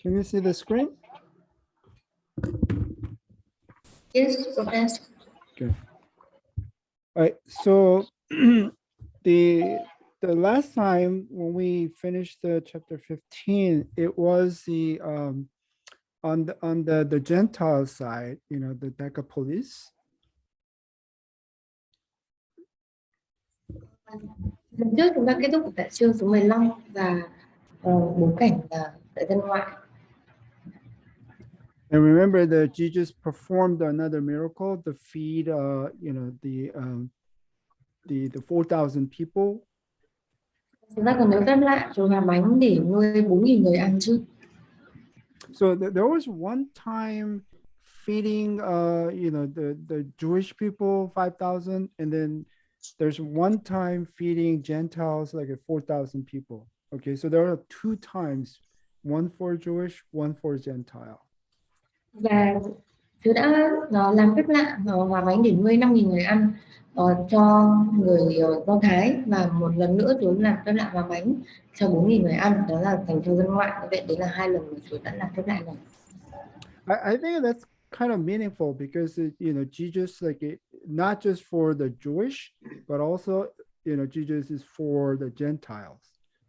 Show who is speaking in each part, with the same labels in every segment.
Speaker 1: Can you see the screen?
Speaker 2: Yes, Professor.
Speaker 1: Okay. All right. So the last time when we finished the chapter 15, it was the on the Gentile side, the Decapolis.
Speaker 2: Lần trước chúng ta kết thúc tại chương số 15 và bối cảnh là tại dân ngoại.
Speaker 1: And remember that Jesus performed another miracle, the feed, the 4,000 people.
Speaker 2: Chúng ta còn nhớ phép lạ dùng làm bánh để nuôi 4.000 người ăn chứ.
Speaker 1: So there was one time feeding, the Jewish people 5,000, and then there's one time feeding Gentiles like 4,000 people. Okay, so there are two times, one for Jewish, one for Gentile.
Speaker 2: Và Chúa đã làm phép lạ hòa bánh để nuôi 5.000 người ăn cho người Do Thái, và một lần nữa Chúa làm phép lạ hòa bánh cho 4.000 người ăn, đó là dành cho dân ngoại. Vậy đấy là hai lần mà Chúa đã làm phép lạ này.
Speaker 1: I think that's kind of meaningful because Jesus, not just for the Jewish, but also Jesus is for the Gentiles.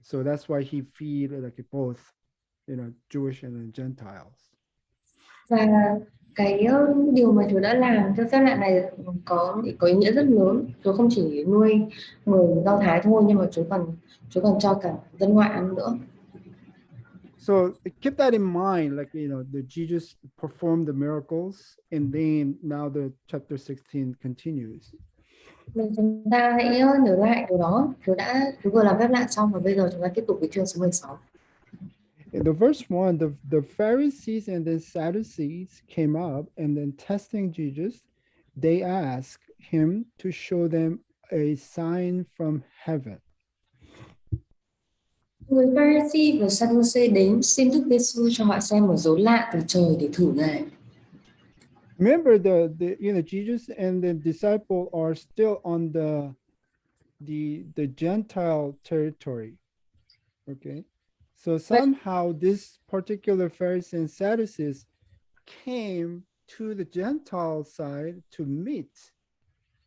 Speaker 1: So that's why he feed both Jewish and Gentiles.
Speaker 2: Và cái điều mà Chúa đã làm cho phép lạ này có ý nghĩa rất lớn. Chúa không chỉ nuôi người Do Thái thôi, nhưng mà Chúa còn cho cả dân ngoại ăn nữa.
Speaker 1: So keep that in mind, the Jesus performed the miracles, and then now the chapter 16 continues.
Speaker 2: Nên chúng ta hãy nhớ lại điều đó. Chúa vừa làm phép lạ xong và bây giờ chúng ta tiếp tục với chương số 16.
Speaker 1: In the verse 1, the Pharisees and the Sadducees came up, and then testing Jesus, they asked him to show them a sign from heaven.
Speaker 2: Người Pharisee và Sadducee đến xin Đức Giêsu cho họ xem một dấu lạ từ trời để thử Ngài.
Speaker 1: Remember, Jesus and the disciple are still on the Gentile territory. Okay, so somehow this particular Pharisees and Sadducees came to the Gentile side to meet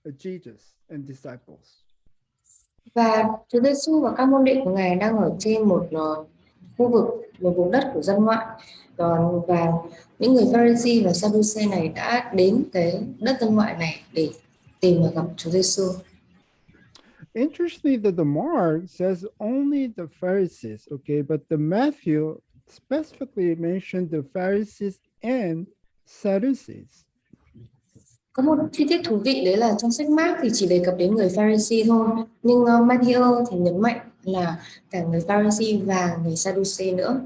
Speaker 1: Jesus and disciples.
Speaker 2: Và Chúa Giêsu và các môn đệ của Ngài đang ở trên một khu vực, một vùng đất của dân ngoại, và những người Pharisee và Sadducee này đã đến cái đất dân ngoại này để tìm và gặp Chúa Giêsu.
Speaker 1: Interestingly, that the Mark says only the Pharisees, okay, but the Matthew specifically mentioned the Pharisees and Sadducees.
Speaker 2: Có một chi tiết thú vị đấy là trong sách Mark thì chỉ đề cập đến người Pharisee thôi, nhưng Matthew thì nhấn mạnh là cả người Pharisee và người Sadducee nữa.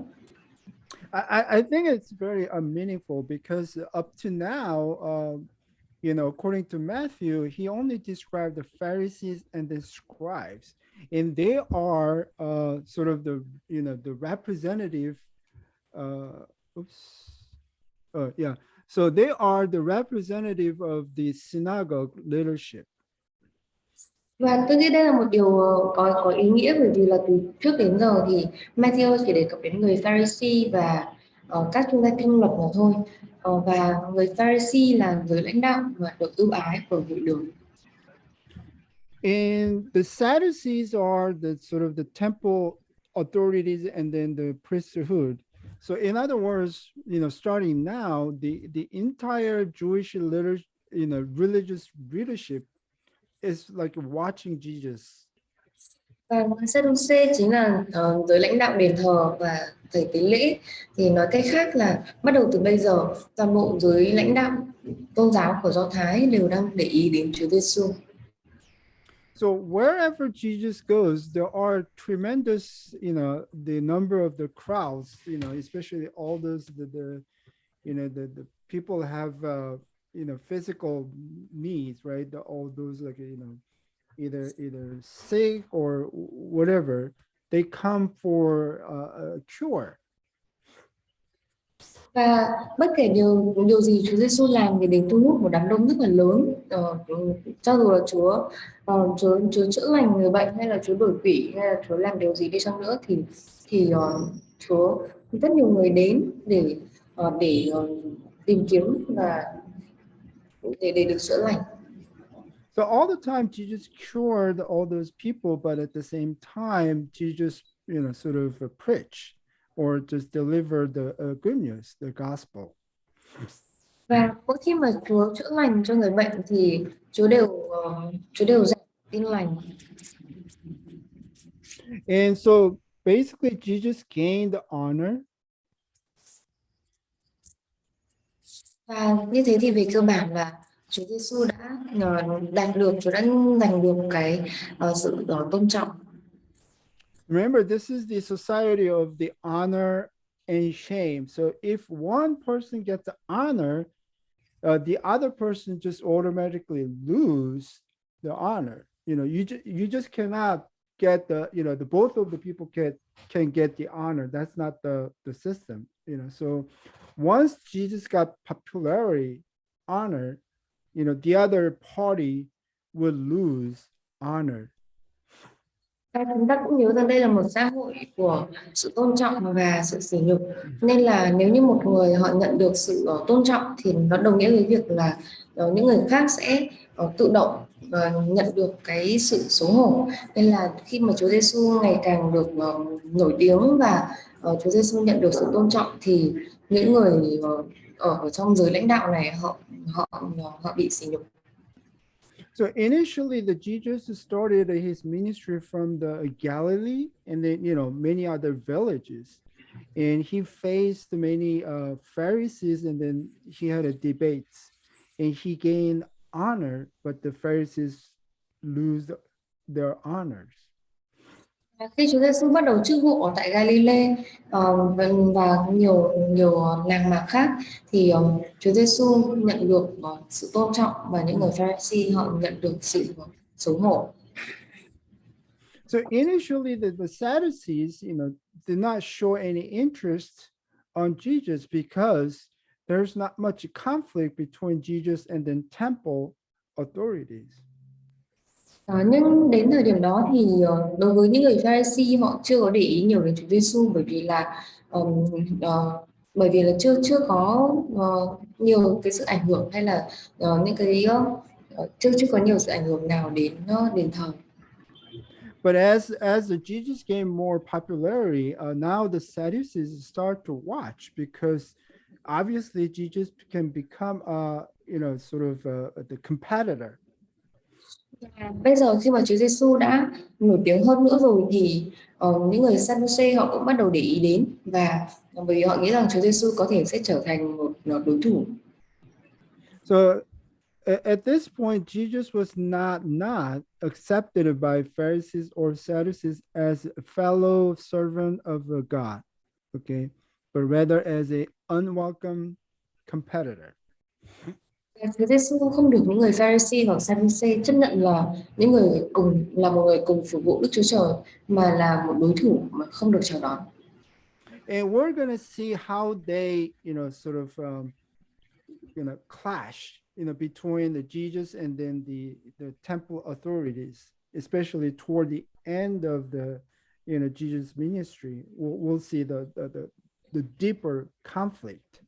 Speaker 1: I think it's very meaningful because up to now, according to Matthew, he only described the Pharisees and the scribes, and they are sort of the representative. So they are the representative of the synagogue leadership.
Speaker 2: Và tôi nghĩ đây là một điều có ý nghĩa, bởi vì là từ trước đến giờ thì Matthew chỉ đề cập đến người Pharisee và các chuyên gia kinh luật mà thôi, và người Pharisee là người lãnh đạo và được ưu ái của hội đường.
Speaker 1: And the Sadducees are the sort of the temple authorities and then the priesthood. So in other words, starting now, the entire Jewish religious leadership is like watching Jesus.
Speaker 2: Và người Sadducee chính là giới lãnh đạo đền thờ và thầy tế lễ. Thì nói cách khác là bắt đầu từ bây giờ, toàn bộ giới lãnh đạo tôn giáo của Do Thái đều đang để ý đến Chúa Giêsu.
Speaker 1: So wherever Jesus goes, there are tremendous, the number of the crowds, especially all those the people have physical needs, right? All those either sick or whatever, they come for a cure.
Speaker 2: Và bất kể điều gì Chúa Giêsu làm thì đều thu hút một đám đông rất là lớn. Cho dù là Chúa chữa lành người bệnh, hay là Chúa đuổi quỷ, hay là Chúa làm điều gì đi chăng nữa, thì Chúa rất nhiều người đến để tìm kiếm và để được chữa lành.
Speaker 1: So all the time, Jesus cured all those people, but at the same time, Jesus, sort of preach or just deliver the good news, the gospel.
Speaker 2: Và mỗi khi mà Chúa chữa lành cho người bệnh thì Chúa đều dạy tin lành.
Speaker 1: And so basically, Jesus gained the honor.
Speaker 2: Và như thế thì về cơ bản là Chúa Giêsu đã Chúa đã giành được cái sự tôn trọng.
Speaker 1: Remember, this is the society of the honor and shame. So if one person gets the honor, the other person just automatically lose the honor. You just cannot get the both of the people can get the honor. That's not the system. So once Jesus got popularity, honor, the other party will lose honor.
Speaker 2: Và chúng ta cũng nhớ rằng đây là một xã hội của sự tôn trọng và sự sỉ nhục, nên là nếu như một người họ nhận được sự tôn trọng thì nó đồng nghĩa với việc là những người khác sẽ tự động nhận được cái sự xấu hổ. Nên là khi mà Chúa Giêsu ngày càng được nổi tiếng và Chúa Giêsu nhận được sự tôn trọng thì những người ở trong giới lãnh đạo này họ bị sỉ nhục.
Speaker 1: So initially, the Jesus started his ministry from the Galilee, and then many other villages, and he faced many Pharisees, and then he had a debates, and he gained honor, but the Pharisees lose their honors.
Speaker 2: Khi Chúa Giêsu bắt đầu chức vụ ở tại Galilee và nhiều làng mạc khác thì Chúa Giêsu nhận được sự tôn trọng và những người Pharisee họ nhận được sự xấu hổ.
Speaker 1: So initially, the Sadducees, did not show any interest on Jesus because there's not much conflict between Jesus and the temple authorities.
Speaker 2: Nhưng đến thời điểm đó thì đối với những người Pharisee họ chưa có để ý nhiều đến Chúa Giêsu bởi vì là chưa có nhiều cái sự ảnh hưởng hay là những cái chưa có nhiều sự ảnh hưởng nào đến đền thờ.
Speaker 1: But as the Jesus gained more popularity, now the Sadducees start to watch because obviously Jesus can become sort of the competitor.
Speaker 2: Bây giờ khi mà Chúa Giêsu đã nổi tiếng hơn nữa rồi thì những người Sadducee họ cũng bắt đầu để ý đến, và bởi vì họ nghĩ rằng Chúa Giêsu có thể sẽ trở thành một đối thủ.
Speaker 1: So at this point, Jesus was not accepted by Pharisees or Sadducees as a fellow servant of God, okay, but rather as a unwelcome competitor.
Speaker 2: Chúa Giêsu không được những người Pharisee hoặc Sadducee chấp nhận là một người cùng phục vụ Đức Chúa Trời, mà là một đối thủ mà không được chào đón.
Speaker 1: And we're going to see how they, sort of, clash, between the Jesus and then the temple authorities, especially toward the end of the, Jesus ministry. We'll see the deeper conflict.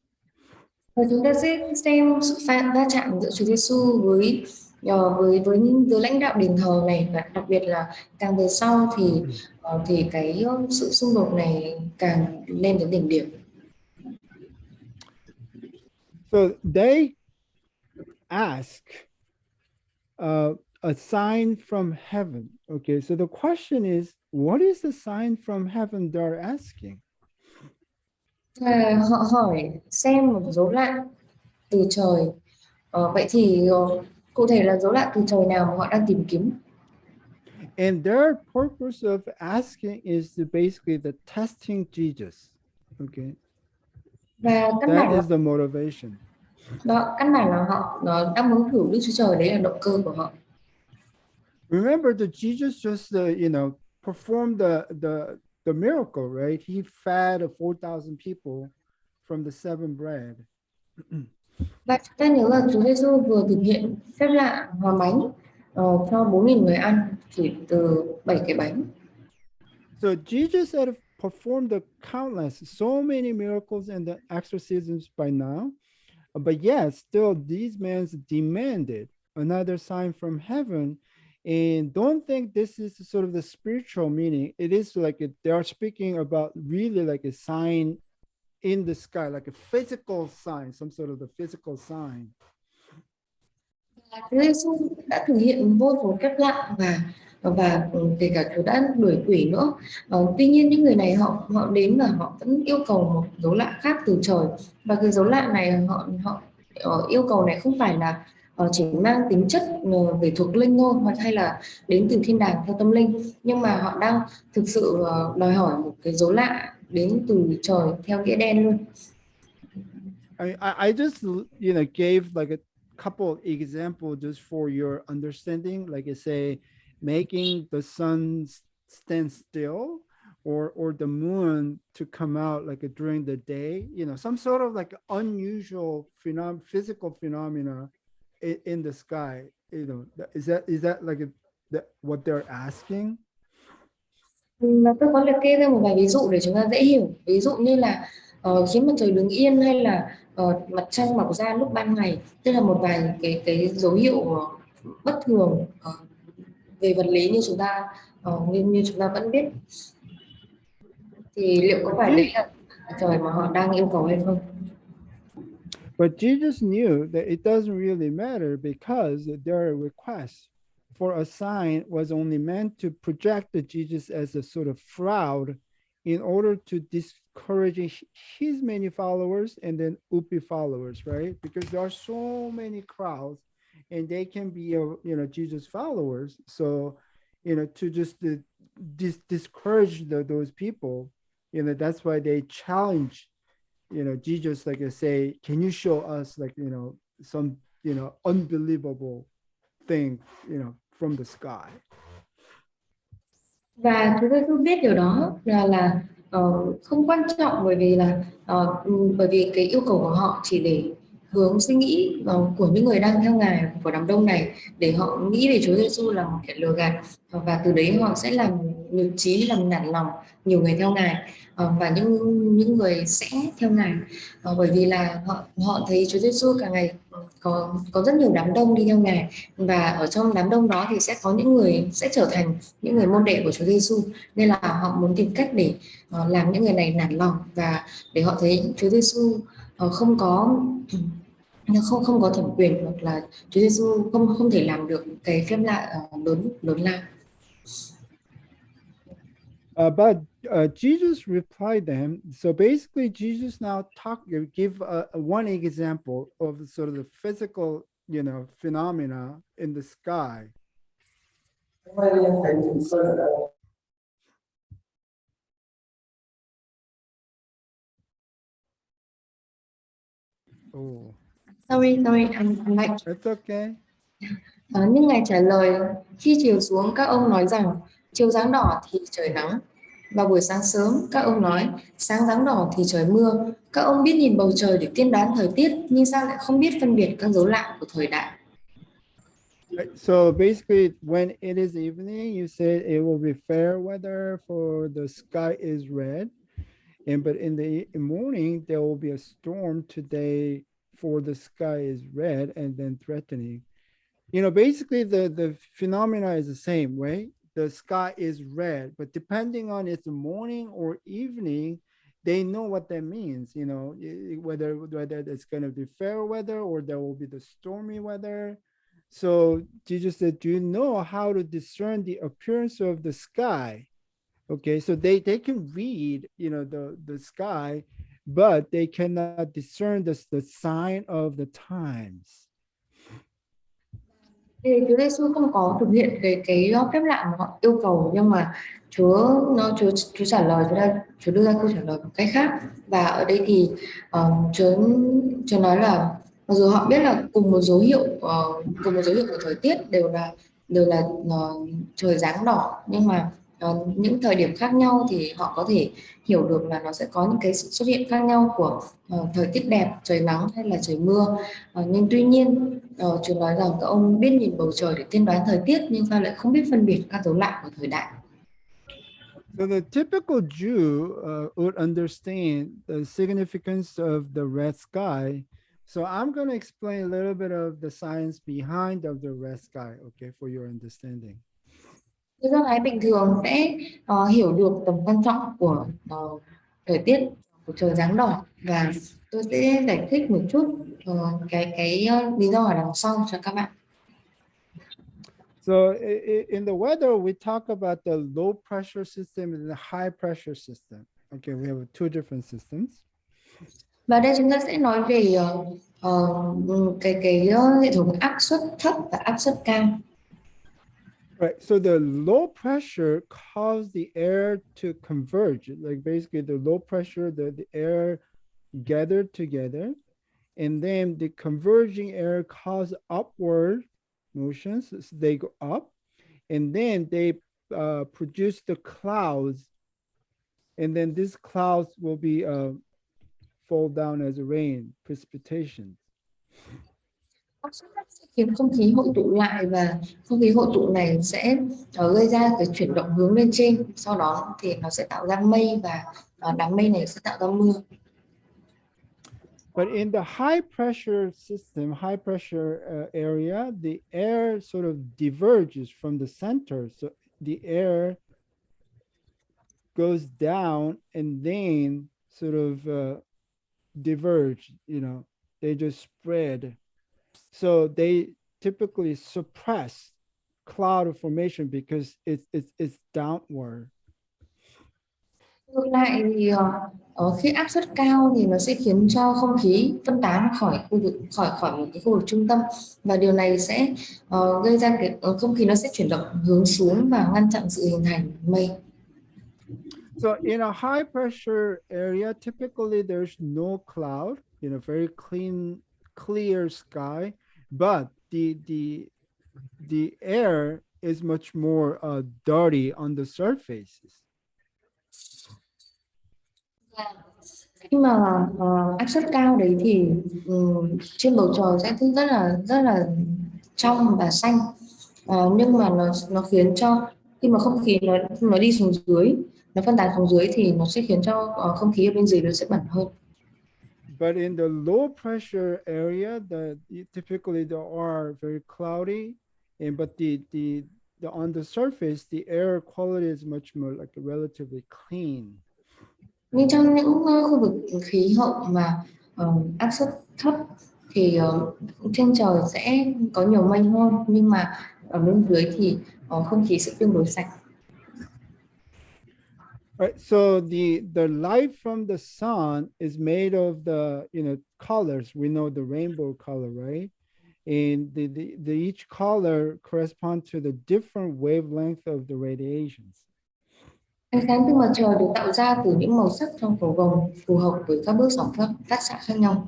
Speaker 2: Và chúng ta sẽ xem sự va chạm giữa Chúa Giêsu với những giới lãnh đạo đền thờ này, và đặc biệt là càng về sau thì cái sự xung đột này càng lên đến đỉnh điểm.
Speaker 1: So they ask a sign from heaven. Okay, so the question is, what is the sign from heaven they're asking?
Speaker 2: Và họ hỏi xem một dấu lạ từ trời. Vậy thì cụ thể là dấu lạ từ trời nào mà họ đang tìm kiếm?
Speaker 1: And their purpose of asking is to basically the testing Jesus. Okay.
Speaker 2: Và
Speaker 1: that is the motivation.
Speaker 2: Căn bản là họ đang muốn thử Đức Chúa Trời, đấy là động cơ của họ.
Speaker 1: Remember that Jesus just performed the miracle, right? He fed 4,000 people from the 7 bread.
Speaker 2: Và chúng ta nhớ là Chúa Giêsu vừa thực hiện phép lạ hòa bánh cho 4.000 người ăn chỉ từ 7 cái bánh.
Speaker 1: So Jesus had performed the countless, so many miracles and the exorcisms by now. But yet, still, these men demanded another sign from heaven. And don't think this is sort of the spiritual meaning. It is like they are speaking about really like a sign in the sky, like a physical sign, some sort of the physical sign.
Speaker 2: Chúa Giêsu đã thực hiện vô số phép lạ và kể cả Chúa đã đuổi quỷ nữa. Tuy nhiên những người này họ đến và họ vẫn yêu cầu một dấu lạ khác từ trời, và cái dấu lạ này họ yêu cầu này không phải là chỉ mang tính chất về thuộc linh thôi, hoặc hay là đến từ thiên đàng theo tâm linh, nhưng mà họ đang thực sự đòi hỏi một cái dấu lạ đến từ trời theo nghĩa đen luôn.
Speaker 1: I just gave like a couple of examples just for your understanding, like I say, making the sun stand still, or the moon to come out like during the day, some sort of like unusual physical phenomena in the sky. Is that like what they're asking?
Speaker 2: Tôi có liệt kê ra một vài ví dụ để chúng ta dễ hiểu. Ví dụ như là khi mặt trời đứng yên, hay là mặt trăng mọc ra lúc ban ngày. Tức là một vài cái dấu hiệu bất thường về vật lý như chúng ta như chúng ta vẫn biết. Thì liệu có phải đấy là trời mà họ đang yêu cầu hay không?
Speaker 1: But Jesus knew that it doesn't really matter, because their request for a sign was only meant to project the Jesus as a sort of fraud in order to discourage his many followers and then Upi followers, right? Because there are so many crowds and they can be, Jesus followers. So, to just discourage those people, that's why they challenge, Jesus, like I say, can you show us like, some, unbelievable thing, from the sky.
Speaker 2: Và chúng tôi cũng biết điều đó là không quan trọng, bởi vì cái yêu cầu của họ chỉ để hướng suy nghĩ của những người đang theo Ngài, của đám đông này, để họ nghĩ về Chúa Giêsu là một kẻ lừa gạt, và từ đấy họ sẽ làm nhụt chí, làm nản lòng nhiều người theo Ngài, và những người sẽ theo Ngài, bởi vì là họ thấy Chúa Giêsu càng ngày có rất nhiều đám đông đi theo Ngài, và ở trong đám đông đó thì sẽ có những người sẽ trở thành những người môn đệ của Chúa Giêsu, nên là họ muốn tìm cách để làm những người này nản lòng, và để họ thấy Chúa Giêsu không có thẩm quyền, hoặc là Chúa Giêsu không thể làm được cái phép lạ lớn lao.
Speaker 1: But Jesus replied them. So basically, Jesus now give one example of sort of the physical, phenomena in the sky. Oh,
Speaker 2: Sorry, I'm like.
Speaker 1: It's okay.
Speaker 2: Nhưng Ngài trả lời, khi chiều xuống các ông nói rằng chiều dáng đỏ thì trời nắng, và buổi sáng sớm các ông nói sáng dáng đỏ thì trời mưa. Các ông biết nhìn bầu trời để tiên đoán thời tiết, nhưng sao lại không biết phân biệt các dấu lạ của thời đại?
Speaker 1: So basically, when it is evening, you said it will be fair weather, for the sky is red, but in the morning there will be a storm today, for the sky is red and then threatening. Basically the phenomena is the same, right? The sky is red, but depending on it's morning or evening, they know what that means, whether it's going to be fair weather or there will be the stormy weather. So Jesus said, do you know how to discern the appearance of the sky? Okay, so they can read, the sky, but they cannot discern the sign of the times.
Speaker 2: Thì Chúa Giêsu không có thực hiện cái phép lạ mà họ yêu cầu, nhưng mà Chúa trả lời, Chúa đưa ra câu trả lời một cách khác. Và ở đây thì Chúa nói là mặc dù họ biết là cùng một dấu hiệu của thời tiết đều là trời dáng đỏ, nhưng mà những thời điểm khác nhau thì họ có thể hiểu được là nó sẽ có những cái sự xuất hiện khác nhau của thời tiết đẹp, trời nắng hay là trời mưa. Nhưng tuy nhiên Chúa nói rằng các ông biết nhìn bầu trời để tiên đoán thời tiết, nhưng sao lại không biết phân biệt các dấu lạ của thời đại.
Speaker 1: So the typical Jew would understand the significance of the red sky. So I'm going to explain a little bit of the science behind of the red sky, okay, for your understanding.
Speaker 2: Người Do Thái bình thường sẽ hiểu được tầm quan trọng của thời tiết của trời giáng đỏ, và tôi sẽ giải thích một chút lý do ở đằng sau cho các bạn.
Speaker 1: So in the weather, we talk about the low pressure system and the high pressure system. Okay, we have two different systems.
Speaker 2: Và đây chúng ta sẽ nói về hệ thống áp suất thấp và áp suất cao.
Speaker 1: Right. So the low pressure causes the air to converge. Like basically the low pressure, the air gathered together, and then the converging air cause upward motions. So they go up, and then they produce the clouds, and then these clouds will be fall down as rain, precipitation.
Speaker 2: Áp suất thấp sẽ khiến không khí hội tụ lại, và không khí hội tụ này sẽ gây ra cái chuyển động hướng lên trên, sau đó thì nó sẽ tạo ra mây, và đám mây này sẽ tạo ra mưa.
Speaker 1: But in the high pressure system, high pressure area, the air sort of diverges from the center. So the air goes down and then sort of diverge, they just spread. So they typically suppress cloud formation because it's downward.
Speaker 2: Ngược lại thì khi áp suất cao thì nó sẽ khiến cho không khí phân tán khỏi khỏi một cái khu vực trung tâm, và điều này sẽ gây ra cái không khí nó sẽ chuyển động hướng xuống và ngăn chặn sự hình thành mây.
Speaker 1: So in a high pressure area, typically there's no cloud, very clear sky, but the air is much more dirty on the surfaces.
Speaker 2: Khi mà áp suất cao đấy thì trên bầu trời sẽ rất là trong và xanh, nhưng mà nó khiến cho khi mà không khí nó đi xuống dưới, nó phân tán xuống dưới, thì nó sẽ khiến cho không khí ở bên dưới nó sẽ bẩn hơn.
Speaker 1: But in the low pressure area, typically there are very cloudy, but on the surface, the air quality is much more like relatively clean.
Speaker 2: Nhưng trong những khu vực khí hậu mà áp suất thấp thì trên trời sẽ có nhiều mây hơn, nhưng mà ở bên dưới thì không khí sẽ tương đối sạch.
Speaker 1: Right. So the light from the sun is made of the colors. We know the rainbow color, right? And the each color corresponds to the different wavelength of the radiations.
Speaker 2: Ánh sáng từ mặt trời được tạo ra từ những màu sắc trong cầu vồng phù hợp với các bước sóng phát xạ khác nhau.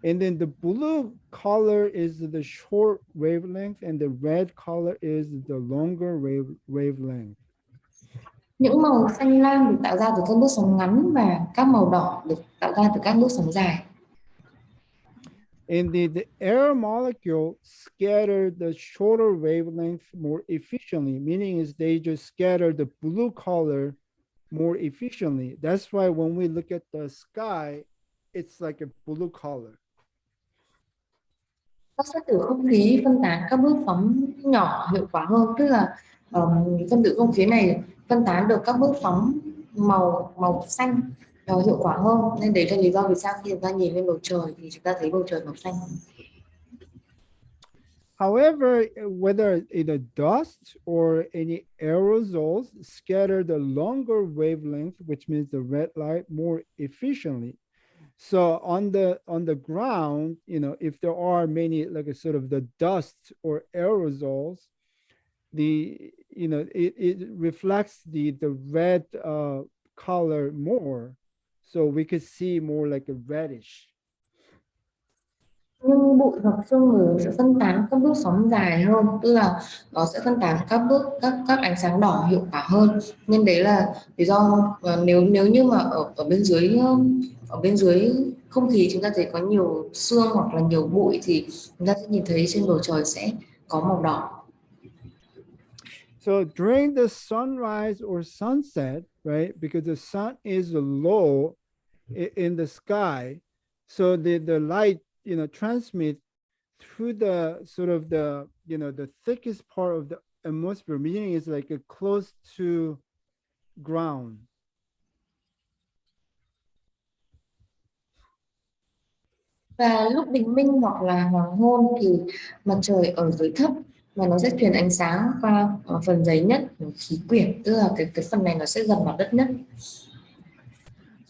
Speaker 1: And then the blue color is the short wavelength, and the red color is the longer wavelength.
Speaker 2: Những màu xanh lam được tạo ra từ các bước sóng ngắn, và các màu đỏ được tạo ra từ các bước sóng dài.
Speaker 1: And the air molecule scatter the shorter wavelength more efficiently, meaning is they just scatter the blue color more efficiently. That's why when we look at the sky, it's like a blue color.
Speaker 2: Các chất từ không khí phân tán các bước sóng nhỏ hiệu quả hơn, tức là phân tử không khí này phân tán được các bước sóng màu xanh hiệu quả hơn, nên đấy là lý do vì sao khi chúng ta nhìn lên bầu trời thì chúng ta thấy bầu trời màu xanh.
Speaker 1: However, whether in a dust or any aerosols scatter the longer wavelength, which means the red light, more efficiently. So on the ground, if there are many, like a sort of the dust or aerosols, it reflects the red color more, so we could see more like a reddish.
Speaker 2: Nhưng bụi hoặc sương mù sẽ phân tán các bước sóng dài hơn, tức là nó sẽ phân tán các ánh sáng đỏ hiệu quả hơn, nên đấy là lý do nếu như mà ở bên dưới không khí chúng ta thấy có nhiều sương hoặc là nhiều bụi, thì chúng ta sẽ nhìn thấy trên bầu trời sẽ có màu đỏ.
Speaker 1: So during the sunrise or sunset, right? Because the sun is low in the sky, so the light, transmit through the sort of the, the thickest part of the atmosphere, meaning it's like a close to ground.
Speaker 2: Và lúc bình minh hoặc là hoàng hôn thì mặt trời ở dưới thấp và nó sẽ truyền ánh sáng qua phần dày nhất của khí quyển, tức là cái phần này nó sẽ gần mặt đất nhất.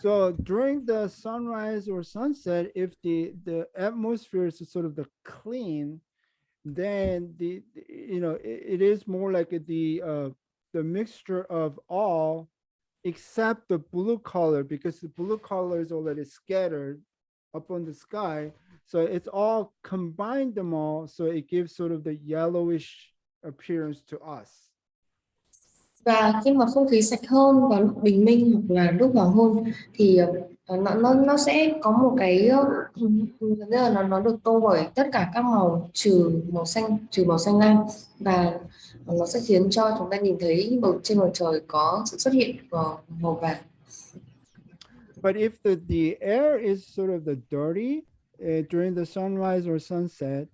Speaker 1: So during the sunrise or sunset, if the atmosphere is sort of the clean, then it is more like the mixture of all except the blue color, because the blue color is already scattered up on the sky. So it's all combined them all. So it gives sort of the yellowish appearance to us.
Speaker 2: Và khi mà không khí sạch hơn vào lúc bình minh hoặc là lúc hoàng hôn thì nó sẽ có một cái tức là nó được tô bởi tất cả các màu trừ màu xanh lam, và nó sẽ khiến cho chúng ta nhìn thấy trên bầu trời có sự xuất hiện của màu vàng.
Speaker 1: But if the air is sort of the dirty during the sunrise or sunset,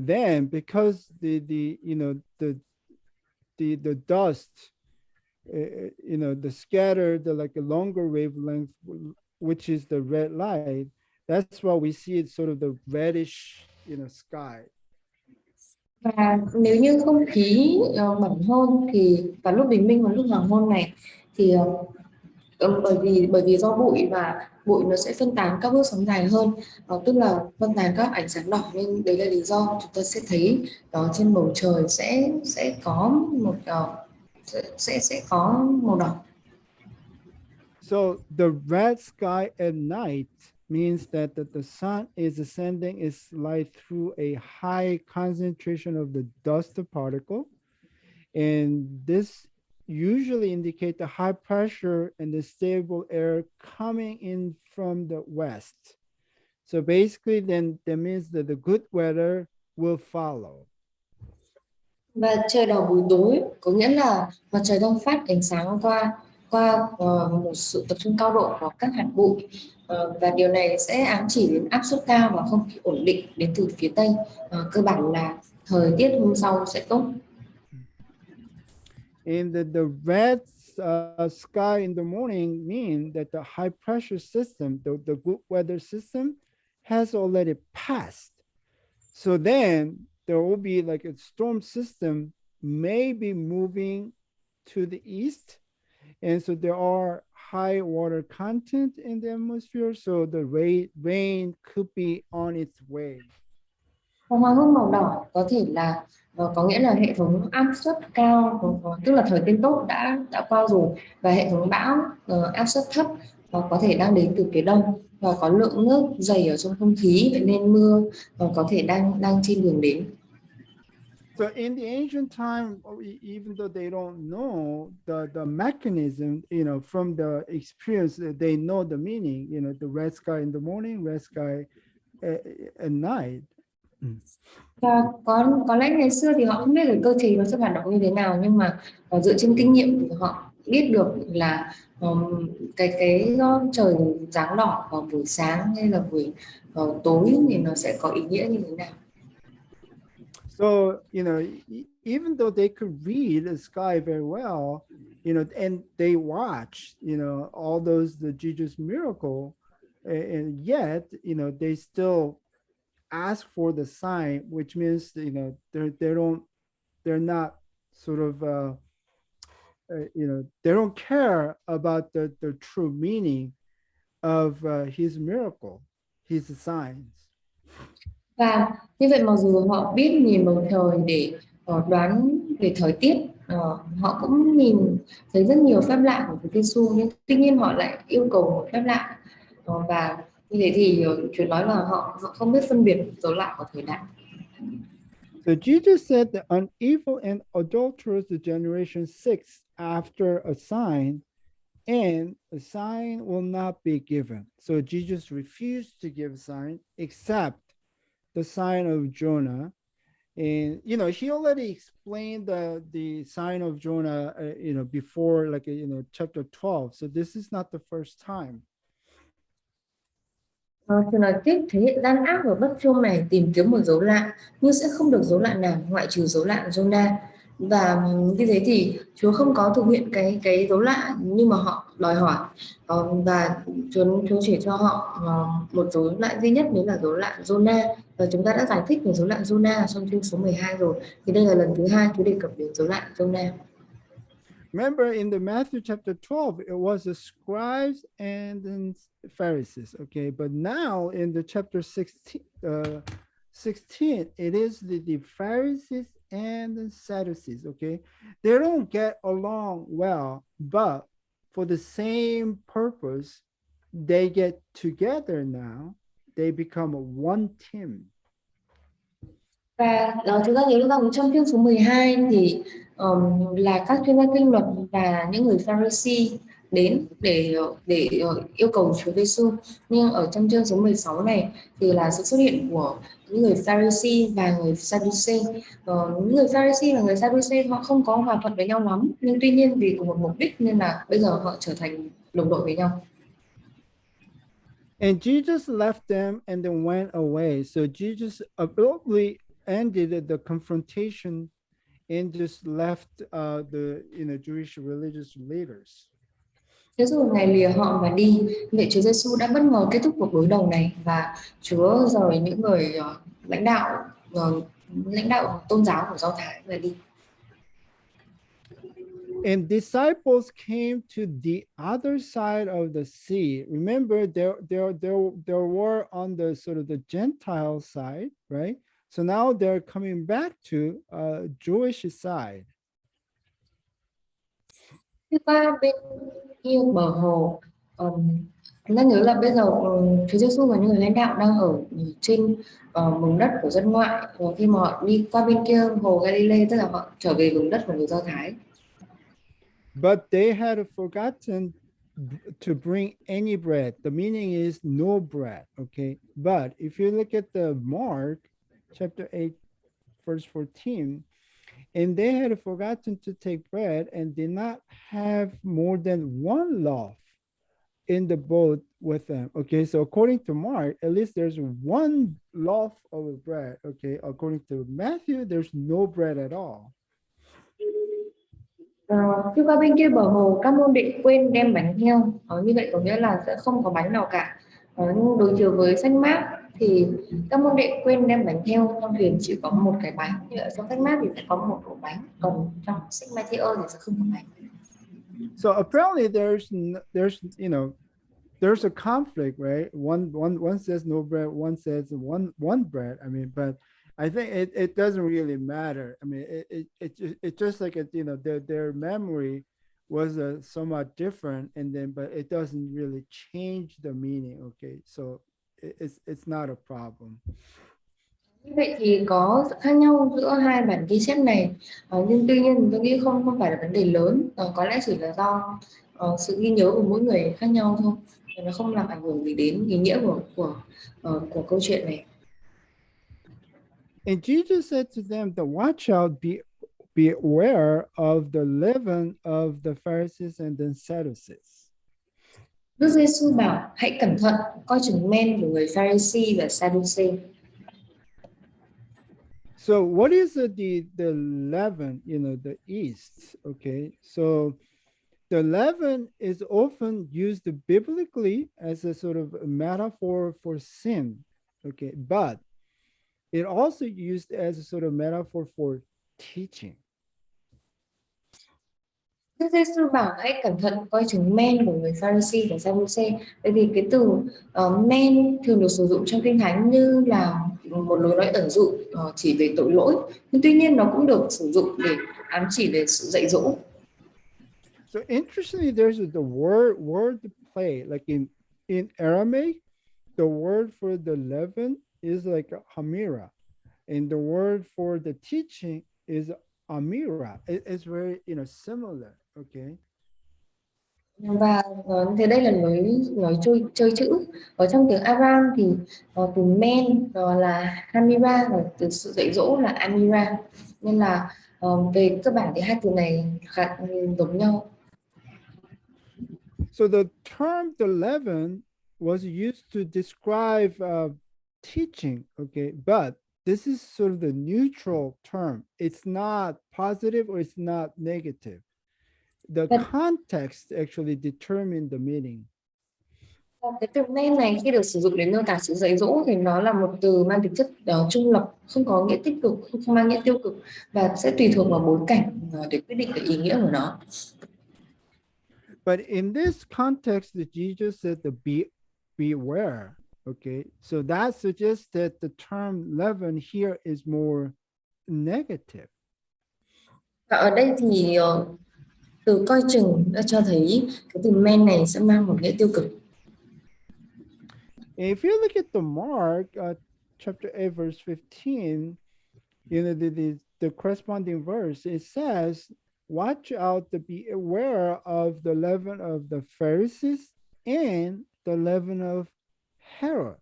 Speaker 1: then because the dust, the scattered, the like a longer wavelength, which is the red light, that's why we see it sort of the reddish, sky.
Speaker 2: Và nếu như không khí bẩn hơn thì vào lúc bình minh và lúc hoàng hôn này thì bởi vì do bụi, và bụi nó sẽ phân tán các bước sóng dài hơn, tức là phân tán các ánh sáng đỏ, nên đấy là lý do chúng ta sẽ thấy đó trên bầu trời sẽ có một sẽ có màu đỏ.
Speaker 1: So the red sky at night means that the sun is sending its light through a high concentration of the dust particle. And this usually indicate the high pressure and the stable air coming in from the west. So basically then that means that the good weather will follow.
Speaker 2: Và trời đỏ buổi tối có nghĩa là mặt trời đang phát ánh sáng qua qua một sự tập trung cao độ của các hạt bụi, và điều này sẽ ám chỉ đến áp suất cao và không khí ổn định đến từ phía tây. Cơ bản là thời tiết hôm sau sẽ tốt.
Speaker 1: And the red sky in the morning mean that the high pressure system, the good weather system, has already passed. So then there will be like a storm system may be moving to the east. And so there are high water content in the atmosphere. So the rain could be on its way.
Speaker 2: Và hoàng hôn màu đỏ có thể là có nghĩa là hệ thống áp suất cao, tức là thời tiết tốt đã qua rồi, và hệ thống bão áp suất thấp có thể đang đến từ phía đông, và có lượng nước dày ở trong không khí, vậy nên mưa có thể đang trên đường đến.
Speaker 1: So in the ancient time, even though they don't know the mechanism, from the experience, they know the meaning, the red sky in the morning, red sky at night.
Speaker 2: Và có lẽ ngày xưa thì họ không biết được cơ chế nó sẽ hoạt động như thế nào, nhưng mà dựa trên kinh nghiệm thì họ biết được là cái trời dáng đỏ vào buổi sáng hay là buổi tối thì nó sẽ có ý nghĩa như thế nào.
Speaker 1: So, even though they could read the sky very well, and they watch, all the Jesus miracle, and yet, they still ask for the sign, which means, they're not sort of, they don't care about the true meaning of his miracle, his signs.
Speaker 2: Và như vậy mặc dù họ biết nhìn bầu trời để đoán về thời tiết, họ cũng nhìn thấy rất nhiều phép lạ của Chúa Giêsu, nhưng tuy nhiên họ lại yêu cầu một phép lạ, và như thế thì Chúa nói là họ không biết phân biệt dấu lạ của thời đại.
Speaker 1: So Jesus said that an evil and adulterous generation seeks after a sign, and a sign will not be given. So Jesus refused to give a sign except the sign of Jonah. And she already explained the sign of Jonah, before, like, chapter 12. So this is not the first time.
Speaker 2: Thì nói tiếp, thế hệ gian ác và bất trung này tìm kiếm một dấu lạ, nhưng sẽ không được dấu lạ nào ngoại trừ dấu lạ Jonah. Và như thế thì Chúa không có thực hiện cái dấu lạ nhưng mà họ đòi hỏi. Và Chúa chỉ cho họ một dấu lạ duy nhất, đấy là dấu lạ Jonah. Và chúng ta đã giải thích về dấu lạ Jonah trong chương số 12 rồi. Thì đây là lần thứ hai Chúa đề cập đến dấu lạ Jonah.
Speaker 1: Remember, in the Matthew chapter 12, it was the scribes and the Pharisees, okay? But now in the chapter 16, it is the Pharisees and the Sadducees, okay? They don't get along well, but for the same purpose, they get together now. They become one team.
Speaker 2: Và chúng ta nhớ rằng trong chương số 12 thì là các chuyên gia kinh luật và những người Pharisee đến để yêu cầu Chúa Giêsu. Nhưng ở trong chương số 16 này thì là sự xuất hiện của những người Pharisee và người Sadducee. Những người Pharisee và người Sadducee họ không có hòa thuận với nhau lắm, nhưng tuy nhiên vì cùng một mục đích nên là bây giờ họ trở thành đồng đội với nhau.
Speaker 1: And Jesus left them and then went away. So Jesus abruptly ended the confrontation and just left the Jewish religious leaders.
Speaker 2: Thế rồi Ngài lìa họ và đi. Vậy Chúa Giêsu đã bất ngờ kết thúc cuộc đối đầu này và Chúa rời những người lãnh đạo tôn giáo của Do Thái và đi.
Speaker 1: And disciples came to the other side of the sea. Remember, there were on the sort of the Gentile side, right? So now they're coming back to Jewish side.
Speaker 2: Đi qua bên kia bờ hồ, chúng ta nhớ là bây giờ Chúa Giêsu và những người lãnh đạo đang ở trên vùng đất của dân ngoại. Và khi mà họ đi qua bên kia hồ Galilee, tức là họ trở về vùng đất của người Do Thái.
Speaker 1: But they had forgotten to bring any bread. The meaning is no bread, okay? But if you look at the Mark chapter 8, verse 14, and they had forgotten to take bread and did not have more than one loaf in the boat with them. Okay, so according to Mark, at least there's one loaf of bread. Okay, according to Matthew, there's no bread at all.
Speaker 2: Khi qua bên kia bờ hồ, các môn đệ quên đem bánh theo. Như vậy có nghĩa là sẽ không có bánh nào cả. Nhưng đối chiếu với sách Mác thì các môn đệ quên đem bánh theo, trong thuyền chỉ có một cái bánh. Như ở trong sách Mác thì sẽ có một ổ bánh, còn trong sách Matthew thì sẽ không có bánh.
Speaker 1: So apparently there's there's a conflict, right? One says no bread, one says one bread. I mean, but I think it doesn't really matter. I mean, it just like their memory was somewhat different, and then but it doesn't really change the meaning. Okay, so it's not a problem.
Speaker 2: Như vậy thì có sự khác nhau giữa hai bản ghi chép này, nhưng tuy nhiên tôi nghĩ không phải là vấn đề lớn, có lẽ chỉ là do sự ghi nhớ của mỗi người khác nhau thôi, nó không làm ảnh hưởng gì đến ý nghĩa của câu chuyện này.
Speaker 1: And Jesus said to them, "The watch out, be aware of the leaven of the Pharisees and the Sadducees."
Speaker 2: Đức Giêsu bảo hãy cẩn thận, coi chừng men của người Pharisee và Sadducee.
Speaker 1: So what is the leaven? The yeast. Okay, so the leaven is often used biblically as a sort of a metaphor for sin. Okay, but it also used as a sort of metaphor for teaching.
Speaker 2: Đức Giêsu bảo hãy cẩn thận coi chừng men của người Pharisee và Sadducee, bởi vì cái từ men thường được sử dụng trong Kinh Thánh như là một lối nói ẩn dụ chỉ về tội lỗi, nhưng tuy nhiên nó cũng được sử dụng để ám chỉ về sự dạy dỗ.
Speaker 1: So interestingly, there's the word play, like in Aramaic, the word for the leaven is like hamira, and the word for the teaching is amira. It's very similar. Okay.
Speaker 2: Và thế đây là nói chơi chữ. Ở trong tiếng Aram thì từ men là Hamira và từ sự dạy dỗ là Amira, nên là về cơ bản thì hai từ này khá giống nhau.
Speaker 1: So the term the leaven was used to describe teaching, okay, but this is sort of the neutral term. It's not positive or it's not negative. The
Speaker 2: Và
Speaker 1: context actually determined the meaning.
Speaker 2: cái từ men này khi được sử dụng để miêu tả sự dạy dỗ thì nó là một từ mang tính chất trung lập, không có nghĩa tích cực, không mang nghĩa tiêu cực, và sẽ tùy thuộc vào bối cảnh để quyết định cái ý nghĩa của nó.
Speaker 1: But in this context, Jesus said to beware. Okay, so that suggests that the term leaven here is more negative.
Speaker 2: Và ở đây thì từ coi chừng đã cho thấy cái từ men này sẽ mang một nghĩa tiêu cực.
Speaker 1: If you look at the Mark chapter 8 verse 15, you know the corresponding verse, it says, watch out to be aware of the leaven of the Pharisees and the leaven of Herod.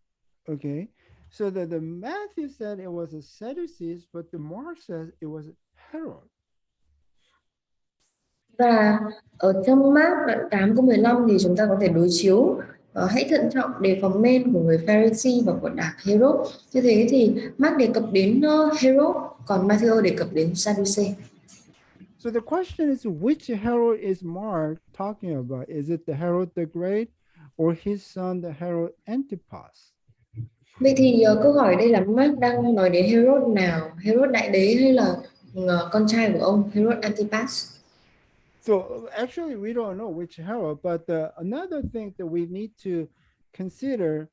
Speaker 1: Okay, so that the Matthew said it was the Sadducees, but the Mark says it was Herod.
Speaker 2: Và ở trong Mác đoạn 8 câu 15 thì chúng ta có thể đối chiếu hãy thận trọng đề phòng men của người Pharisee và của đảng Herod. Như thế thì Mác đề cập đến Herod, còn Matthew đề cập đến Sadducee.
Speaker 1: So the question is, which Herod is Mark talking about? Is it the Herod the Great or his son, the Herod Antipas?
Speaker 2: Vậy thì câu hỏi đây là Mark đang nói đến Herod nào? Herod đại đế hay là con trai của ông Herod Antipas?
Speaker 1: So actually, we don't know which Herod, but another thing that we need to consider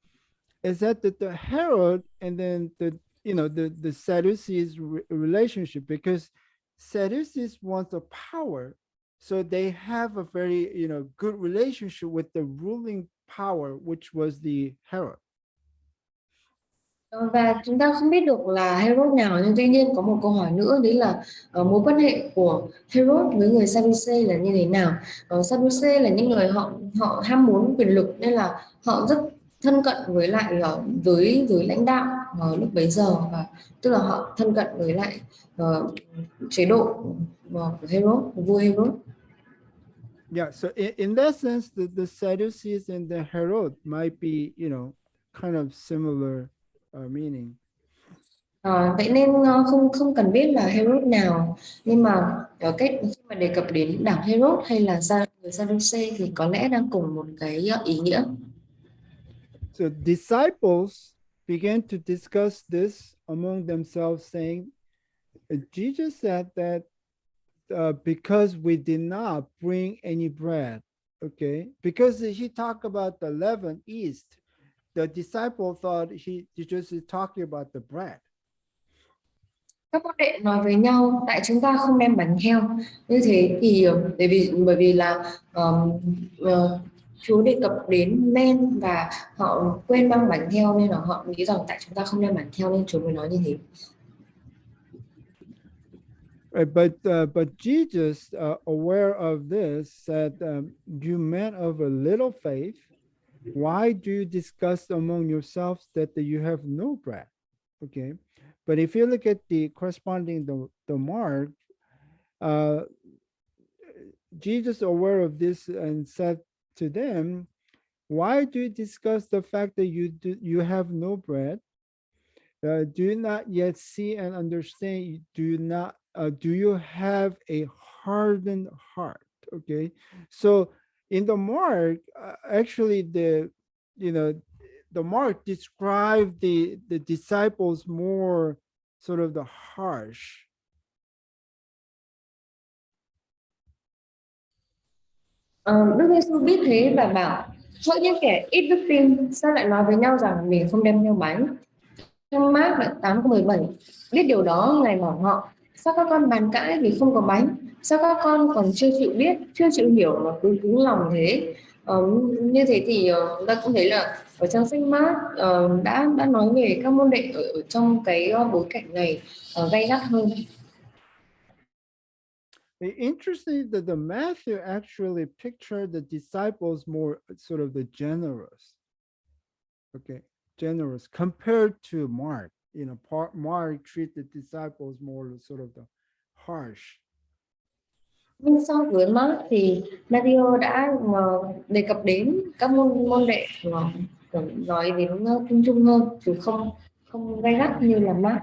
Speaker 1: is that the Herod and then the Sadducees relationship, because Sadducees want the power, so they have a very good relationship with the ruling power, which was the Herod.
Speaker 2: Và chúng ta không biết được là Herod nào, nhưng tuy nhiên có một câu hỏi nữa, đấy là mối quan hệ của Herod với người Sadducee là như thế nào. Sadducee là những người họ ham muốn quyền lực, nên là họ rất thân cận với lại với lãnh đạo lúc bấy giờ, và tức là họ thân cận với lại chế độ của Herod, vua Herod.
Speaker 1: Yeah, so in that sense, the Sadducees and the Herod might be, kind of similar meaning.
Speaker 2: Vậy nên không cần biết là Herod nào, nhưng mà khi mà đề cập đến đảng Herod hay là người Sadducee thì có lẽ đang cùng một cái ý nghĩa.
Speaker 1: So disciples began to discuss this among themselves, saying, Jesus said that because we did not bring any bread, okay? Because he talked about the leaven yeast, the disciple thought he just is talking about the bread.
Speaker 2: Các môn đệ nói với nhau, tại chúng ta không đem bánh heo. Như thế thì bởi vì là Chúa đề cập đến men và họ quên mang bánh theo, nên là họ nghĩ rằng tại chúng ta không đem bánh theo nên Chúa mới nói như thế.
Speaker 1: Right, but Jesus, aware of this, said, "You men of a little faith, why do you discuss among yourselves that you have no bread?" Okay, but if you look at the corresponding the Mark, Jesus, aware of this, and said to them, "Why do you discuss the fact that you have no bread? Do you not yet see and understand? Do you have a hardened heart?" Okay, so in the Mark, actually the Mark described the disciples more sort of the harsh.
Speaker 2: Đức Giêsu biết thế và bảo, hỡi những kẻ ít đức tin, sao lại nói với nhau rằng mình không đem theo bánh. Trong Mác đoạn 8 câu 17, biết điều đó Ngài bảo họ, sao các con bàn cãi vì không có bánh? Sao các con còn chưa chịu biết, chưa chịu hiểu mà cứ cứng lòng thế? Như thế thì chúng ta cũng thấy là ở trong sách Mác đã nói về các môn đệ ở trong cái bối cảnh này gay gắt hơn.
Speaker 1: Interesting that the Matthew actually pictured the disciples more sort of the generous, okay, generous compared to Mark. Mark treat the disciples more sort of the harsh.
Speaker 2: Nhưng so với Mark thì Matthew đã đề cập đến các môn môn đệ nói đến chung chung hơn chứ không không gay gắt như là Mark.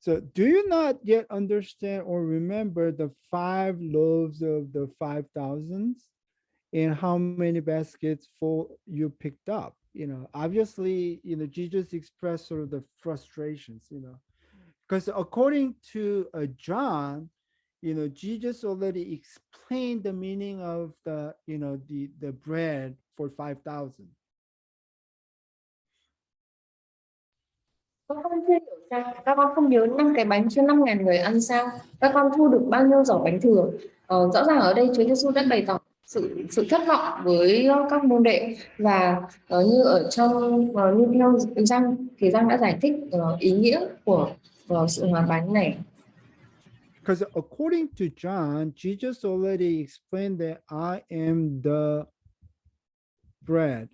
Speaker 1: So, do you not yet understand or remember the 5 loaves of the 5,000s and how many baskets full you picked up? Obviously, Jesus expressed sort of the frustrations, because according to John, Jesus already explained the meaning of the bread for 5,000.
Speaker 2: Các con chưa hiểu sao? Các con không nhớ 5 cái bánh cho 5.000 người ăn sao? Các con thu được bao nhiêu giỏ bánh thừa? Rõ ràng ở đây Chúa Giêsu đã bày tỏ sự thất vọng với các môn đệ và như ở trong như theo Giăng thì Giăng đã giải thích ý nghĩa của sự hòa bánh này.
Speaker 1: Because according to John, Jesus already explained that I am the bread.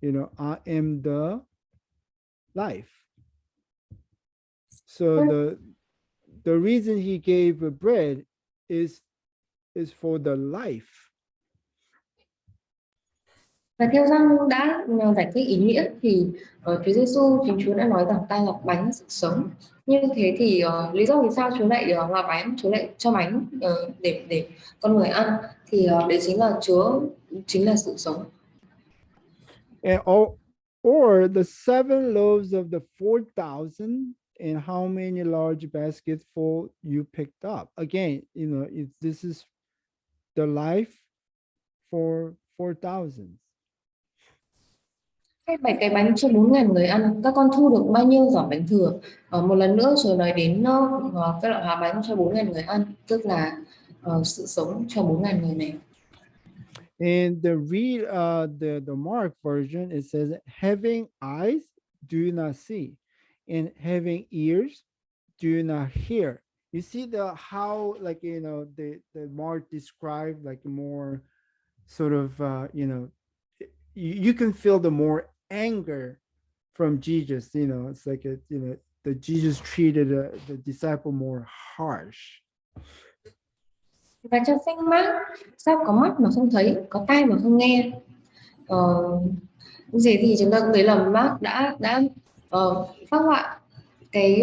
Speaker 1: I am the life. So the reason he gave a bread is for the life.
Speaker 2: Và theo Giăng đã giải thích ý nghĩa thì Chúa Giêsu chính Chúa đã nói rằng ta là bánh sự sống. Như thế thì lý do vì sao Chúa lại hòa bánh, Chúa lại cho bánh để con người ăn thì đấy chính là sự sống.
Speaker 1: And or the 7 loaves of the 4,000 and how many large baskets full you picked up. Again, if this is the life for 4,000.
Speaker 2: Hay 7 cái bánh cho 4.000 người ăn, các con thu được bao nhiêu giỏ bánh thừa? Một lần nữa rồi nói đến cái loại hòa bánh cho 4.000 người ăn, tức là sự sống cho 4.000 người này.
Speaker 1: In the Mark version, it says, having eyes, do you not see? And having ears, do you not hear? You see how the Mark described like more sort of you can feel the more anger from Jesus. It's like the Jesus treated the disciple more harsh.
Speaker 2: Và cho sách Mark, sao có mắt mà không thấy, có tai mà không nghe. Gì thì chúng ta cũng thấy là Mark đã phác họa cái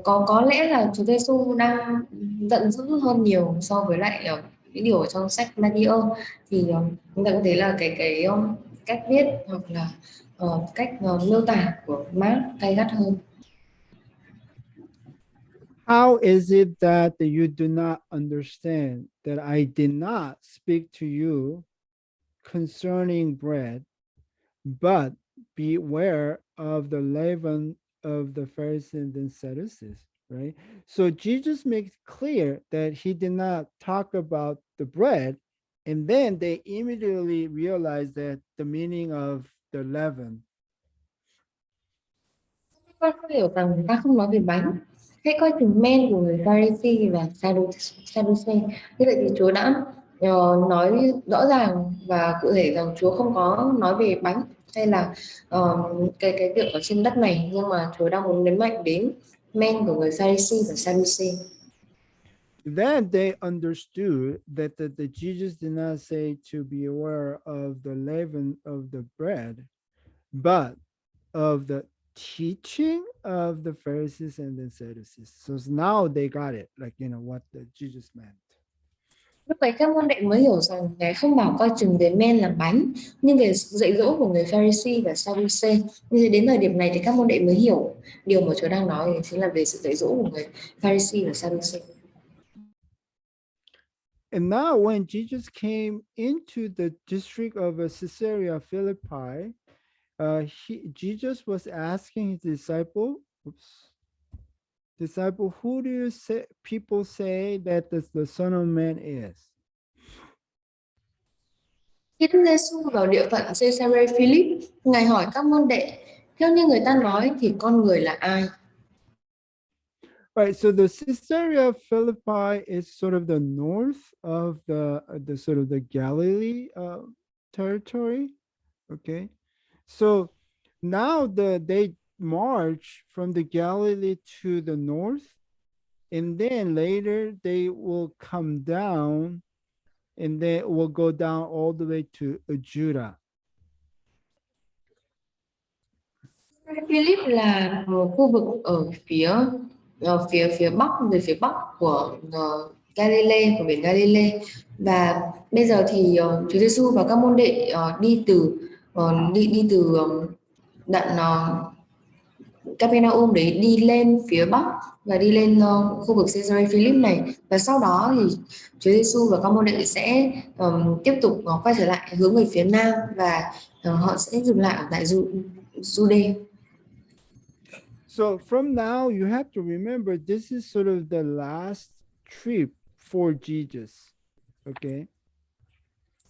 Speaker 2: có lẽ là Chúa Giêsu đang giận dữ hơn nhiều so với lại những điều ở trong sách Matthew thì chúng ta có thấy là cái cách viết hoặc là cách miêu tả của Mark gay gắt hơn.
Speaker 1: How is it that you do not understand that I did not speak to you concerning bread, but beware of the leaven of the Pharisees and Sadducees, right? So Jesus makes clear that he did not talk about the bread, and then they immediately realize that the meaning of the leaven.
Speaker 2: Con không hiểu rằng ta không nói về bánh, hãy coi chừng men của người Pharisee và Sadducee. Như vậy thì Chúa đã nói rõ ràng và cụ thể rằng Chúa không có nói về bánh hay là cái việc ở trên đất này, nhưng mà Chúa đang muốn nhấn mạnh đến men của người Pharisee và Sadducee.
Speaker 1: Then they understood that the Jesus did not say to be aware of the leaven of the bread, but of the teaching of the Pharisees and the Sadducees. So now they got it, like what the Jesus meant.
Speaker 2: Lúc đấy các môn đệ mới hiểu rằng Ngài không bảo coi chừng về men là bánh, nhưng về sự dạy dỗ của người Pharisee và Sadducee. Như thế đến thời điểm này thì các môn đệ mới hiểu điều mà Chúa đang nói chính là về sự dạy dỗ của người Pharisee và Sadducee.
Speaker 1: And now when Jesus came into the district of Caesarea Philippi, Jesus was asking his disciple, who do you say people say that the Son of Man is?
Speaker 2: Khi Đức Giêsu vào địa phận Caesarea Philip, Ngài hỏi các môn đệ, theo như người ta nói thì con người là ai?
Speaker 1: Right. So the Caesarea Philippi is sort of the north of the sort of the Galilee territory. Okay. So now they march from the Galilee to the north, and then later they will come down, and then will go down all the way to Judah.
Speaker 2: Philip là một khu vực ở phía bắc, về phía bắc của Galilee, của biển Galilee. Và bây giờ thì Chúa Giêsu và các môn đệ đi từ đoạn Capernaum đấy, đi lên phía bắc và đi lên khu vực Caesarea Philip này, và sau đó thì Chúa Giêsu và các môn đệ sẽ tiếp tục quay trở lại hướng về phía nam, và họ sẽ dừng lại ở tại Jude.
Speaker 1: So from now, you have to remember this is sort of the last trip for Jesus. Okay.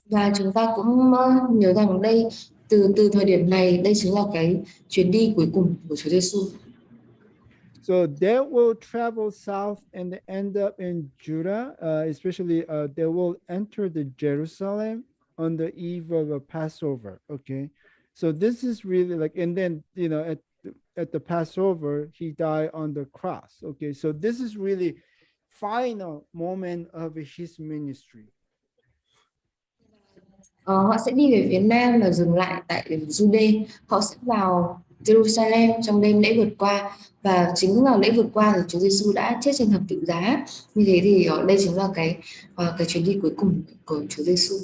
Speaker 2: Và chúng ta cũng nhớ rằng đây, từ thời điểm này, đây chính là cái chuyến đi cuối cùng của Chúa Giêsu.
Speaker 1: So they will travel south and end up in Judah, especially they will enter the Jerusalem on the eve of a Passover. Okay. So this is really like, and then, at the Passover, he died on the cross. Okay. So this is really final moment of his ministry.
Speaker 2: Họ sẽ đi về phía nam và dừng lại tại Jude. Họ sẽ vào Jerusalem trong đêm lễ vượt qua, và chính vào lễ vượt qua thì Chúa Giêsu đã chết trên thập tự giá. Như thế thì đây chính là cái chuyến đi cuối cùng của Chúa Giêsu.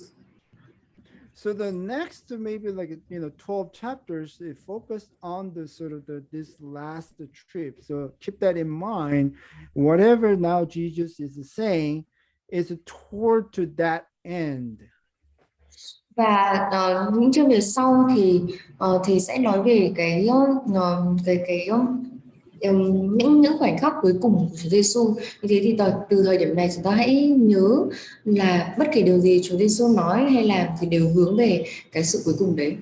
Speaker 1: So the next maybe 12 chapters, it focused on the sort of this last trip. So keep that in mind. Whatever now Jesus is saying is toward to that end.
Speaker 2: Và những chương về sau thì sẽ nói về những khoảnh khắc cuối cùng của Chúa Giêsu. Như thế thì từ thời điểm này chúng ta hãy nhớ là bất kỳ điều gì Chúa Giêsu nói hay làm thì đều hướng về cái sự cuối cùng đấy.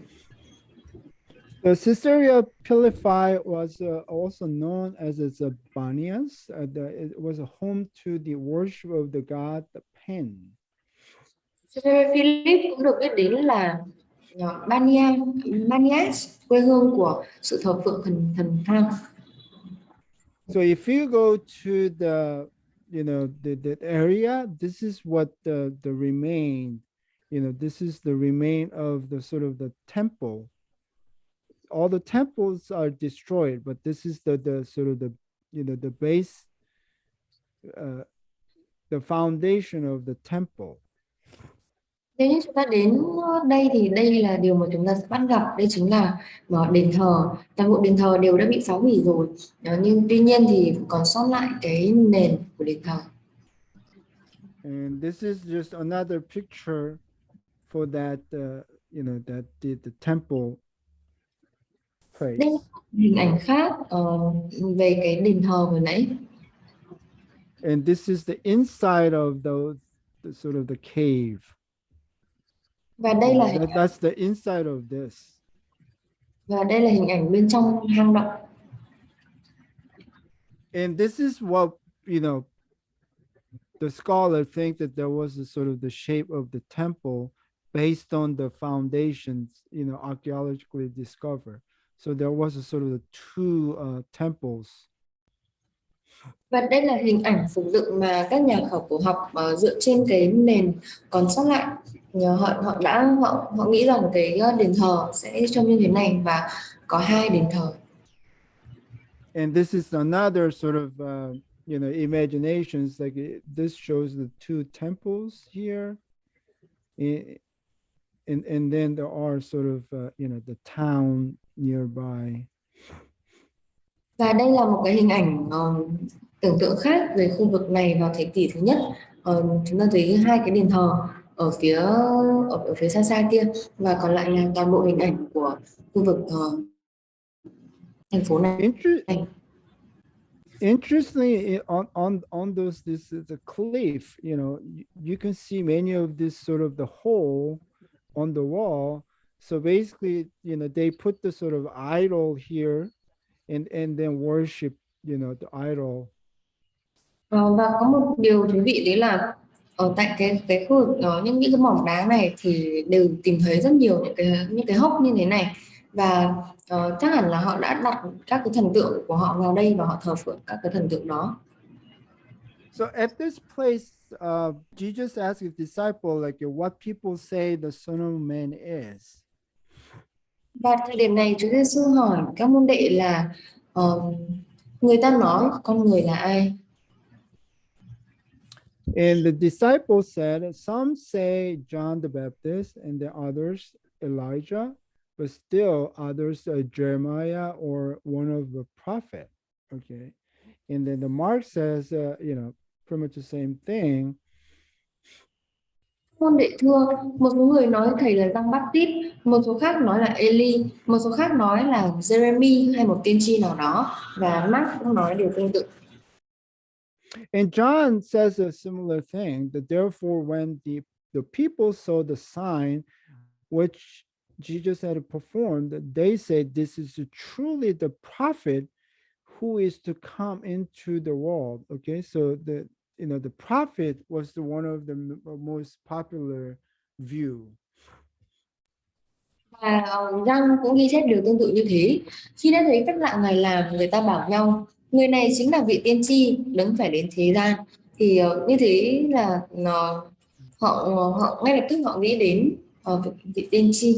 Speaker 1: The Caesarea Philippi was also known as its Banias. It was a home to the worship of the god the Pen.
Speaker 2: Philip cũng được biết đến là Banias, quê hương của sự thờ phượng thần Pan.
Speaker 1: So if you go to the area, this is what the remain, this is the remain of the sort of the temple. All the temples are destroyed, but this is the sort of the base, the foundation of the temple.
Speaker 2: Nếu như chúng ta đến đây thì đây là điều mà chúng ta sẽ bắt gặp, đây chính là đền thờ. Toàn bộ đền thờ đều đã bị phá hủy rồi, nhưng tuy nhiên thì còn sót lại cái nền của đền thờ.
Speaker 1: And this is just another picture for that, that the temple place.
Speaker 2: Đây là hình ảnh khác về cái đền thờ vừa nãy.
Speaker 1: And this is the inside of the sort of the cave.
Speaker 2: Và đây là
Speaker 1: that's the inside of this.
Speaker 2: Và đây là hình ảnh bên trong hang động.
Speaker 1: And this is what, the scholar think that there was a sort of the shape of the temple based on the foundations, archaeologically discovered. So there was a sort of the two temples.
Speaker 2: Và đây là hình ảnh phục dựng mà các nhà khảo cổ học dựa trên cái nền còn sót lại. Họ nghĩ rằng cái đền thờ sẽ trông như thế này và có hai đền thờ.
Speaker 1: And this is another sort of imaginations, like this shows the two temples here, and then there are sort of the town nearby.
Speaker 2: Và đây là một cái hình ảnh tưởng tượng khác về khu vực này vào thế kỷ thứ nhất. Chúng ta thấy hai cái đền thờ ở phía xa xa kia, và còn lại là toàn bộ hình ảnh của khu vực thành phố này.
Speaker 1: Interestingly, on those, this is a cliff, you can see many of this sort of the hole on the wall. So basically, they put the sort of idol here and then worship, the idol
Speaker 2: Và có một điều thú vị đấy là ở tại cái khu vực những cái mỏm đá này thì đều tìm thấy rất nhiều những cái hốc như thế này, và chắc hẳn là họ đã đặt các cái thần tượng của họ vào đây và họ thờ phượng các cái thần tượng đó.
Speaker 1: So at this place, Jesus asked his disciple, like, what people say the Son of Man is.
Speaker 2: Và thời điểm này Chúa Giêsu hỏi các môn đệ là ờ, người ta nói con người là ai?
Speaker 1: And the disciples said, some say John the Baptist, and the others Elijah, but still others Jeremiah or one of the prophet. Okay. And then the Mark says, pretty much the same thing.
Speaker 2: Môn đệ thưa, một số người nói thầy là Giăng Báp-tít, một số khác nói là Eli, một số khác nói là Jeremy hay một tiên tri nào đó, và Mark cũng nói điều tương tự.
Speaker 1: And John says a similar thing, that therefore when the people saw the sign which Jesus had performed, they said, this is truly the prophet who is to come into the world. Okay, so the prophet was one of the most popular view.
Speaker 2: Và Giăng cũng ghi chép điều tương tự như thế. Khi đã thấy phép lạ Ngài làm, người ta bảo nhau, người này chính là vị tiên tri đấng phải đến thế gian. Thì như thế là họ ngay lập tức họ nghĩ đến vị tiên tri.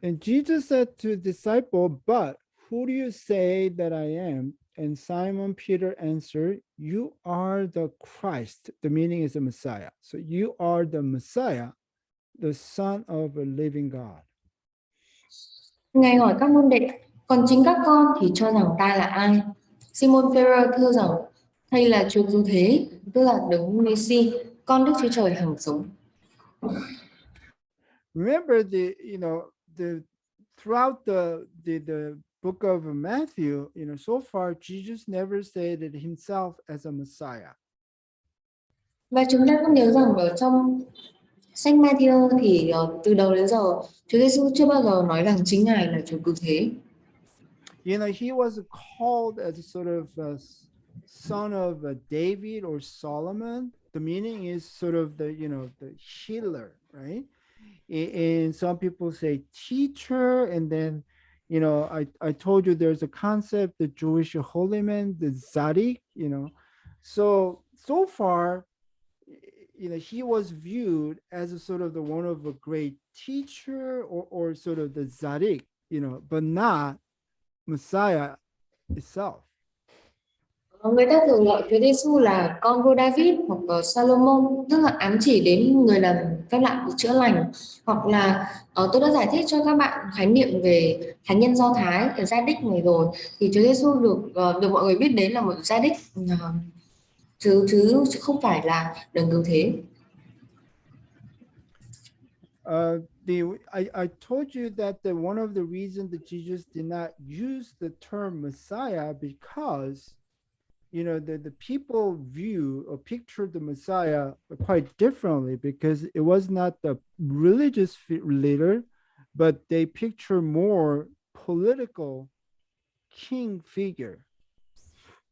Speaker 1: And Jesus said to the disciple, but who do you say that I am? And Simon Peter answered, you are the Christ. The meaning is the Messiah. So you are the Messiah, the Son of a living God.
Speaker 2: Ngài hỏi các môn đệ, còn chính các con thì cho rằng ta là ai? Simon Peter thưa rằng, thầy là Chúa Cứu Thế, tức là đấng Messi, con Đức Chúa Trời hằng sống.
Speaker 1: Remember throughout the book of Matthew, so far Jesus never said it himself as a Messiah.
Speaker 2: Và chúng ta cũng nhớ rằng ở trong sách Matthew thì từ đầu đến giờ Chúa Giêsu chưa bao giờ nói rằng chính Ngài là Chúa Cứu Thế.
Speaker 1: He was called as a sort of son of David or Solomon. The meaning is sort of the healer, right? And some people say teacher, and then I told you there's a concept, the Jewish holy man, the Tzaddik, so far he was viewed as a sort of the one of a great teacher or sort of the Tzaddik, but not Messiah itself.
Speaker 2: Người ta thường gọi Chúa Giêsu là con vua David hoặc Salomon, tức là ám chỉ đến người làm phép lạ chữa lành, hoặc là tôi đã giải thích cho các bạn khái niệm về thánh nhân Do Thái, cái gia đích này rồi, thì Chúa Giêsu được mọi người biết đến là một gia đích chứ không phải là đấng cứu thế.
Speaker 1: I told you that one of the reasons that Jesus did not use the term Messiah because the people view or picture the Messiah quite differently, because it was not the religious leader, but they picture more political king figure.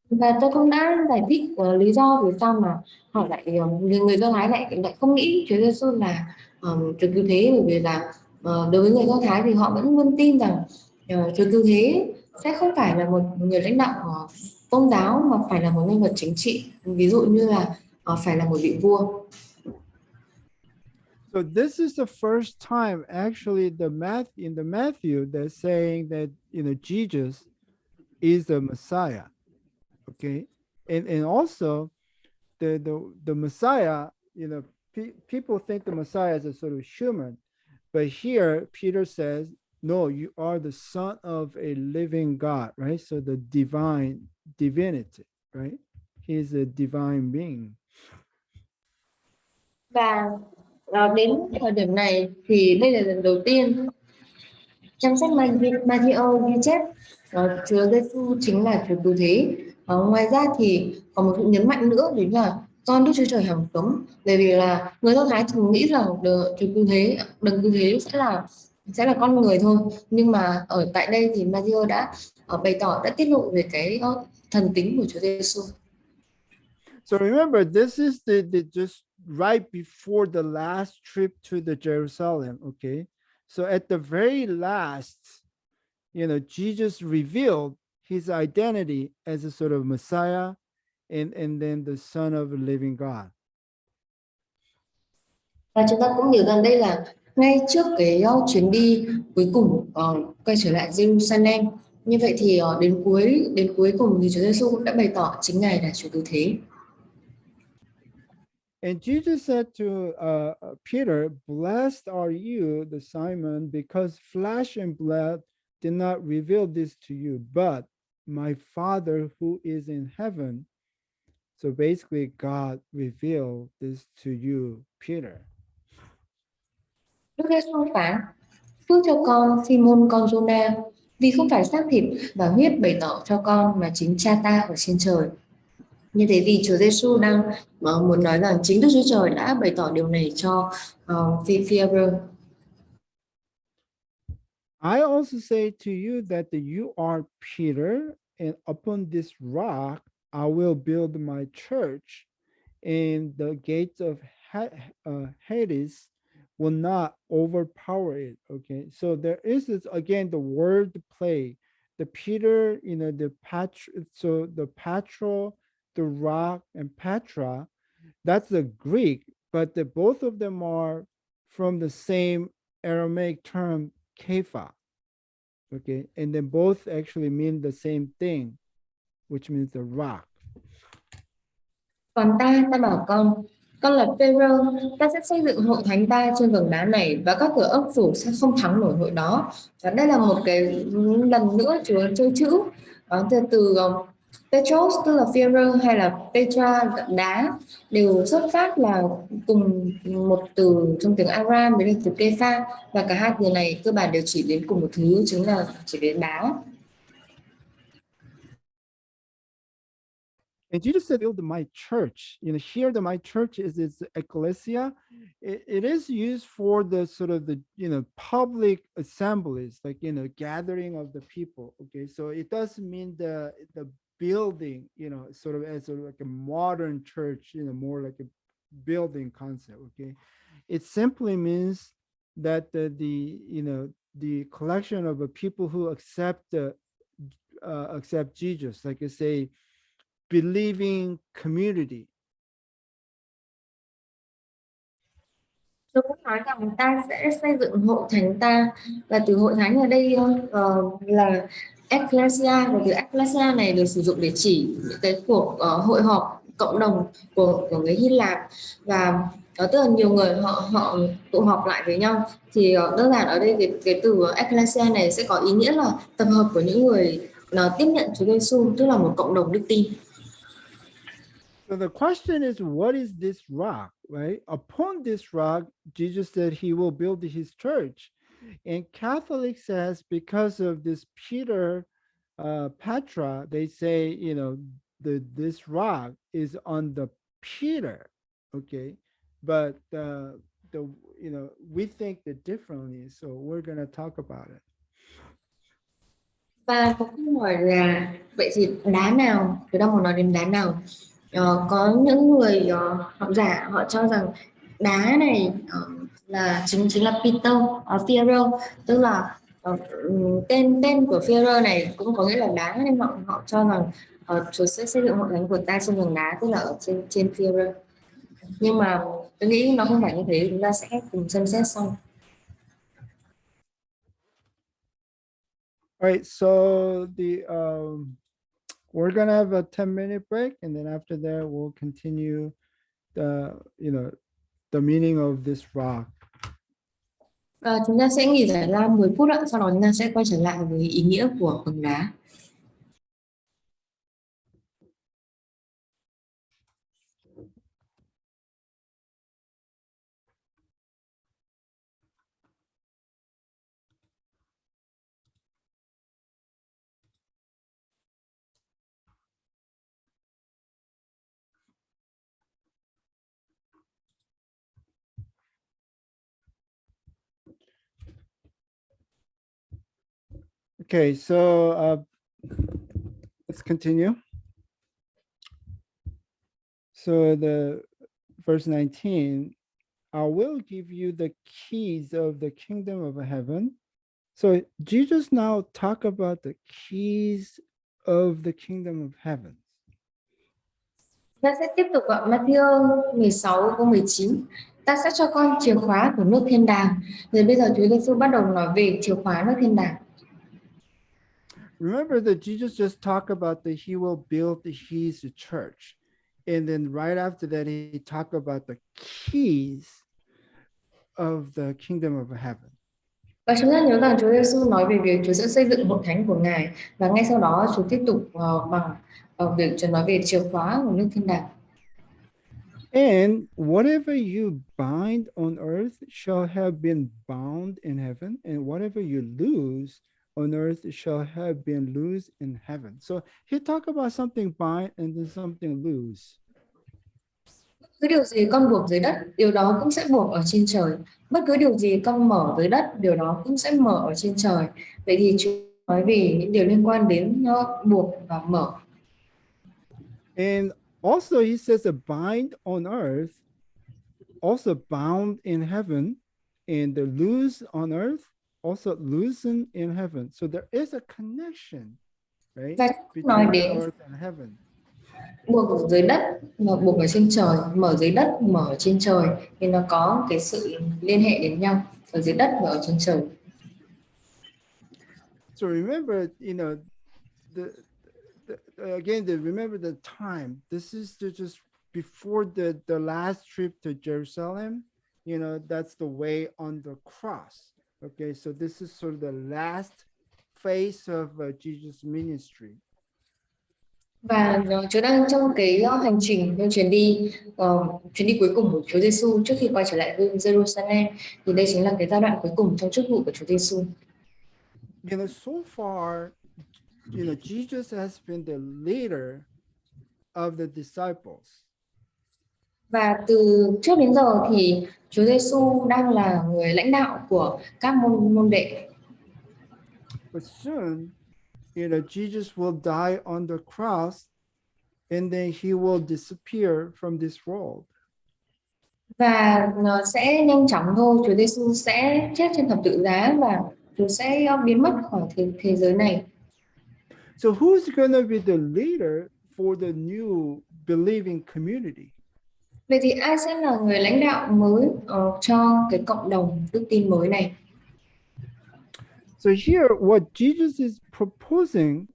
Speaker 2: Và tôi cũng đã giải thích lý do vì sao mà họ lại người Do Thái lại không nghĩ Chúa Giêsu là Chúa Cứu Thế, bởi vì là đối với người Do Thái thì họ vẫn luôn tin rằng Chúa Cứu Thế sẽ không phải là một người lãnh đạo tôn giáo, mà phải là một nhân vật chính trị, ví dụ như là phải là một vị vua.
Speaker 1: So this is the first time actually in the Matthew they're saying that Jesus is the Messiah. Okay, and also the Messiah, people think the Messiah is a sort of human, but here Peter says, no, you are the son of a living God, right? So the divinity, right? He is a divine being.
Speaker 2: Và đến thời điểm này thì đây là lần đầu tiên trong sách Matthew ghi chép Chúa Giêsu chính là Chúa Cứu Thế. Ngoài ra thì có một sự nhấn mạnh nữa, đấy là con Đức Chúa Trời hằng sống, bởi vì là người Do Thái thường nghĩ rằng Chúa Cứu Thế, đấng Cứu Thế sẽ là con người thôi, nhưng mà ở tại đây thì Matthew đã bày tỏ, đã tiết lộ về cái thần tính của Chúa Giêsu.
Speaker 1: So remember, this is the just right before the last trip to the Jerusalem. Okay, so at the very last, Jesus revealed his identity as a sort of Messiah, and then the Son of the Living God.
Speaker 2: Và chúng ta cũng nhớ rằng đây là ngay trước cái chuyến đi cuối cùng quay trở lại Jerusalem. Như vậy thì đến cuối cùng thì Chúa Giêsu cũng đã bày tỏ chính Ngài là Chúa cứu thế.
Speaker 1: And Jesus said to Peter, "Blessed are you, the Simon, because flesh and blood did not reveal this to you, but my Father who is in heaven." So basically, God revealed this to you, Peter.
Speaker 2: Đức Giêsu phán: Phước cho con Simon con Giô-na, vì không phải xác thịt và huyết bày tỏ cho con mà chính Cha ta ở trên trời. Như thế vì Chúa Giêsu đang muốn nói rằng chính Đức Chúa Trời đã bày tỏ điều này cho Phi-rơ.
Speaker 1: I also say to you that you are Peter, and upon this rock I will build my church, and the gates of Hades will not overpower it. Okay, so there is this again the word play. The Peter, the so the Patro, the rock, and Petra, that's the Greek, but both of them are from the same Aramaic term Kepha. Okay, and then both actually mean the same thing, which means the rock.
Speaker 2: Còn ta bảo con là Phêrô, ta sẽ xây dựng hội thánh ta trên vầng đá này và các cửa ốc phủ sẽ không thắng nổi hội đó. Và đây là một cái lần nữa Chúa chơi chữ từ Petros tức là Phêrô hay là Petra đá đều xuất phát là cùng một từ trong tiếng Aram, đấy là từ Kepha, và cả hai từ này cơ bản đều chỉ đến cùng một thứ, chính là chỉ đến đá.
Speaker 1: And Jesus said, build my church. Here the my church is ecclesia. It is used for the sort of the, public assemblies, like, gathering of the people. Okay, so it doesn't mean the building, sort of as like a modern church, more like a building concept. Okay, it simply means that the collection of people who accept Jesus, like I say, believing community.
Speaker 2: Tôi cũng nói rằng ta sẽ xây dựng hội thánh ta, và từ hội thánh ở đây là ecclesia, và từ ecclesia này được sử dụng để chỉ những cái cuộc hội họp cộng đồng của người Hy Lạp, và tức là nhiều người họ tụ họp lại với nhau. Thì đơn giản ở đây cái từ ecclesia này sẽ có ý nghĩa là tập hợp của những người tiếp nhận Chúa Giêsu, tức là một cộng đồng đức tin.
Speaker 1: So the question is, what is this rock, right? Upon this rock, Jesus said he will build his church. And Catholic says because of this Peter, Petra, they say, this rock is on the Peter, okay? But we think it differently, so we're going to talk about it.
Speaker 2: Và có câu hỏi là vậy thì đá nào, chúng ta muốn nói đến đá nào? Có những người học giả họ cho rằng đá này là chính là Peter, Phêrô, tức là tên của Phêrô này cũng có nghĩa là đá, nên họ cho rằng Chúa sẽ xây dựng hội thánh của ta trên vầng đá, tức là ở trên Phêrô. Nhưng mà tôi nghĩ nó không phải như thế, chúng ta sẽ cùng xem xét sau.
Speaker 1: All right, so we're gonna have a 10-minute break, and then after that we'll continue the meaning of this rock.
Speaker 2: Chúng ta sẽ nghỉ giải lao 10 phút ạ, sau đó chúng ta sẽ quay trở lại với ý nghĩa của vầng đá.
Speaker 1: Okay, so let's continue. So the verse 19, I will give you the keys of the kingdom of heaven. So Jesus now talk about the keys of the kingdom of heaven.
Speaker 2: Ta sẽ tiếp tục ở Matthew 16 câu 19. Ta sẽ cho con chìa khóa của nước thiên đàng. Rồi bây giờ Chúa Giêsu bắt đầu nói về chìa khóa nước thiên đàng.
Speaker 1: Remember that Jesus just talked about that he will build his church. And then right after that, he talked about the keys of the kingdom of heaven.
Speaker 2: Và chúng ta nhớ rằng Chúa Giêsu nói về việc Chúa sẽ xây dựng hội thánh của Ngài, và ngay sau đó Chúa tiếp tục bằng việc Chúa nói về chìa khóa của nước thiên đàng.
Speaker 1: And whatever you bind on earth shall have been bound in heaven, and whatever you loose on earth shall have been loosed in heaven. So he talked about something bind and then something loose.
Speaker 2: Cứ điều gì con buộc dưới đất, điều đó cũng sẽ buộc ở trên trời. Bất cứ điều gì con mở dưới đất, điều đó cũng sẽ mở ở trên trời. Vậy thì Chúa nói về những điều liên quan đến buộc và mở.
Speaker 1: And also he says a bind on earth, also bound in heaven, and the loose on earth, also loosened in heaven. So there is a connection, right?
Speaker 2: Và nói
Speaker 1: Between
Speaker 2: đến
Speaker 1: earth and heaven.
Speaker 2: buộc ở dưới đất và buộc ở trên trời, mở dưới đất, mở ở trên trời, thì nó có cái sự liên hệ đến nhau ở dưới đất và ở trên trời.
Speaker 1: So remember, remember the time. This is just before the last trip to Jerusalem. That's the way on the cross. Okay, so this is sort of the last phase of Jesus' ministry.
Speaker 2: Và Chúa đang trong cái hành trình, trong chuyến đi cuối cùng của Chúa Giêsu trước khi quay trở lại Jerusalem, thì đây chính là cái giai đoạn cuối cùng trong chức vụ của Chúa Giêsu.
Speaker 1: So far, Jesus has been the leader of the disciples.
Speaker 2: Và từ trước đến giờ thì Chúa Giêsu đang là người lãnh đạo của các môn đệ.
Speaker 1: But soon, Jesus will die on the cross, and then he will disappear from this world.
Speaker 2: Và nó sẽ nhanh chóng thôi, Chúa Giêsu sẽ chết trên thập tự giá và Chúa sẽ biến mất khỏi thế giới này.
Speaker 1: So who's going to be the leader for the new believing community?
Speaker 2: Vậy thì ai sẽ là người lãnh đạo mới cho cái cộng đồng đức tin mới này?
Speaker 1: So here, what Jesus is proposing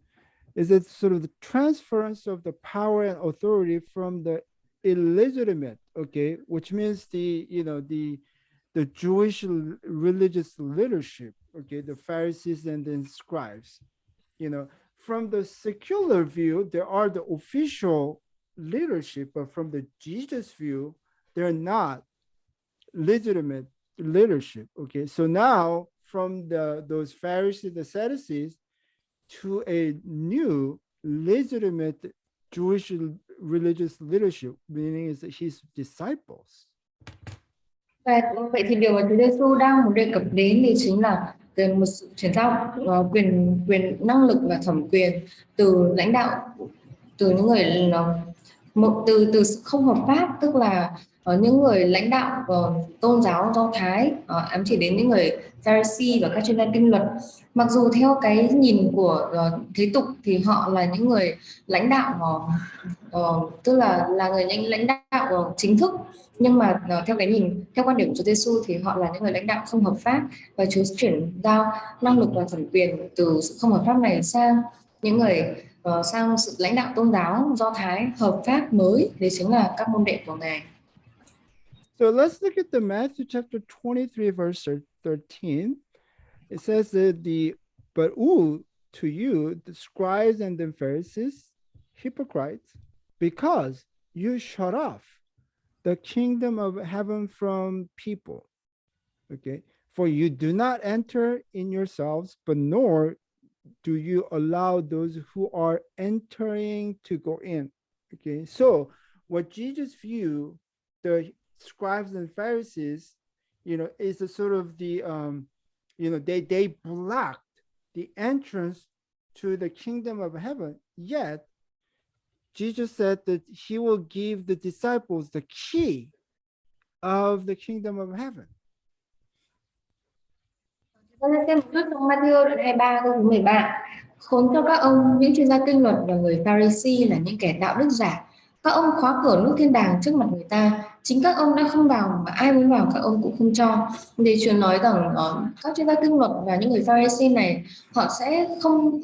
Speaker 1: is that sort of the transference of the power and authority from the illegitimate, okay, which means the Jewish religious leadership, okay, the Pharisees and the scribes. From the secular view, there are the official leadership, but from the Jesus view, they're not legitimate leadership. Okay, so now from those Pharisees, the Sadducees, to a new legitimate Jewish religious leadership, meaning is his disciples.
Speaker 2: Và vậy thì điều mà Chúa Giêsu đang muốn đề cập đến thì chính là một sự chuyển giao quyền năng lực và thẩm quyền từ lãnh đạo, từ những người từ không hợp pháp, tức là những người lãnh đạo tôn giáo Do Thái, ám chỉ đến những người Pharisee và các chuyên gia kinh luật. Mặc dù theo cái nhìn của thế tục thì họ là những người lãnh đạo tức là người lãnh đạo chính thức, nhưng mà theo quan điểm của Chúa Giêsu thì họ là những người lãnh đạo không hợp pháp, và Chúa chuyển giao năng lực và thẩm quyền từ sự không hợp pháp này sang những người sang sự lãnh đạo tôn giáo Do Thái hợp pháp mới, đấy chính là các môn đệ của Ngài.
Speaker 1: So let's look at the Matthew chapter 23 verse 13. It says that but woe to you, the scribes and the Pharisees, hypocrites, because you shut off the kingdom of heaven from people. Okay, for you do not enter in yourselves, but nor do you allow those who are entering to go in. Okay, so what Jesus viewed the scribes and Pharisees, is a sort of the they blocked the entrance to the kingdom of heaven, yet Jesus said that he will give the disciples the key of the kingdom of heaven.
Speaker 2: Chúng ta xem một chút trong Matthew đoạn 23 câu thứ 13. Khốn cho các ông những chuyên gia kinh luật và người Pharisee là những kẻ đạo đức giả. Các ông khóa cửa nước thiên đàng trước mặt người ta. Chính các ông đã không vào mà ai muốn vào các ông cũng không cho. Thì Chúa nói rằng các chuyên gia kinh luật và những người Pharisee này họ sẽ không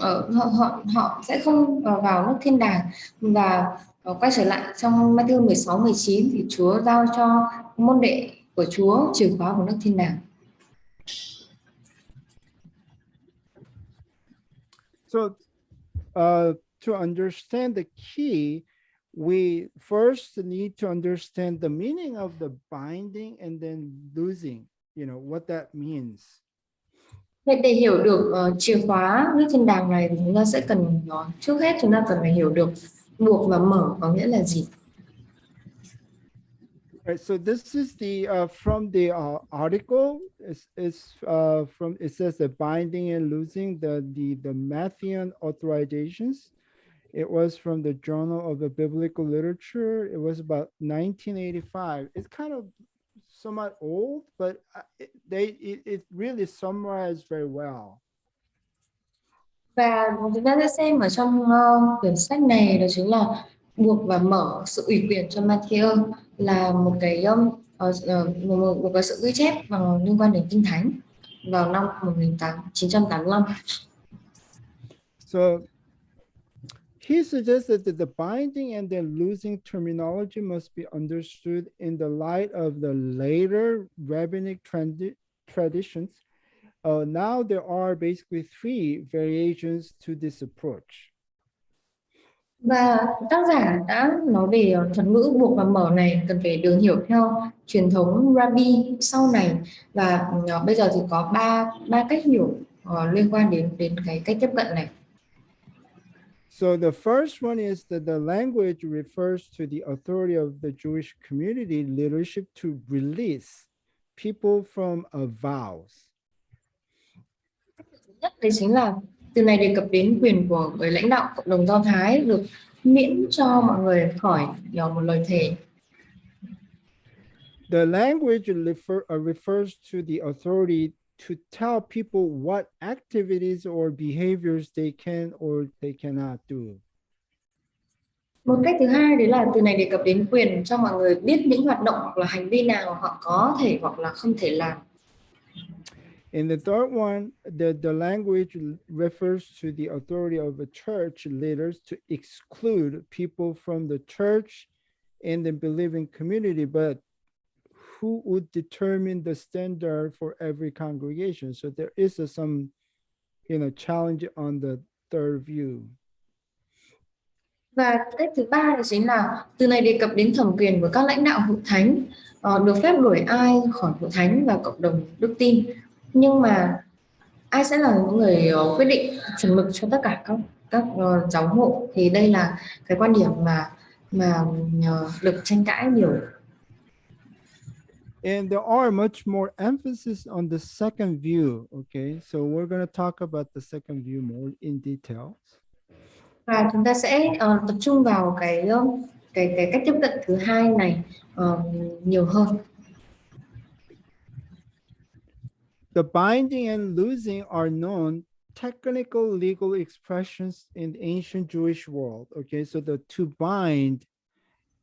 Speaker 2: họ sẽ không vào nước thiên đàng. Và quay trở lại trong Matthew 16, 19 thì Chúa giao cho môn đệ của Chúa chìa khóa của nước thiên đàng.
Speaker 1: So to understand the key, we first need to understand the meaning of the binding and then losing, what that means.
Speaker 2: Vậy để hiểu được chìa khóa nước thiên đàng này thì chúng ta sẽ cần trước hết chúng ta cần phải hiểu được buộc và mở có nghĩa là gì.
Speaker 1: Right, so this is the from the article. It's from it says the binding and losing the Matthean authorizations. It was from the Journal of the Biblical Literature. It was about 1985. It's kind of somewhat old, but it really summarized very well.
Speaker 2: Và chúng ta sẽ xem ở trong quyển sách này đó chính là buộc và mở sự ủy quyền cho Matthew là một cái sự ghi chép liên quan đến Kinh Thánh vào năm 1985.
Speaker 1: So he suggested that the binding and the losing terminology must be understood in the light of the later rabbinic traditions. Now there are basically three variations to this approach.
Speaker 2: Và tác giả đã nói về thuật ngữ buộc và mở này cần phải được hiểu theo truyền thống Rabbi sau này, và bây giờ thì có ba cách hiểu liên quan đến cái cách tiếp cận này.
Speaker 1: So the first one is that the language refers to the authority of the Jewish community leadership to release people from vows.
Speaker 2: Nhất đấy chính là từ này đề cập đến quyền của người lãnh đạo cộng đồng Do Thái được miễn cho mọi người khỏi một lời thề.
Speaker 1: The language refers to the authority to tell people what activities or behaviors they can or they cannot do.
Speaker 2: Một cách thứ hai đấy là từ này đề cập đến quyền cho mọi người biết những hoạt động hoặc là hành vi nào họ có thể hoặc là không thể làm.
Speaker 1: And the third one, the language refers to the authority of the church leaders to exclude people from the church and the believing community, but who would determine the standard for every congregation? So there is some, challenge on the third view.
Speaker 2: Và cách thứ ba chính là từ này đề cập đến thẩm quyền của các lãnh đạo hội thánh được phép đuổi ai khỏi hội thánh và cộng đồng đức tin, nhưng mà ai sẽ là những người quyết định chuẩn mực cho tất cả các giáo hội, thì đây là cái quan điểm mà được tranh cãi nhiều.
Speaker 1: And there are much more emphasis on the second view. Okay, so we're going to talk about the second view more in detail.
Speaker 2: Và chúng ta sẽ tập trung vào cái cách tiếp cận thứ hai này nhiều hơn.
Speaker 1: The binding and losing are known technical legal expressions in the ancient Jewish world. Okay, so the to bind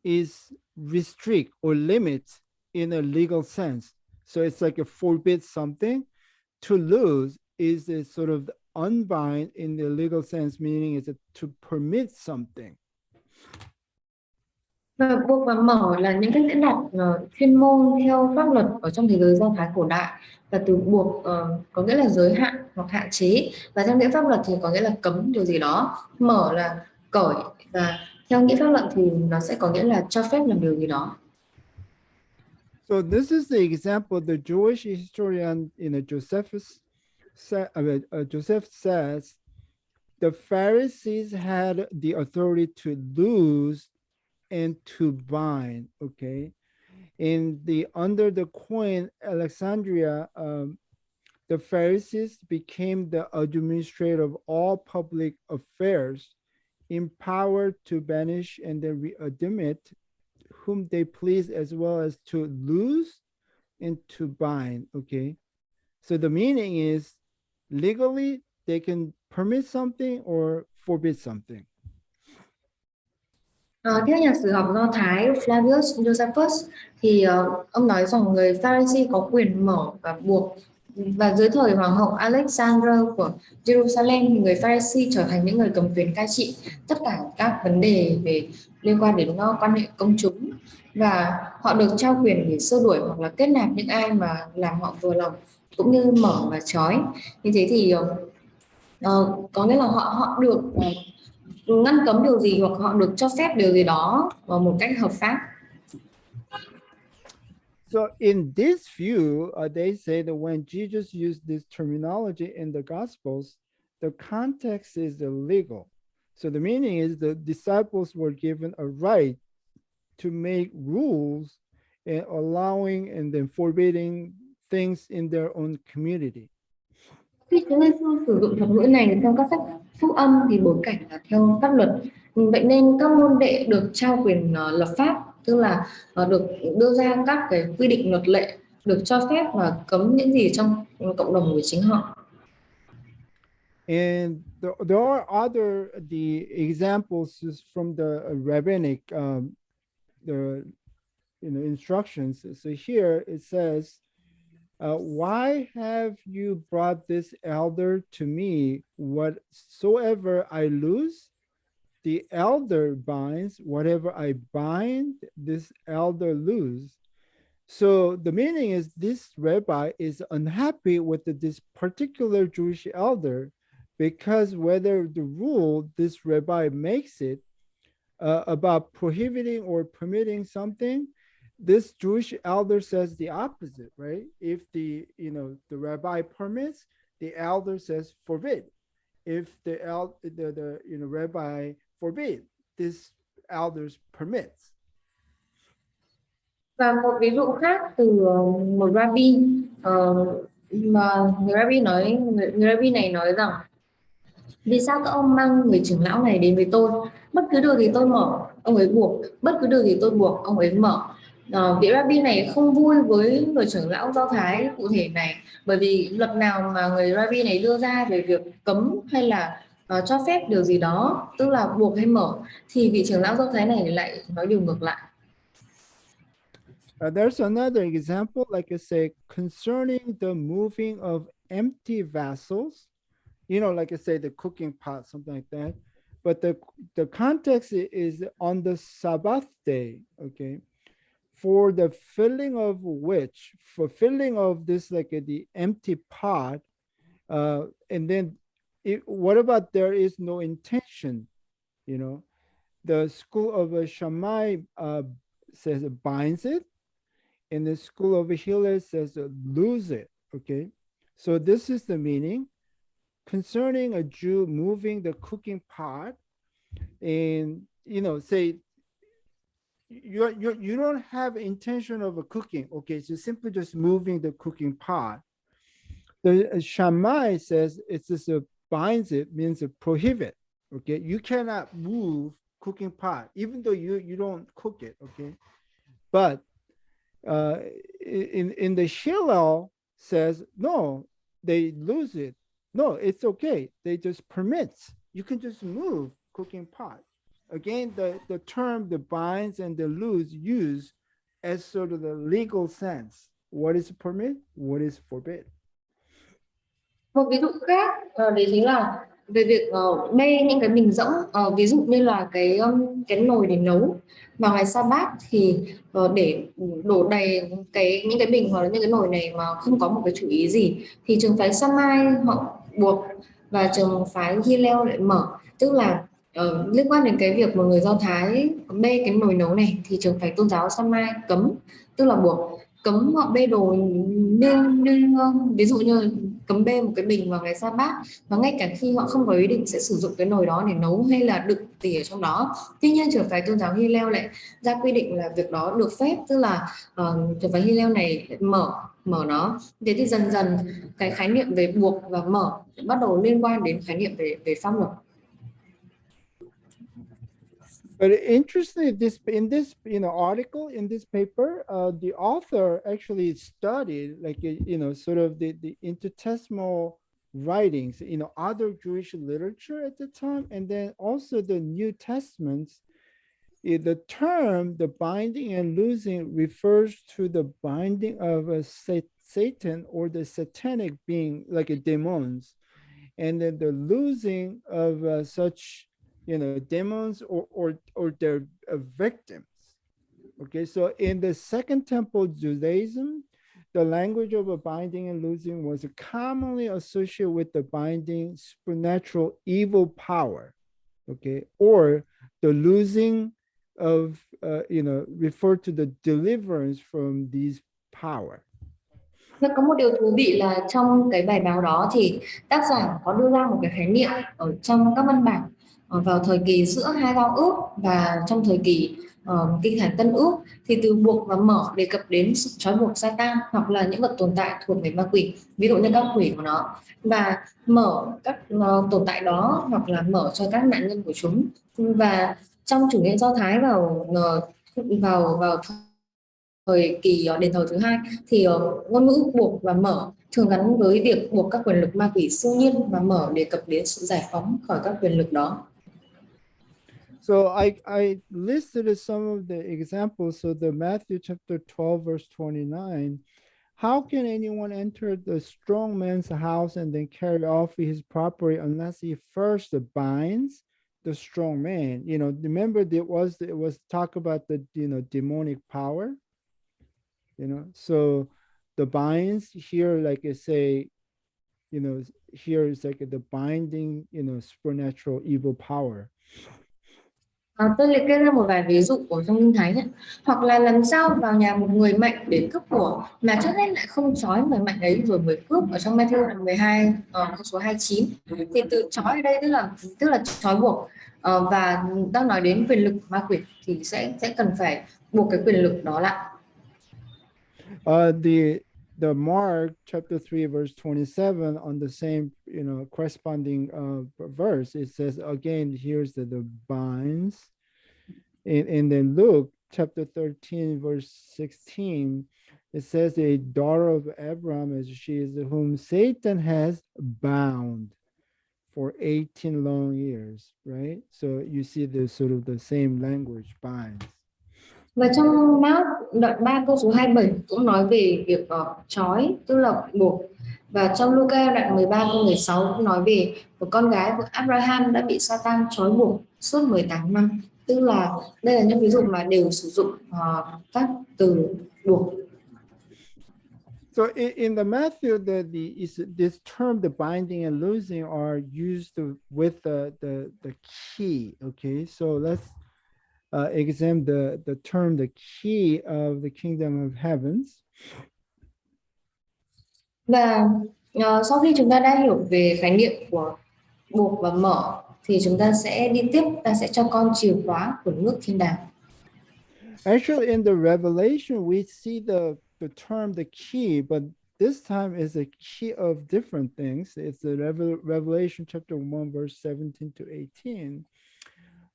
Speaker 1: is restrict or limit in a legal sense. So it's like a forbid something. To lose is a sort of unbind in the legal sense, meaning it's to permit something.
Speaker 2: Và buộc và mở là những cách diễn đạt chuyên môn theo pháp luật ở trong thế giới Do Thái cổ đại, và từ buộc có nghĩa là giới hạn hoặc hạn chế, và theo nghĩa pháp luật thì có nghĩa là cấm điều gì đó, mở là cởi, và theo nghĩa pháp luật thì nó sẽ có nghĩa là cho phép làm điều gì đó.
Speaker 1: So this is the example the Jewish historian Joseph says the Pharisees had the authority to loose and to bind. Okay, under the coin Alexandria, the Pharisees became the administrator of all public affairs empowered to banish and then readmit whom they please, as well as to loose and to bind. Okay, so the meaning is legally they can permit something or forbid something.
Speaker 2: Theo nhà sử học Do Thái Flavius Josephus thì ông nói rằng người Pharisee có quyền mở và buộc, và dưới thời hoàng hậu Alexandra của Jerusalem thì người Pharisee trở thành những người cầm quyền cai trị tất cả các vấn đề về liên quan đến quan hệ công chúng, và họ được trao quyền để xua đuổi hoặc là kết nạp những ai mà làm họ vừa lòng, cũng như mở và trói. Như thế thì có nghĩa là họ được ngăn cấm điều gì hoặc họ được cho phép điều gì đó một cách hợp pháp.
Speaker 1: So in this view, they say that when Jesus used this terminology in the Gospels, the context is illegal. So the meaning is the disciples were given a right to make rules and allowing and then forbidding things in their own community.
Speaker 2: Khi Chúa Giêsu sử dụng thuật ngữ này trong các sách phúc âm thì bối cảnh là theo pháp luật. Vậy nên các môn đệ được trao quyền lập pháp, tức là được đưa ra các cái quy định luật lệ, được cho phép và cấm những gì trong cộng đồng của chính họ.
Speaker 1: And there are other examples from the rabbinic the instructions. So here it says, why have you brought this elder to me? Whatsoever I loose, the elder binds. Whatever I bind, this elder loose. So the meaning is this rabbi is unhappy with this particular Jewish elder, because whether the rule this rabbi makes it about prohibiting or permitting something, this Jewish elder says the opposite, right? If the rabbi permits, the elder says forbid. If the rabbi forbid, this elders permits.
Speaker 2: Và một ví dụ khác từ một rabbi mà người rabbi này nói rằng: vì sao các ông mang người trưởng lão này đến với tôi? Bất cứ điều gì tôi mở, ông ấy buộc; bất cứ điều gì tôi buộc, ông ấy mở. Vị rabbi này không vui với người trưởng lão Do Thái cụ thể này, bởi vì luật nào mà người rabbi này đưa ra về việc cấm hay là cho phép điều gì đó, tức là buộc hay mở, thì vị trưởng lão Do Thái này lại nói điều ngược lại.
Speaker 1: There's another example, like I say, concerning the moving of empty vessels. Like I say, the cooking pot, something like that. But the context is on the Sabbath day, okay? For the filling of this, like the empty pot, and then what about there is no intention? The school of Shammai says it binds it, and the school of Hillel says lose it, okay? So this is the meaning concerning a Jew moving the cooking pot, and say you don't have intention of cooking, okay? So simply just moving the cooking pot. The Shammai says it's just binds it, means prohibit, okay? You cannot move cooking pot, even though you don't cook it, okay? But in the Hillel says no, they lose it. No, it's okay. They just permits. You can just move cooking pot. Again, the term the binds and the loose use as sort of the legal sense. What is permit? What is forbid?
Speaker 2: Một ví dụ khác đấy chính là về việc bê những cái bình rỗng, ví dụ như là cái nồi để nấu vào ngày Sa-bát, thì để đổ đầy những cái bình hoặc là những cái nồi này mà không có một cái chủ ý gì, thì trường phái Shammai họ buộc và trường phái Hillel lại mở. Tức là liên quan đến cái việc một người Do Thái bê cái nồi nấu này thì trường phái tôn giáo Shammai cấm, tức là buộc cấm họ bê đồ như ví dụ như cấm bê một cái bình vào ngày Sa-bát, và ngay cả khi họ không có ý định sẽ sử dụng cái nồi đó để nấu hay là đựng gì ở trong đó. Tuy nhiên trường phái tôn giáo Hillel lại ra quy định là việc đó được phép, tức là trường phái Hillel này mở nó. Thế thì dần dần cái khái niệm về buộc và mở bắt đầu liên quan đến khái niệm về pháp luật.
Speaker 1: But interestingly, in this article, in this paper, the author actually studied sort of the intertestamental writings, other Jewish literature at the time, and then also the New Testaments. The term the binding and loosing refers to the binding of a Satan or the satanic being, like a demons, and then the losing of such demons or their victims. Okay, so in the Second Temple Judaism, the language of a binding and losing was commonly associated with the binding supernatural evil power. Okay, or the losing of refer to the deliverance from these power.
Speaker 2: Và có một điều thú vị là trong cái bài báo đó thì tác giả có đưa ra một cái khái niệm ở trong các văn bản vào thời kỳ giữa hai giao ước và trong thời kỳ kinh thánh Tân Ước, thì từ buộc và mở đề cập đến sự trói buộc Satan hoặc là những vật tồn tại thuộc về ma quỷ, ví dụ như các quỷ của nó, và mở các tồn tại đó hoặc là mở cho các nạn nhân của chúng. Và trong chủ nghĩa Do Thái vào thời kỳ đền thờ thứ hai thì ngôn ngữ buộc và mở thường gắn với việc buộc các quyền lực ma quỷ siêu nhiên, và mở đề cập đến sự giải phóng khỏi các quyền lực đó.
Speaker 1: So I listed some of the examples. So the Matthew chapter 12 verse 29, how can anyone enter the strong man's house and then carry off his property unless he first binds the strong man? Remember it was talk about the demonic power. So the binds here, like I say, here is like the binding, supernatural evil power.
Speaker 2: Tôi liệt kê ra một vài ví dụ của trong Kinh Thánh ấy. Hoặc là làm sao vào nhà một người mạnh để cướp của mà trước hết lại không trói người mạnh ấy rồi mới cướp, ở trong Matthew đoạn 12 câu số 29. Thì từ trói ở đây tức là trói buộc, và đang nói đến quyền lực ma quỷ thì sẽ cần phải buộc cái quyền lực đó lại.
Speaker 1: The Mark chapter 3 verse 27 on the same corresponding verse, it says again, here's the binds. And then Luke chapter 13 verse 16, it says a daughter of Abraham, as she is whom Satan has bound for 18 long years, right? So you see the sort of the same language, binds.
Speaker 2: Và trong Mark đoạn 3 câu số 27 cũng nói về việc trói, tức là buộc. Và trong Luca đoạn 13 câu 16 cũng nói về một con gái của Abraham đã bị Satan trói buộc suốt 18 năm. Tức là đây là những ví dụ mà đều sử dụng các từ buộc.
Speaker 1: So in the Matthew, this term, the binding and loosing, are used with the key. Okay, so let's examine the term, the key of the kingdom of heavens.
Speaker 2: Và sau khi chúng ta đã hiểu về khái niệm của buộc và mở thì chúng ta sẽ đi tiếp, ta sẽ cho con chìa khóa của nước thiên đàng.
Speaker 1: Actually, in the Revelation, we see the term, the key, but this time is a key of different things. It's the Revelation chapter 1, verse 17 to 18.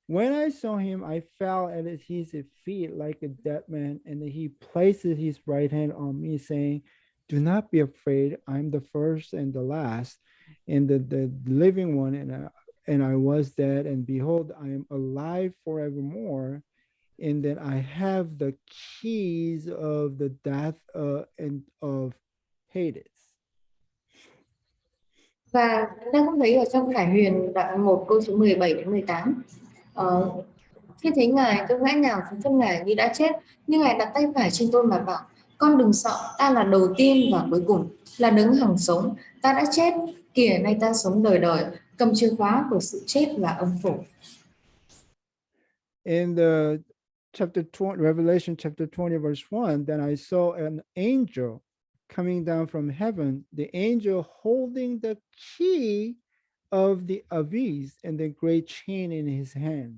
Speaker 1: When I saw him, I fell at his feet like a dead man, and he placed his right hand on me, saying, do not be afraid. I'm the first and the last, and the living one, and I was dead, and behold, I am alive forevermore. And then I have the keys of the death and of Hades.
Speaker 2: Và chúng ta cũng thấy ở trong Khải Huyền đoạn 1 câu số 17 đến 18. Khi thấy Ngài, tôi ngã nhào xuống chân Ngài như đã chết, nhưng Ngài đặt tay phải trên tôi mà bảo, con đừng sợ, ta là đầu tiên và cuối cùng, là đấng hằng sống, ta đã chết, kìa nay ta sống đời đời, cầm chìa khóa của sự chết và âm phủ.
Speaker 1: In the Revelation chapter 20 verse 1, then I saw an angel coming down from heaven, the angel holding the key of the abyss and the great chain in his hand.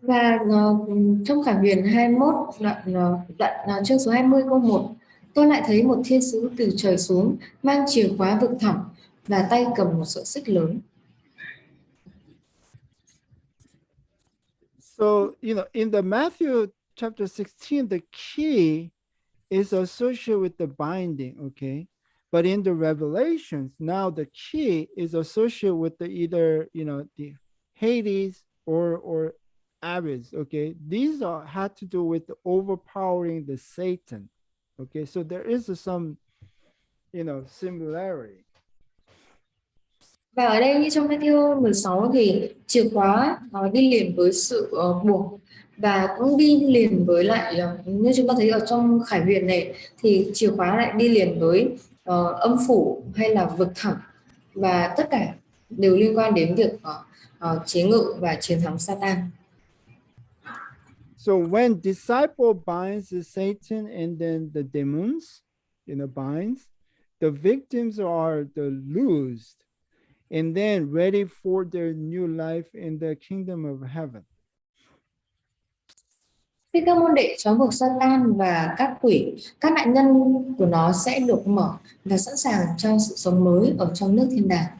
Speaker 2: Và trong Khải Huyền 21 đoạn chương số 20 câu 1, tôi lại thấy một thiên sứ từ trời xuống, mang chìa khóa vực thẳm và tay cầm một sợi xích lớn.
Speaker 1: So, in the Matthew chapter 16, the key is associated with the binding, okay? But in the Revelations, now the key is associated with the either, the Hades or Abyss, okay? These had to do with the overpowering the Satan, okay? So there is some, similarity.
Speaker 2: Và ở đây như trong Matthew 16 thì chìa khóa nó đi liền với sự buộc và cũng đi liền với lại như chúng ta thấy ở trong Khải Huyền này thì chìa khóa lại đi liền với âm phủ hay là vực thẳm, và tất cả đều liên quan đến việc chế ngự và chiến thắng Satan.
Speaker 1: So when disciple binds the Satan and then the demons, binds, the victims are the loosed and then ready for their new life in the kingdom of heaven.
Speaker 2: Khi các môn đệ trói buộc Satan và các quỷ, các nạn nhân của nó sẽ được mở và sẵn sàng cho sự sống mới ở trong nước thiên đàng.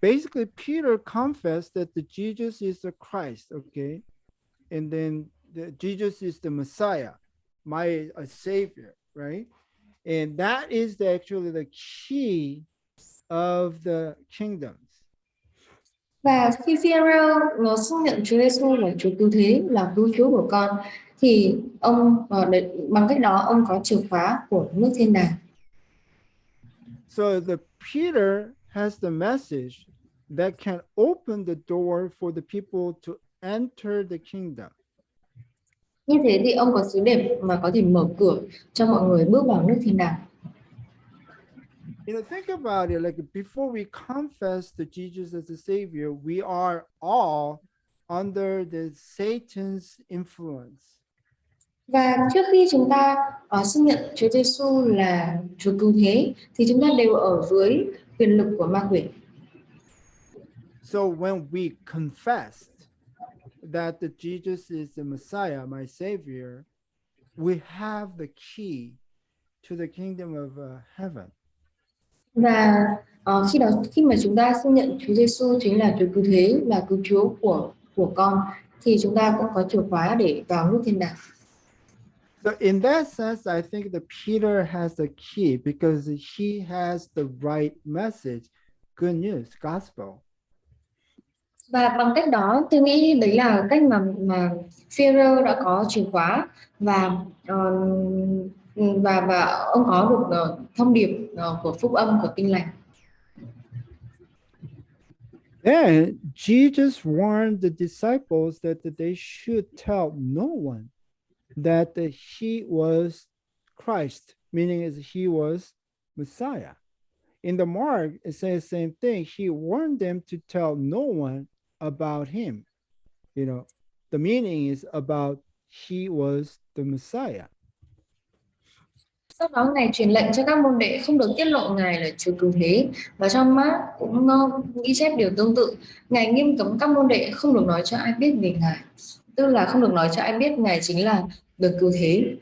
Speaker 1: Basically Peter confessed that the Jesus is the Christ, okay? And then Jesus is the Messiah, my Savior, right? And that is actually the key of the kingdoms.
Speaker 2: Và khi Phêrô nó xác nhận Chúa Giêsu là Chúa cứu thế, là cứu Chúa của con, thì ông bằng cách đó ông có chìa khóa của nước thiên đàng.
Speaker 1: So the Peter has the message that can open the door for the people to enter the kingdom.
Speaker 2: Như thế thì ông có sứ điệp mà có thể mở cửa cho mọi người bước vào nước thiên đàng.
Speaker 1: Think about it, like before we confess the Jesus as the Savior, we are all under the Satan's influence.
Speaker 2: Và trước khi chúng ta xưng nhận Chúa Giêsu là Chúa cứu thế thì chúng ta đều ở dưới quyền lực của ma quỷ.
Speaker 1: So when we confessed that the Jesus is the Messiah, my Savior, we have the key to the kingdom of heaven.
Speaker 2: Và khi mà chúng ta xưng nhận Chúa Giêsu chính là Chúa cứu thế, là cứu Chúa của con, thì chúng ta cũng có chìa khóa để vào nước thiên đàng.
Speaker 1: So in that sense, I think that Peter has the key because he has the right message, good news, gospel.
Speaker 2: Và bằng cách đó, tôi nghĩ đấy là cách mà Phêrô đã có chìa khóa và ông có được thông điệp của phúc âm của Tin lành.
Speaker 1: Then Jesus warned the disciples that they should tell no one that he was Christ, meaning as he was Messiah. In the Mark, it says the same thing. He warned them to tell no one about him. The meaning is about he was the Messiah.
Speaker 2: Sau đó Ngài truyền lệnh cho các môn đệ không được tiết lộ Ngài là Chúa cứu thế, và trong Mác cũng ghi chép điều tương tự. Ngài nghiêm cấm các môn đệ không được nói cho ai biết về Ngài, tức là không được nói cho ai biết Ngài chính là đấng cứu thế.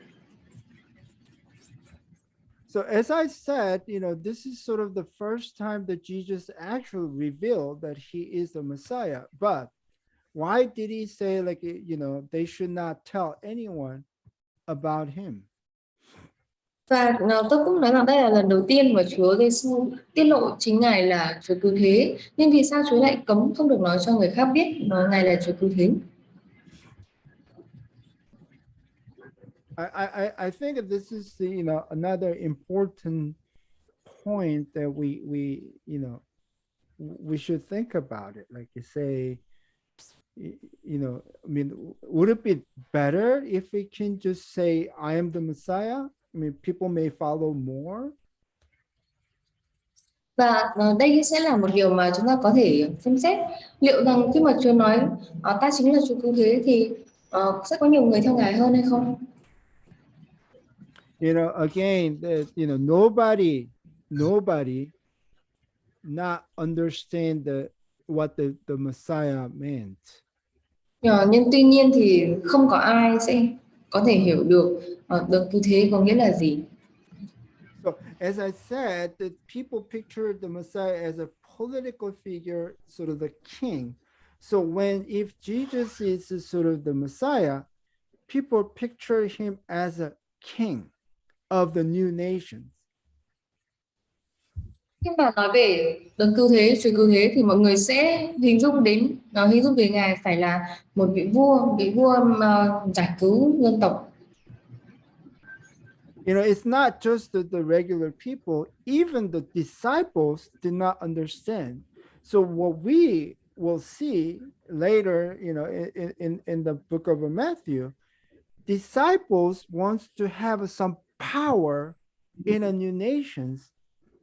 Speaker 1: So as I said, this is sort of the first time that Jesus actually revealed that he is the Messiah. But why did he say they should not tell anyone about him?
Speaker 2: Và tôi cũng nói rằng đây là lần đầu tiên mà Chúa Giêsu tiết lộ chính Ngài là Chúa cứu thế. Nhưng vì sao Chúa lại cấm không được nói cho người khác biết Ngài là Chúa cứu thế?
Speaker 1: I think this is another important point that we should think about it. Like you say, I mean, would it be better if we can just say, I am the Messiah? I mean, people may follow more.
Speaker 2: Và đây sẽ là một điều mà chúng ta có thể xem xét. Liệu rằng khi mà Chúa nói ta chính là Chúa cứu thế thì sẽ có nhiều người theo Ngài hơn hay không?
Speaker 1: Again, nobody not understand what the Messiah meant.
Speaker 2: Nhưng tuy nhiên thì không có ai sẽ có thể hiểu được đấng cứu thế có nghĩa là gì.
Speaker 1: So as I said, that people picture the Messiah as a political figure, sort of the king, So if Jesus is sort of the Messiah, people picture him as a king of the new nations.
Speaker 2: Khi mà nói về đấng cứu thế, Chúa cứu thế thì mọi người sẽ hình dung về Ngài phải là một vị vua mà giải cứu dân tộc.
Speaker 1: It's not just the regular people, even the disciples did not understand. So what we will see later, in the book of Matthew, disciples wants to have some power in a new nations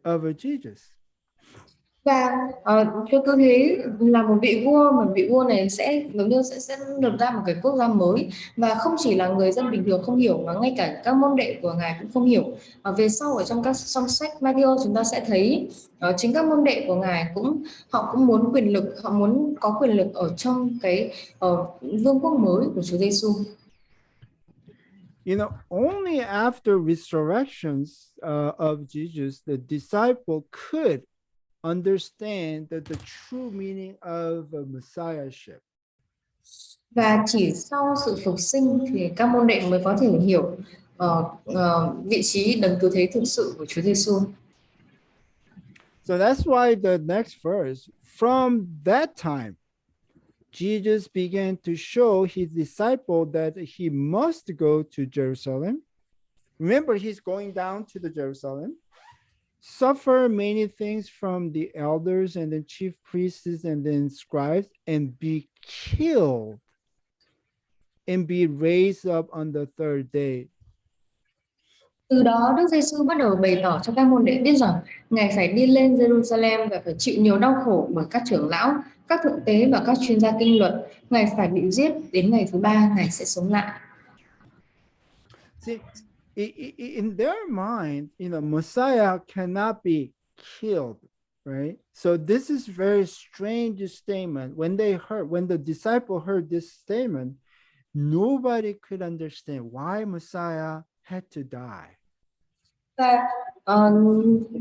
Speaker 1: of a Jesus.
Speaker 2: Và Chúa cứu thế là một vị vua, mà vị vua này sẽ giống như sẽ lập ra một cái quốc gia mới, và không chỉ là người dân bình thường không hiểu mà ngay cả các môn đệ của Ngài cũng không hiểu. Về sau ở trong sách Matthew chúng ta sẽ thấy chính các môn đệ của Ngài họ cũng muốn quyền lực, họ muốn có quyền lực ở trong cái vương quốc mới của Chúa Giêsu.
Speaker 1: Only after resurrections of Jesus, the disciple could understand the true meaning of a messiahship.
Speaker 2: Và chỉ sau sự phục sinh thì các môn đệ mới có thể hiểu vị trí đấng cứu thế thực sự của Chúa Giêsu.
Speaker 1: So that's why the next verse, from that time, Jesus began to show his disciple that he must go to Jerusalem. Remember, he's going down to the Jerusalem, suffer many things from the elders and the chief priests and then scribes, and be killed and be raised up on the third day.
Speaker 2: Từ đó Đức Giêsu bắt đầu bày tỏ cho các môn đệ biết rằng Ngài phải đi lên Jerusalem và phải chịu nhiều đau khổ bởi các trưởng lão, các thượng tế và các chuyên gia kinh luật. Ngài phải bị giết, đến ngày thứ ba Ngài sẽ sống lại.
Speaker 1: See, in their mind, Messiah cannot be killed, right? So this is very strange statement. When the disciple heard this statement, nobody could understand why Messiah had to die.
Speaker 2: Và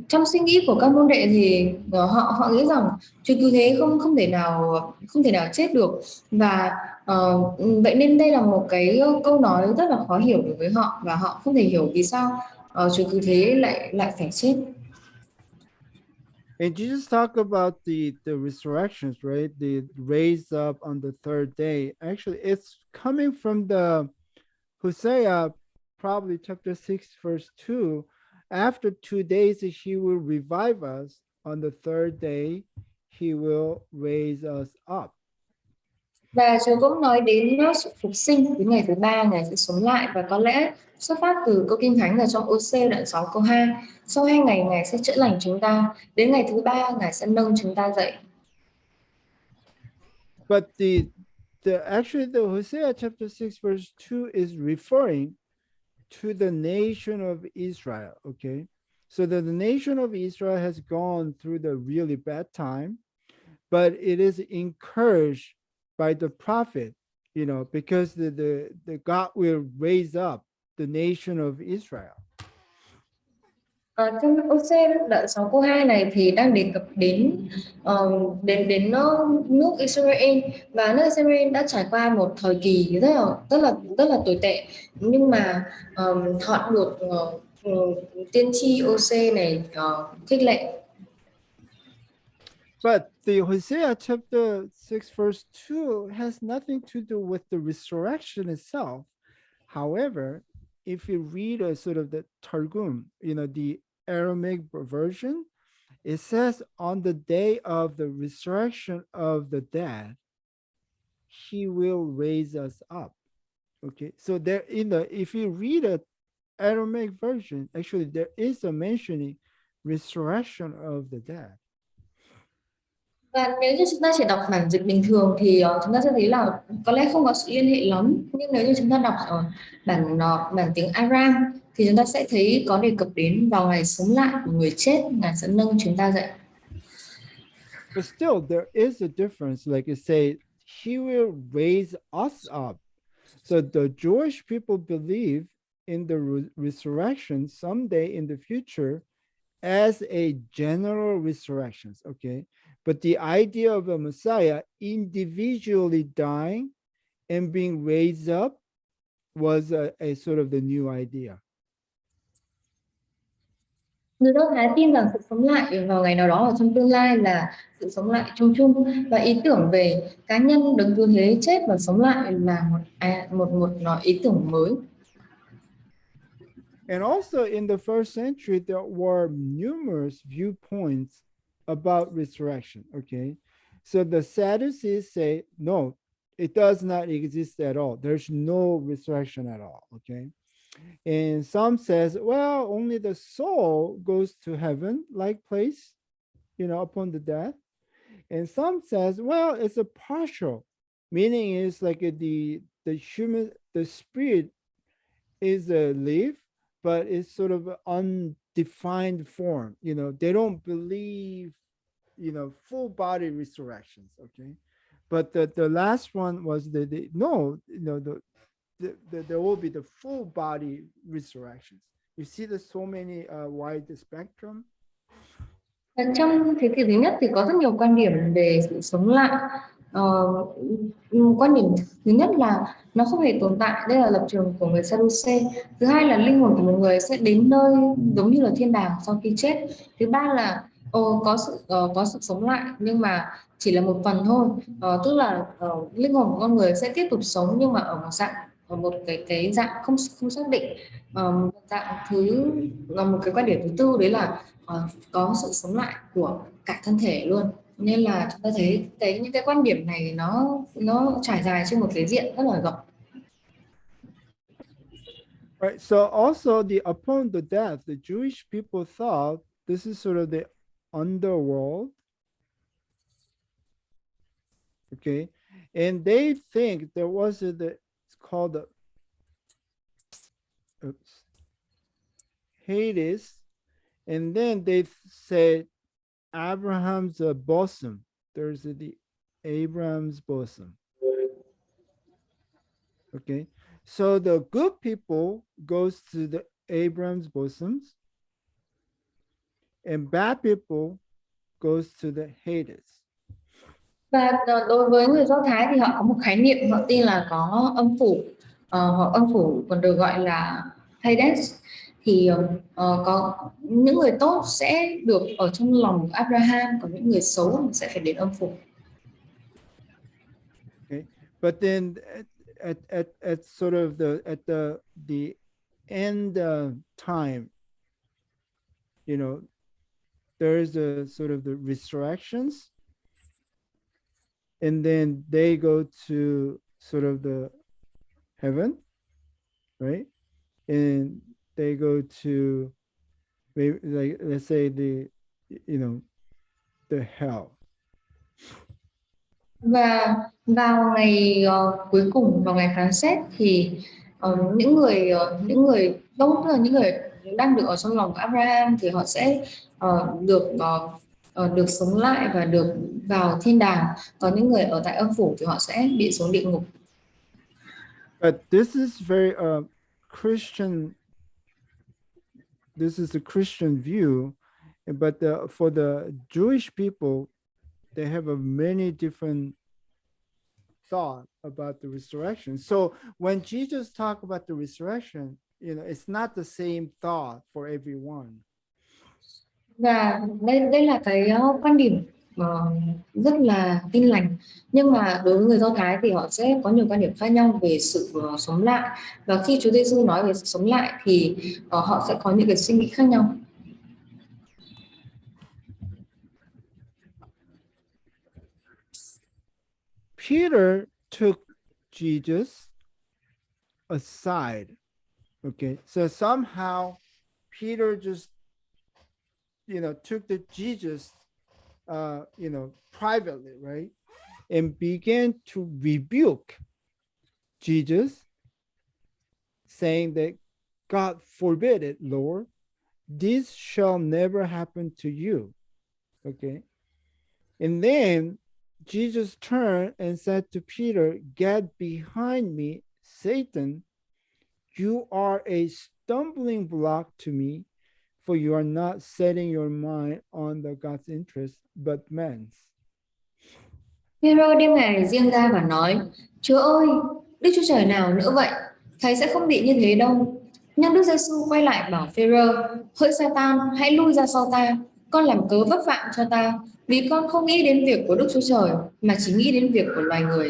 Speaker 2: trong suy nghĩ của các môn đệ thì họ nghĩ rằng Chúa cứu thế không thể nào chết được, và vậy nên đây là một cái câu nói rất là khó hiểu đối với họ, và họ không thể hiểu vì sao Chúa cứu thế lại phải chết.
Speaker 1: And Jesus talked about the resurrections, right? The raised up on the third day. Actually, it's coming from the Hosea, probably chapter 6, verse 2. After 2 days, he will revive us. On the third day, he will raise us up.
Speaker 2: Và Chúa cũng nói đến sự phục sinh, đến ngày thứ ba Ngài sẽ sống lại, và có lẽ xuất phát từ câu Kinh Thánh ở trong Ô-sê đoạn 6 câu 2. Sau 2 ngày Ngài sẽ chữa lành chúng ta, đến ngày thứ ba Ngài sẽ nâng chúng ta dậy.
Speaker 1: But actually the Hosea chapter 6 verse 2 is referring to the nation of Israel, okay? So the nation of Israel has gone through the really bad time, but it is encouraged by the prophet, because the God will raise up the nation of Israel.
Speaker 2: Trong Ô-sê đoạn 6 câu 2 này thì đang đề cập đến nước Israel, và nước Israel đã trải qua một thời kỳ rất là tồi tệ, nhưng mà họ được tiên tri Ô-sê này khích lệ.
Speaker 1: But the Hosea chapter 6 verse 2 has nothing to do with the resurrection itself. However, if you read a sort of the Targum, the Aramaic version, it says on the day of the resurrection of the dead, he will raise us up. Okay, so there if you read a Aramaic version, actually there is a mentioning resurrection of the dead.
Speaker 2: Và nếu như chúng ta chỉ đọc bản dịch bình thường thì chúng ta sẽ thấy là có lẽ không có sự liên hệ lắm, nhưng nếu như chúng ta đọc ở bản tiếng Aram thì chúng ta sẽ thấy có đề cập đến vào ngày sống lại của người chết, Ngài sẽ nâng chúng ta dậy.
Speaker 1: But still, there is a difference. Like you say, he will raise us up. So the Jewish people believe in the resurrection someday in the future. as a general resurrection, okay? But the idea of a Messiah individually dying and being raised up was a sort of the new idea.
Speaker 2: Người Do Thái tin rằng sự sống lại vào ngày nào đó ở trong tương lai là sự sống lại chung chung, và ý tưởng về cá nhân đứng cứu thế chết và sống lại là một ý tưởng mới.
Speaker 1: And also in the first century, there were numerous viewpoints about resurrection, okay? So the Sadducees say, no, it does not exist at all. There's no resurrection at all, okay? And some says, well, only the soul goes to heaven like place, upon the death. And some says, well, it's a partial, meaning is like the spirit is a live, but it's sort of undefined form. They don't believe, full body resurrections. Okay, but the last one was no, there will be the full body resurrections. You see, there's so many wide spectrum.
Speaker 2: Trong thế kỷ thứ nhất thì có rất nhiều quan điểm về sự sống lại. Quan điểm thứ nhất là nó không hề tồn tại, đây là lập trường của người Sadducee. Thứ hai là linh hồn của một người sẽ đến nơi giống như là thiên đàng sau khi chết. Thứ ba là có sự sống lại nhưng mà chỉ là một phần thôi, tức là linh hồn của con người sẽ tiếp tục sống nhưng mà ở một cái dạng không không xác định. Một cái quan điểm thứ tư đấy là có sự sống lại của cả thân thể luôn, nên là chúng ta thấy những cái quan điểm này nó trải dài trên một cái diện rất là rộng.
Speaker 1: Right. So also upon the death, the Jewish people thought this is sort of the underworld. Okay, and they think there was it's called the Hades, and then they said Abraham's bosom. There's the Abraham's bosom. Okay, so the good people goes to the Abraham's bosoms, and bad people goes to the Hades.
Speaker 2: Và đối với người Do Thái thì họ có một khái niệm, họ tin là có âm phủ, hoặc âm phủ còn được gọi là Hades. Thì có những người tốt sẽ được ở trong lòng của Abraham, còn những người xấu sẽ phải đến âm phủ.
Speaker 1: Okay, but then at sort of the end time, there's a sort of the resurrections, and then they go to sort of the heaven, right? And they go to maybe, like, let's say the hell.
Speaker 2: Và vào ngày cuối cùng, vào ngày phán xét thì những người tốt, tức là những người đang được ở trong lòng của Abraham thì họ sẽ được sống lại và được vào thiên đàng, còn những người ở tại âm phủ thì họ sẽ bị xuống địa ngục.
Speaker 1: But this is very Christian. This is a Christian view, but for the Jewish people, they have a many different thought about the resurrection. So when Jesus talked about the resurrection, it's not the same thought for everyone.
Speaker 2: Và đây là cái quan điểm rất là tin lành, nhưng mà đối với người Do Thái thì họ sẽ có nhiều quan điểm khác nhau về sự sống lại, và khi Chúa Giêsu nói về sự sống lại thì họ sẽ có những cái suy nghĩ khác nhau.
Speaker 1: Peter took Jesus aside. Okay, so somehow Peter just took the Jesus privately, right, and began to rebuke Jesus, saying that God forbid it, Lord, this shall never happen to you. Okay, and then Jesus turned and said to Peter, get behind me, Satan. You are a stumbling block to me, for you are not setting your mind on the God's interest, but man's.
Speaker 2: Phêrô đem ngài riêng ra và nói: Chúa ơi, Đức Chúa Trời nào nữa vậy? Thầy sẽ không bị như thế đâu. Nhưng Đức Giêsu quay lại bảo Phêrô: Hỡi Sa-tan, hãy lui ra sau ta. Con làm cớ vấp phạm cho ta, vì con không nghĩ đến việc của Đức Chúa Trời, mà chỉ nghĩ đến việc của loài người.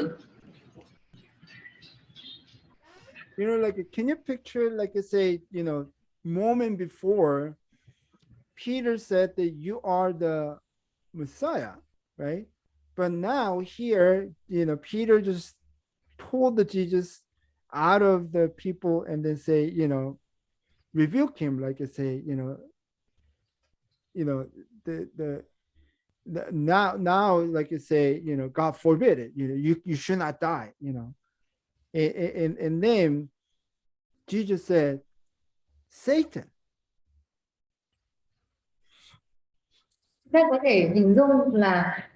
Speaker 1: You know, like, can you picture, like I say, you know, moment before Peter said that you are the Messiah, right? But now here, you know, Peter just pulled the Jesus out of the people and then say, you know, rebuke him, like I say, the now, like I say, you know, God forbid it, you know, you should not die, you know. And then Jesus said, Satan.
Speaker 2: Ta có thể hình dung là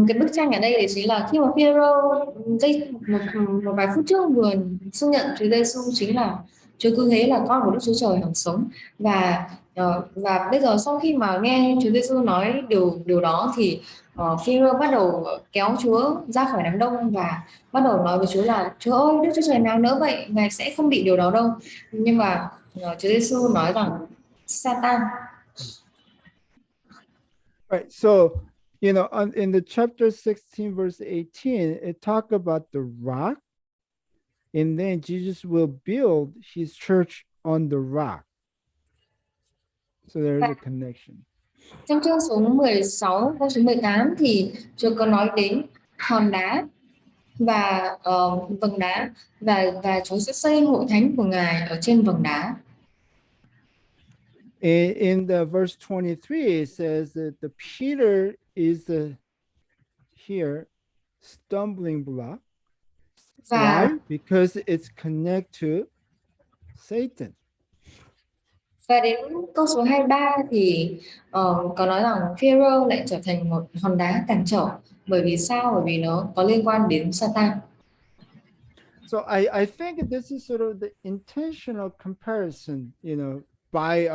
Speaker 2: cái bức tranh ở đây thì chính là khi mà Phêrô một vài phút trước vừa xưng nhận Chúa Giêsu chính là Chúa cứ thế là con của Đức Chúa Trời hằng sống, và bây giờ sau khi mà nghe Chúa Giêsu nói điều đó thì Phêrô bắt đầu kéo Chúa ra khỏi đám đông và bắt đầu nói với Chúa là: Chúa ơi, Đức Chúa Trời nào nữa vậy, ngài sẽ không bị điều đó đâu. Nhưng mà Chúa Giêsu nói rằng: Satan.
Speaker 1: Right. So, you know, in the chapter 16, verse 18, it talk about the rock, and then Jesus will build his church on the rock. So there is a connection.
Speaker 2: Trong chương số 16, câu số 18 thì Chúa có nói đến hòn đá và vầng đá, và Chúa sẽ xây hội thánh của Ngài ở trên vầng đá.
Speaker 1: In the verse 23, it says that the Peter is here stumbling block.
Speaker 2: Và
Speaker 1: Why? Because it's connected to Satan.
Speaker 2: và đến câu số 23 thì có nói rằng Phêrô lại trở thành một hòn đá cản trở. Bởi vì sao? Bởi vì nó có liên quan đến Satan.
Speaker 1: So I think this is sort of the intentional comparison, you know, by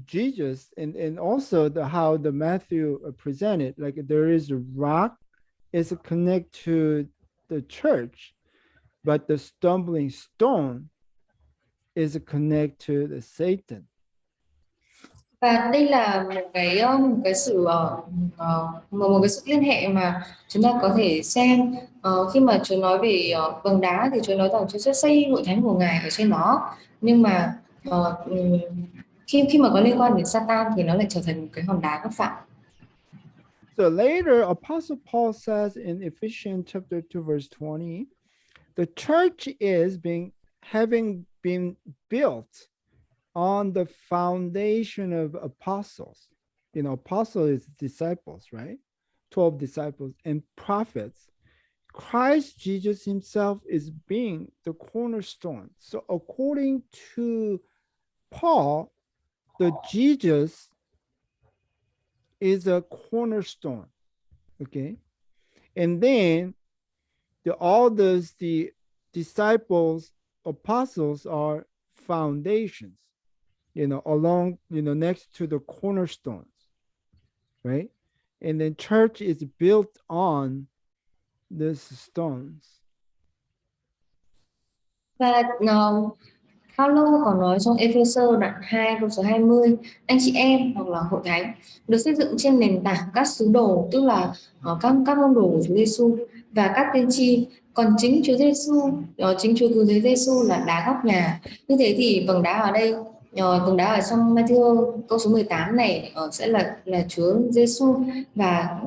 Speaker 1: Jesus, and also how the Matthew presented, like there is a rock is connected to the church, but the stumbling stone is connected to the Satan.
Speaker 2: Và đây là một cái sự một cái sự liên hệ mà chúng ta có thể xem khi mà Chúa nói về vầng đá thì Chúa nói rằng Chúa sẽ xây hội thánh của Ngài ở trên đó, nhưng mà khi mà có liên quan đến Satan thì nó lại trở thành một cái hòn đá bất phạm.
Speaker 1: So later, Apostle Paul says in Ephesians chapter 2, verse 20, the church is having been built on the foundation of apostles. You know, apostle is disciples, right? 12 disciples and prophets. Christ Jesus himself is being the cornerstone. So according to Paul, the Jesus is a cornerstone. Okay. And then the disciples, apostles are foundations, you know, along, you know, next to the cornerstones, right? And then church is built on these stones.
Speaker 2: Và Phaolô còn nói trong Ê-phê-sơ đoạn 2 câu số 20: anh chị em hoặc là hội thánh được xây dựng trên nền tảng các sứ đồ, tức là các môn đồ của Chúa Giêsu và các tiên tri, còn chính Chúa Giêsu, chính Chúa Cứu Thế Giêsu là đá góc nhà. Như thế thì vầng đá ở đây, vầng đá ở trong Matthew câu số 18 này sẽ là Chúa Giêsu, và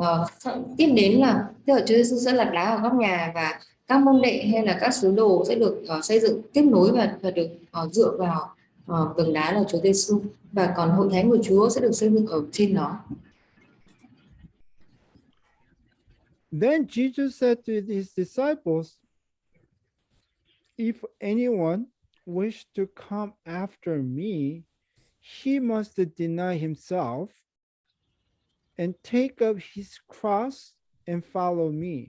Speaker 2: tiếp đến là Chúa Giêsu sẽ là đá ở góc nhà, và các môn đệ hay là các sứ đồ sẽ được xây dựng tiếp nối và được dựa vào tường đá là Chúa Giêsu, và còn hội thánh của Chúa sẽ được xây dựng ở trên đó.
Speaker 1: Then Jesus said to his disciples, if anyone wish to come after me, he must deny himself and take up his cross and follow me.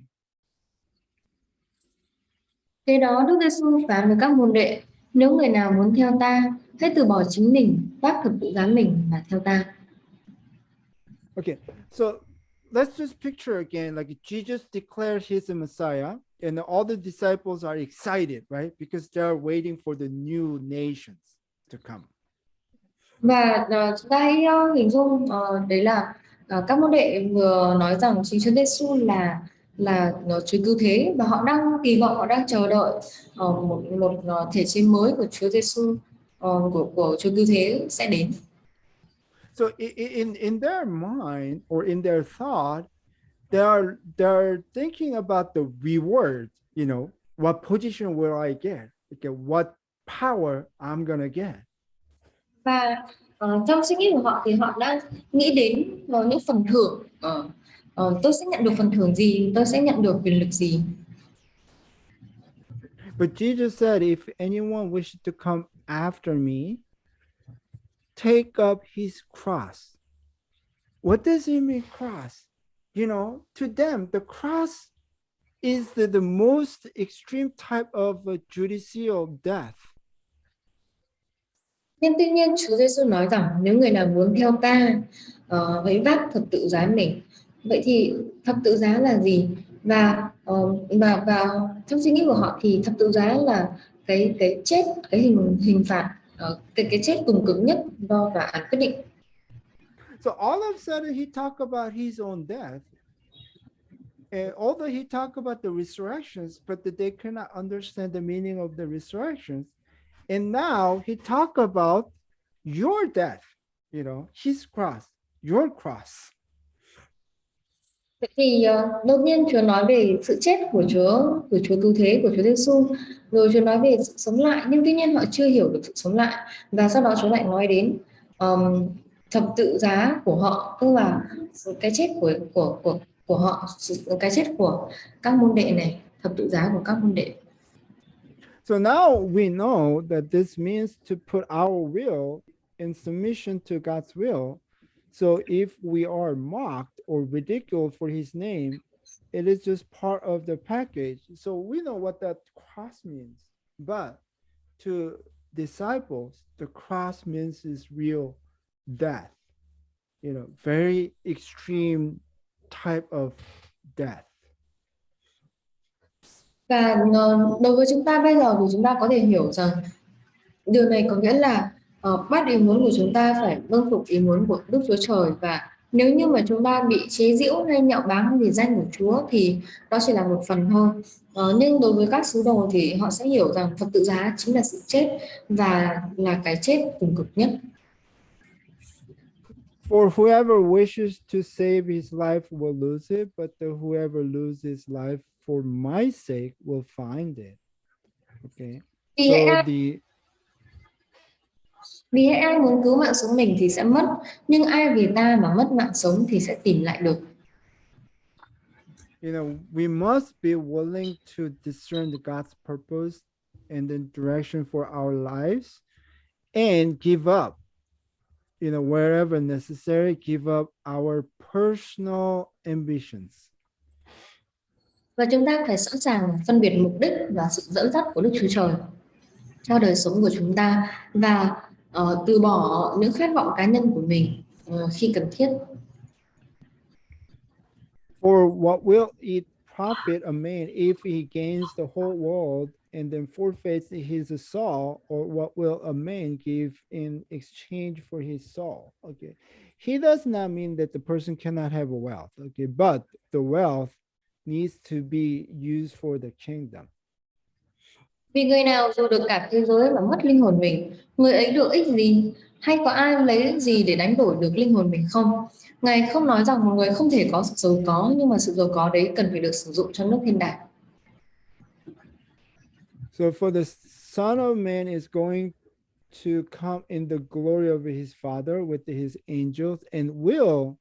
Speaker 2: Thế đó Đức Giêsu phán với các môn đệ: Nếu người nào muốn theo ta, hãy từ bỏ chính mình, vác thập tự giá mình mà theo ta.
Speaker 1: Okay, so let's just picture again, like Jesus declared he's the Messiah, and all the disciples are excited, right? Because they're waiting for the new nations to come.
Speaker 2: Và chúng ta hãy hình dung đấy là các môn đệ vừa nói rằng chính Chúa Giêsu là Chúa cứu thế, và họ đang kỳ vọng, họ đang chờ đợi một một thể chế mới của Chúa Giêsu, của Chúa cứu thế sẽ đến.
Speaker 1: So in their mind or in their thought, they're thinking about the reward, what position will I get? Okay, what power I'm gonna get.
Speaker 2: Và trong suy nghĩ của họ thì họ đang nghĩ đến những phần thưởng. Tôi sẽ nhận được phần thưởng gì, tôi sẽ nhận được quyền lực gì.
Speaker 1: But Jesus said, if anyone wishes to come after me, take up his cross. What does it mean, cross? To them, the cross is the most extreme type of a judicial death.
Speaker 2: Nhưng tuy nhiên Chúa Giêsu nói rằng nếu người nào muốn theo ta, hãy vác thập tự giá mình. Vậy thì thập tự giá là gì? Và trong suy nghĩ của họ thì thập tự giá là cái chết, cái hình phạt, cái chết cùng cực nhất do tòa án quyết định.
Speaker 1: So all of a sudden he talked about his own death. And although he talked about the resurrections, but they cannot understand the meaning of the resurrections. And now he talked about your death, his cross, your cross.
Speaker 2: Vậy thì đầu tiên Chúa nói về sự chết của Chúa cứu thế, của Chúa Giêsu, rồi Chúa nói về sự sống lại, nhưng tuy nhiên họ chưa hiểu được sự sống lại, và sau đó Chúa lại nói đến thập tự giá của họ, tức là cái chết của họ, cái chết của các môn đệ này, thập tự giá của các môn đệ.
Speaker 1: So now we know that this means to put our will in submission to God's will. So if we are mocked or ridiculed for his name, it is just part of the package. So we know what that cross means. But to disciples, the cross means is real death, very extreme type of death.
Speaker 2: Và đối với chúng ta bây giờ thì chúng ta có thể hiểu rằng điều này có nghĩa là bắt ý muốn của chúng ta phải vâng phục ý muốn của Đức Chúa Trời, và nếu như mà chúng ta bị chế giễu hay nhạo báng vì danh của Chúa thì đó chỉ là một phần thôi. Nhưng đối với các sứ đồ thì họ sẽ hiểu rằng thập tự giá chính là sự chết, và là cái chết cùng cực nhất.
Speaker 1: For whoever wishes to save his life will lose it, but whoever loses life for my sake will find it. Okay.
Speaker 2: Vì hễ ai muốn cứu mạng sống mình thì sẽ mất, nhưng ai vì ta mà mất mạng sống thì sẽ tìm lại được.
Speaker 1: We must be willing to discern God's purpose and the direction for our lives and give up, wherever necessary, give up our personal ambitions.
Speaker 2: Và chúng ta phải sẵn sàng phân biệt mục đích và sự dẫn dắt của Đức Chúa Trời cho đời sống của chúng ta, và từ bỏ những khát vọng cá nhân của mình khi cần thiết.
Speaker 1: For what will it profit a man if he gains the whole world and then forfeits his soul, or what will a man give in exchange for his soul? Okay, he does not mean that the person cannot have a wealth, okay, but the wealth needs to be used for the kingdom.
Speaker 2: Vì người nào dù được cả thế giới mà mất linh hồn mình, người ấy được ích gì? Hay có ai lấy gì để đánh đổi được linh hồn mình không? Ngài không nói rằng một người không thể có sự giàu có, nhưng mà sự giàu có đấy cần phải được sử dụng cho nước thiên đàng.
Speaker 1: So for the Son of Man is going to come in the glory of his Father with his angels, and will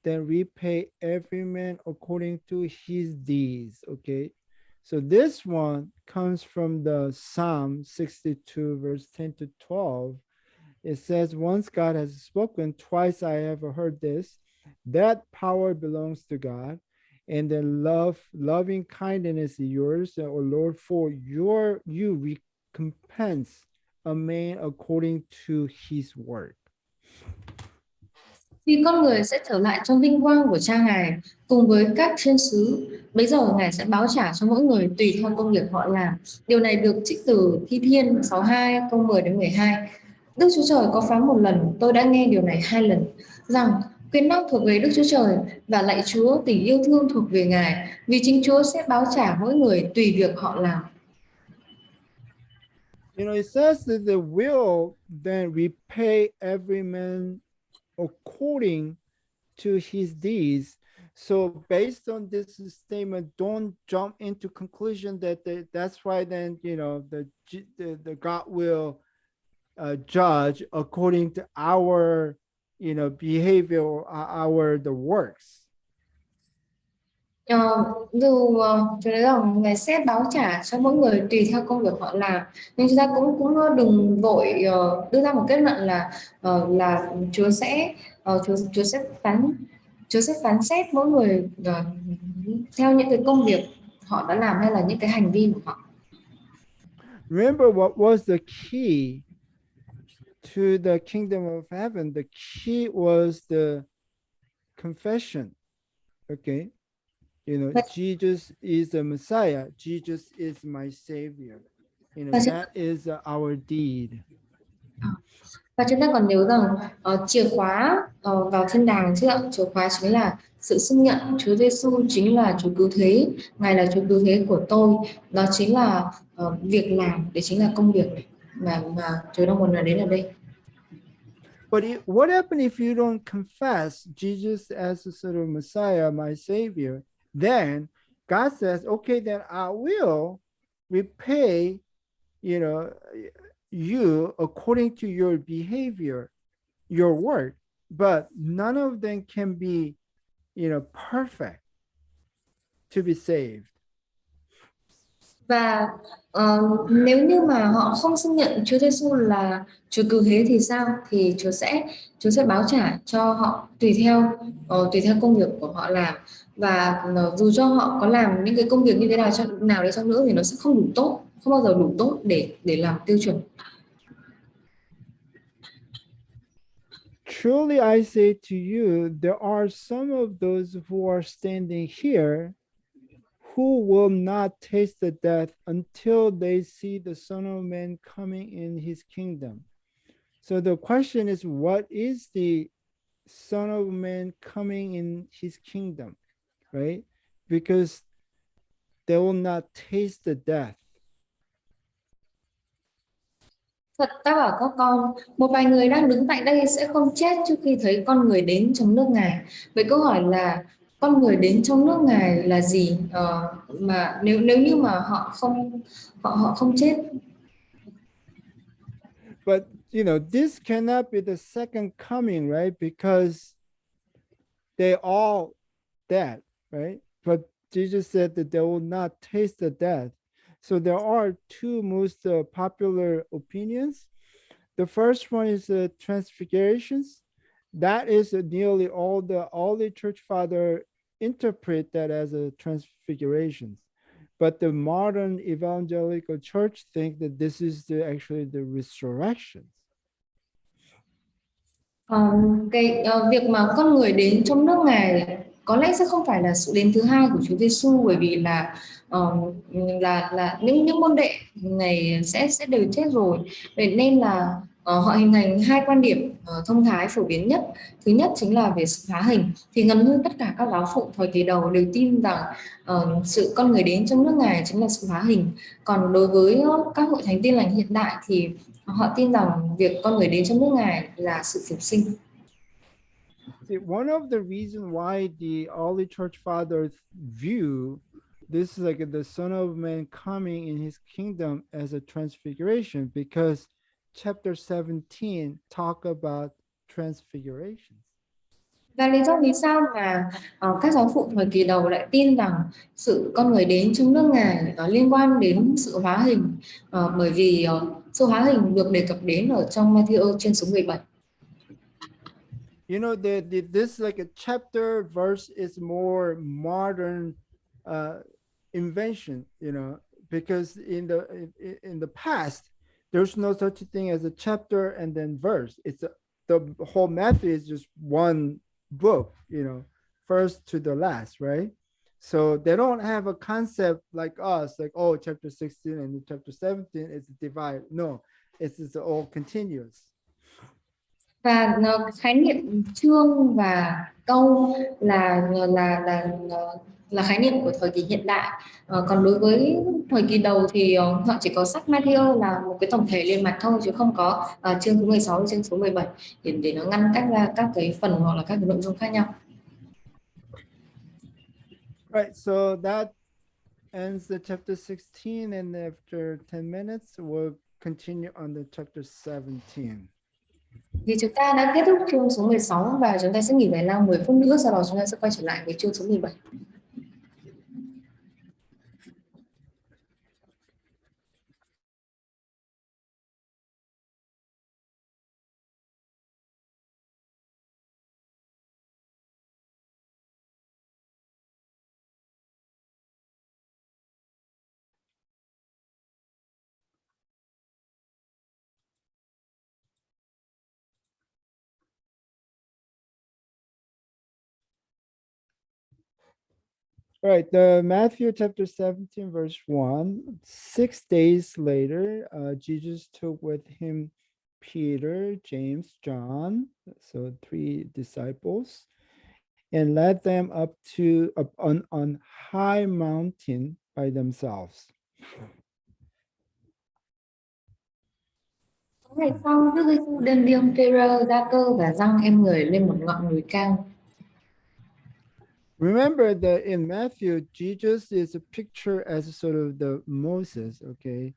Speaker 1: then repay every man according to his deeds. Okay, so this one comes from the Psalm 62 verse 10 to 12. It says, once God has spoken, twice I have heard this, that power belongs to God, and then loving kindness is yours, O Lord, for you recompense a man according to his work.
Speaker 2: Vì con người sẽ trở lại trong vinh quang của cha Ngài cùng với các thiên sứ. Bấy giờ Ngài sẽ báo trả cho mỗi người tùy theo công việc họ làm. Điều này được trích từ Thi Thiên 62 câu 10 đến 12. Đức Chúa Trời có phán một lần, tôi đã nghe điều này 2 lần, rằng quyền năng thuộc về Đức Chúa Trời và lạy Chúa, tình yêu thương thuộc về Ngài, vì chính Chúa sẽ báo trả mỗi người tùy việc họ làm.
Speaker 1: It says that the will then repay every man according to his deeds. So based on this statement, don't jump into conclusion that that's why then the God will judge according to our behavior or our the works.
Speaker 2: Dù cho đấy là Ngài sẽ báo trả cho mỗi người tùy theo công việc họ làm, nhưng chúng ta cũng cũng đừng vội đưa ra một kết luận là Chúa sẽ phán xét mỗi người theo những cái công việc họ đã làm hay là những cái hành vi của họ.
Speaker 1: Remember what was the key to the kingdom of heaven? The key was the confession. Okay. Jesus is the Messiah. Jesus is my Savior. That is our deed.
Speaker 2: Và chúng ta còn nhớ rằng chìa khóa vào thiên đàng chứ ạ, chìa khóa chính là sự xưng nhận Chúa Giêsu chính là Chúa cứu thế, Ngài là Chúa cứu thế của tôi. Đó chính là việc làm, đấy chính là công việc mà Chúa đang muốn nói đến ở đây.
Speaker 1: But what happens if you don't confess Jesus as a sort of Messiah, my Savior? Then God says, okay, then I will repay, you according to your behavior, your work. But none of them can be, perfect to be saved.
Speaker 2: Và nếu như mà họ không xưng nhận Chúa Giêsu là Chúa cứu thế thì sao? Thì Chúa sẽ báo trả cho họ tùy theo công việc của họ làm, và dù cho họ có làm những cái công việc như thế nào đi chăng nữa thì nó sẽ không đủ tốt, không bao giờ đủ tốt để làm tiêu chuẩn.
Speaker 1: Truly I say to you, there are some of those who are standing here who will not taste the death until they see the Son of Man coming in his kingdom. So the question is, what is the Son of Man coming in his kingdom, right? Because they will not taste the death.
Speaker 2: Thật ta bảo các con, một vài người đang đứng tại đây sẽ không chết trước khi thấy con người đến trong nước Ngài. Vậy câu hỏi là con người đến trong nước Ngài là gì? Mà nếu như mà họ không chết.
Speaker 1: But this cannot be the second coming, right? Because they all dead, right? But Jesus said that they will not taste the death. So there are two most popular opinions. The first one is Transfigurations. That is nearly all the church father interpret that as a Transfigurations. But the modern evangelical church think that this is actually the resurrections.
Speaker 2: Việc mà con người đến trong nước Ngài có lẽ sẽ không phải là sự đến thứ hai của Chúa Giêsu, bởi vì là những môn đệ này sẽ đều chết rồi. Vậy nên là họ hình thành hai quan điểm thông thái phổ biến nhất. Thứ nhất chính là về sự hóa hình, thì gần như tất cả các giáo phụ thời kỳ đầu đều tin rằng sự con người đến trong nước Ngài chính là sự hóa hình. Còn đối với các hội thánh Tin lành hiện đại thì họ tin rằng việc con người đến trong nước Ngài là sự phục sinh.
Speaker 1: See, one of the reasons why the early church fathers view this is like the Son of Man coming in his kingdom as a transfiguration, because chapter 17 talk about transfigurations.
Speaker 2: Và lý do vì sao mà các giáo phụ thời kỳ đầu lại tin rằng sự con người đến trong nước Ngài liên quan đến sự hóa hình, bởi vì sự hóa hình được đề cập đến ở trong Matthew trên số 17.
Speaker 1: This like a chapter verse is more modern invention, because in the past There's no such thing as a chapter and then verse. The whole Matthew is just one book, first to the last, right? So they don't have a concept like us, like, oh, chapter 16 and chapter 17 is divided. No, it's all continuous.
Speaker 2: Và khái niệm chương và câu là khái niệm của thời kỳ hiện đại. Còn đối với thời kỳ đầu thì họ chỉ có sách Matthew là một cái tổng thể liền mạch thôi, chứ không có chương số 16 chương số 17 để nó ngăn cách ra các cái phần hoặc là các cái nội dung khác nhau.
Speaker 1: Right, so that ends the chapter 16, and after 10 minutes we'll continue on the chapter 17.
Speaker 2: Thì chúng ta đã kết thúc chương số 16 và chúng ta sẽ nghỉ giải lao 10 phút nữa, sau đó chúng ta sẽ quay trở lại với chương số 17.
Speaker 1: All right, the Matthew chapter 17, verse 1. 6 days later, Jesus took with him Peter, James, John, so 3 disciples, and led them up on high mountain by themselves.
Speaker 2: Ngày sau, Đức Giêsu đem đi ông Pê-rơ, Gia-cơ và Giăng em người lên một ngọn núi cao.
Speaker 1: Remember that in Matthew, Jesus is a picture as sort of the Moses, okay?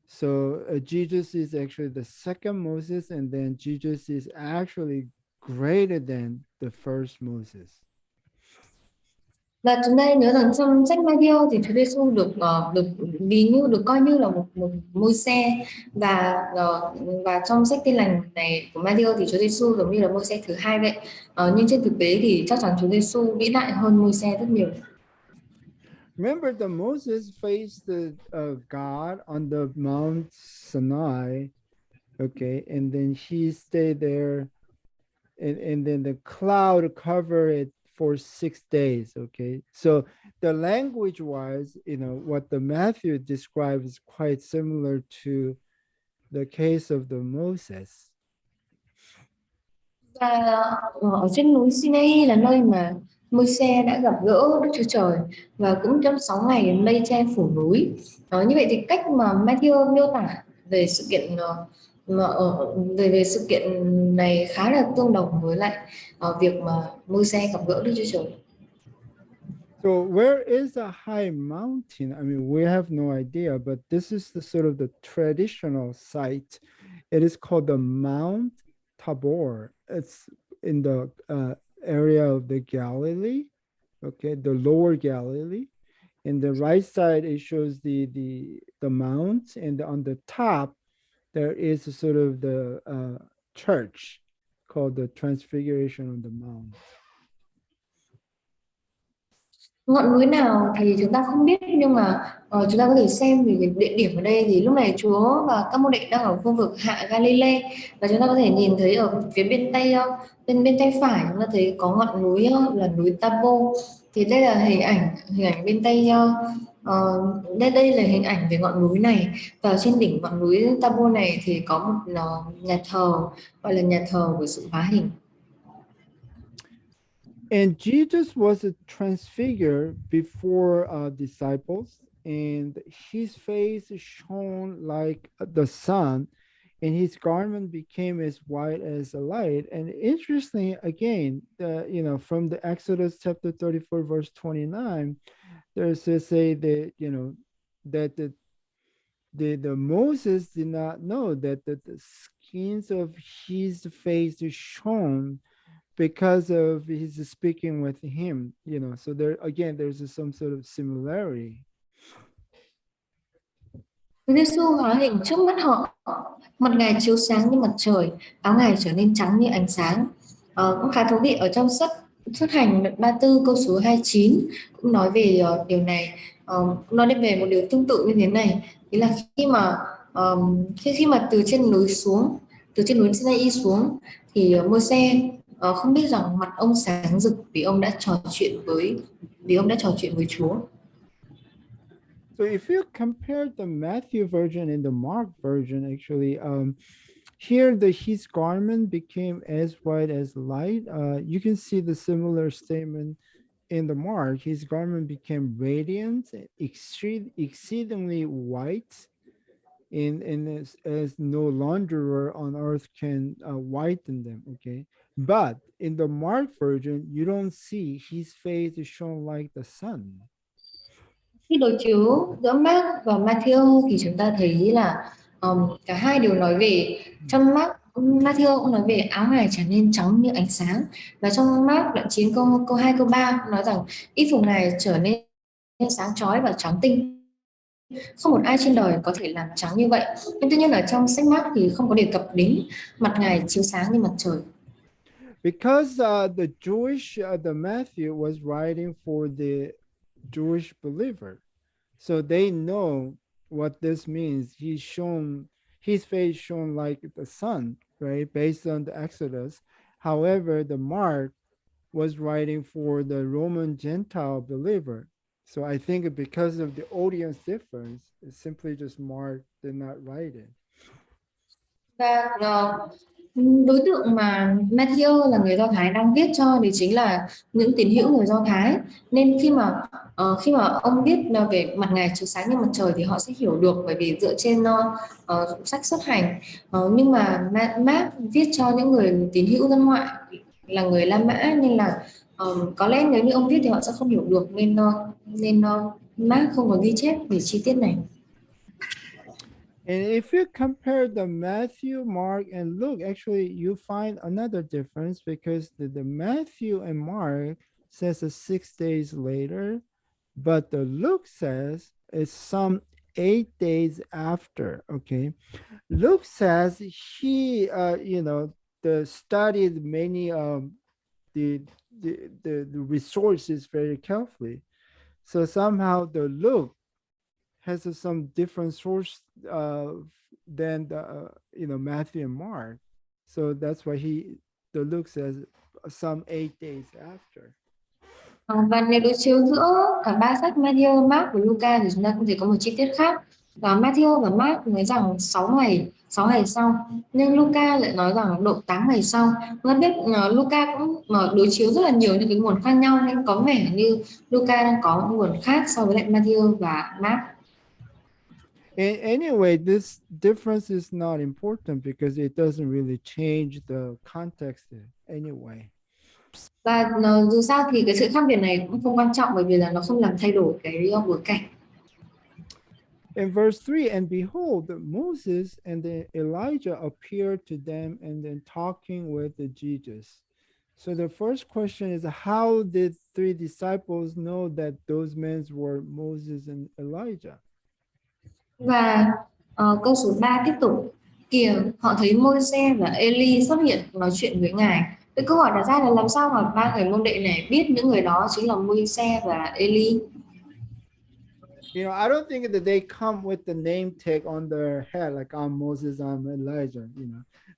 Speaker 1: So Jesus is actually the second Moses, and then Jesus is actually greater than the first Moses.
Speaker 2: Và chúng ta nhớ rằng trong sách Matthew thì Chúa Giêsu được ví như được coi như là một Môi-se, và trong sách Tin lành này của Matthew thì Chúa Giêsu giống như là Môi-se thứ hai vậy. Nhưng trên thực tế thì chắc chắn Chúa Giêsu vĩ đại hơn Môi-se rất nhiều.
Speaker 1: Remember, the Moses faced the God on the Mount Sinai, okay, and then he stayed there, and then the cloud covered it for 6 days, okay? So the language-wise, what the Matthew describes is quite similar to the case of the Moses.
Speaker 2: Và ở trên núi Sinai là nơi mà Môi-se đã gặp gỡ Đức Chúa Trời, và cũng trong 6 ngày mây che phủ núi. Như vậy thì cách mà Matthew miêu tả về sự kiện về sự kiện này khá là tương đồng với lại việc mà Môi-se gặp gỡ Đức Chúa Trời.
Speaker 1: So where is a high mountain? I mean, we have no idea, but this is the sort of the traditional site. It is called the Mount Tabor. It's in the area of the Galilee, okay, the lower Galilee. In the right side, it shows the mount, and on the top, there is a sort of the church called the Transfiguration on the Mount.
Speaker 2: Ngọn núi nào thì chúng ta không biết, nhưng mà chúng ta có thể xem về cái địa điểm ở đây. Thì lúc này Chúa và các môn đệ đang ở khu vực hạ Galilee, và chúng ta có thể nhìn thấy ở phía bên tay phải chúng ta thấy có ngọn núi là núi Tabo. Thì đây là hình ảnh bên tay đây là hình ảnh về ngọn núi này, và trên đỉnh ngọn núi Tabo này thì có một nhà thờ gọi là nhà thờ của sự hóa hình.
Speaker 1: And Jesus was transfigured before disciples, and his face shone like the sun, and his garment became as white as a light. And interesting, again, from the Exodus chapter 34, verse 29, there's to say that, that the Moses did not know that the skins of his face shone because of his speaking with him, so there's some sort of similarity.
Speaker 2: Giêsu hóa hình trước mắt họ, mặt ngài chiếu sáng như mặt trời, áo ngài trở nên trắng như ánh sáng. Cũng khá thú vị, ở trong xuất hành đoạn 34 câu số 29 cũng nói về điều này, cũng nói về một điều tương tự như thế này. Thì là khi mà khi mà từ trên núi xuống, từ trên núi Sinai xuống thì Môi-se không biết rằng mặt ông sáng rực vì ông đã trò chuyện với Chúa.
Speaker 1: So if you compare the Matthew version and the Mark version, actually, here his garment became as white as light. You can see the similar statement in the Mark. His garment became radiant, exceedingly white, and as no launderer on earth can whiten them. Okay, but in the Mark version, you don't see his face is shown like the sun.
Speaker 2: Khi đối chiếu giữa Mark và Matthew thì chúng ta thấy là cả hai đều nói về, trong Matthew cũng nói về áo ngài trở nên trắng như ánh sáng, và trong Mark đoạn 9 câu 2 câu 3 nói rằng y phục ngài trở nên sáng chói và trắng tinh. Không một ai trên đời có thể làm trắng như vậy. Nhưng tuy nhiên ở trong sách Mark thì không có đề cập đến mặt ngài chiếu sáng như mặt trời.
Speaker 1: Because the Matthew was writing for the Jewish believer, so they know what this means. His face shone like the sun, right? Based on the Exodus. However, the Mark was writing for the Roman Gentile believer. So I think because of the audience difference, it's simply just Mark did not write it.
Speaker 2: Và đối tượng mà Matthew là người Do Thái đang viết cho thì chính là những tín hữu người Do Thái, nên khi mà ông viết về mặt ngài chiếu sáng như mặt trời thì họ sẽ hiểu được, bởi vì dựa trên sách xuất hành. Nhưng mà Mark viết cho những người tín hữu dân ngoại là người La Mã, nên là có lẽ nếu như ông viết thì họ sẽ không hiểu được, nên Mark không có ghi chép về chi tiết này.
Speaker 1: And if you compare the Matthew, Mark, and Luke, actually you find another difference, because the Matthew and Mark says 6 days later, but the Luke says it's some 8 days after. Okay, Luke says he studied many the resources very carefully, so somehow the Luke has some different source than the Matthew and Mark, so that's why the Luke says some 8 days after.
Speaker 2: Và nếu đối chiếu giữa cả ba sách Matthew, Mark và Luca thì chúng ta cũng thấy có một chi tiết khác. Và Matthew và Mark nói rằng 6 ngày sau, nhưng Luca lại nói rằng độ 8 ngày sau. Chúng ta biết Luca cũng đối chiếu rất là nhiều những cái nguồn khác nhau, nên có vẻ như Luca đang có nguồn khác so với lại Matthew và Mark.
Speaker 1: Anyway, this difference is not important because it doesn't really change the context anyway.
Speaker 2: Và dù sao thì cái sự khác biệt này cũng không quan trọng, bởi vì là nó không làm thay đổi cái bối cảnh.
Speaker 1: In verse 3, and behold, Moses and Elijah appeared to them and then talking with Jesus. So the first question is, how did 3 disciples know that those men were Moses and Elijah?
Speaker 2: Và câu số 3 tiếp tục, kìa họ thấy Môi-se và Eli xuất hiện nói chuyện với ngài. Cái câu hỏi đặt ra là làm sao mà ba người môn đệ này biết những người đó chính là Môi-se và Eli?
Speaker 1: I don't think that they come with the name tag on their head, like I'm Moses, I'm Elijah,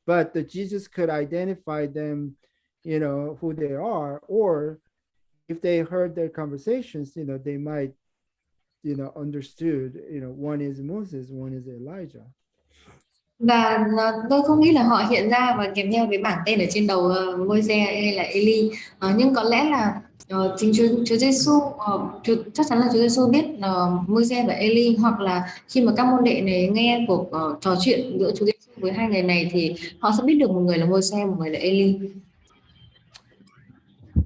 Speaker 1: but that Jesus could identify them, who they are, or if they heard their conversations, they might, understood, one is Moses, one is Elijah.
Speaker 2: Và tôi không nghĩ là họ hiện ra và kèm theo cái bảng tên ở trên đầu Môi-se hay là Eli, nhưng có lẽ là chính Chúa Giêsu, chắc chắn là Chúa Giêsu biết Môi-se và Eli, hoặc là khi mà các môn đệ này nghe cuộc trò chuyện giữa Chúa Giêsu với hai người này thì họ sẽ biết được một người là Môi-se, một người là Eli.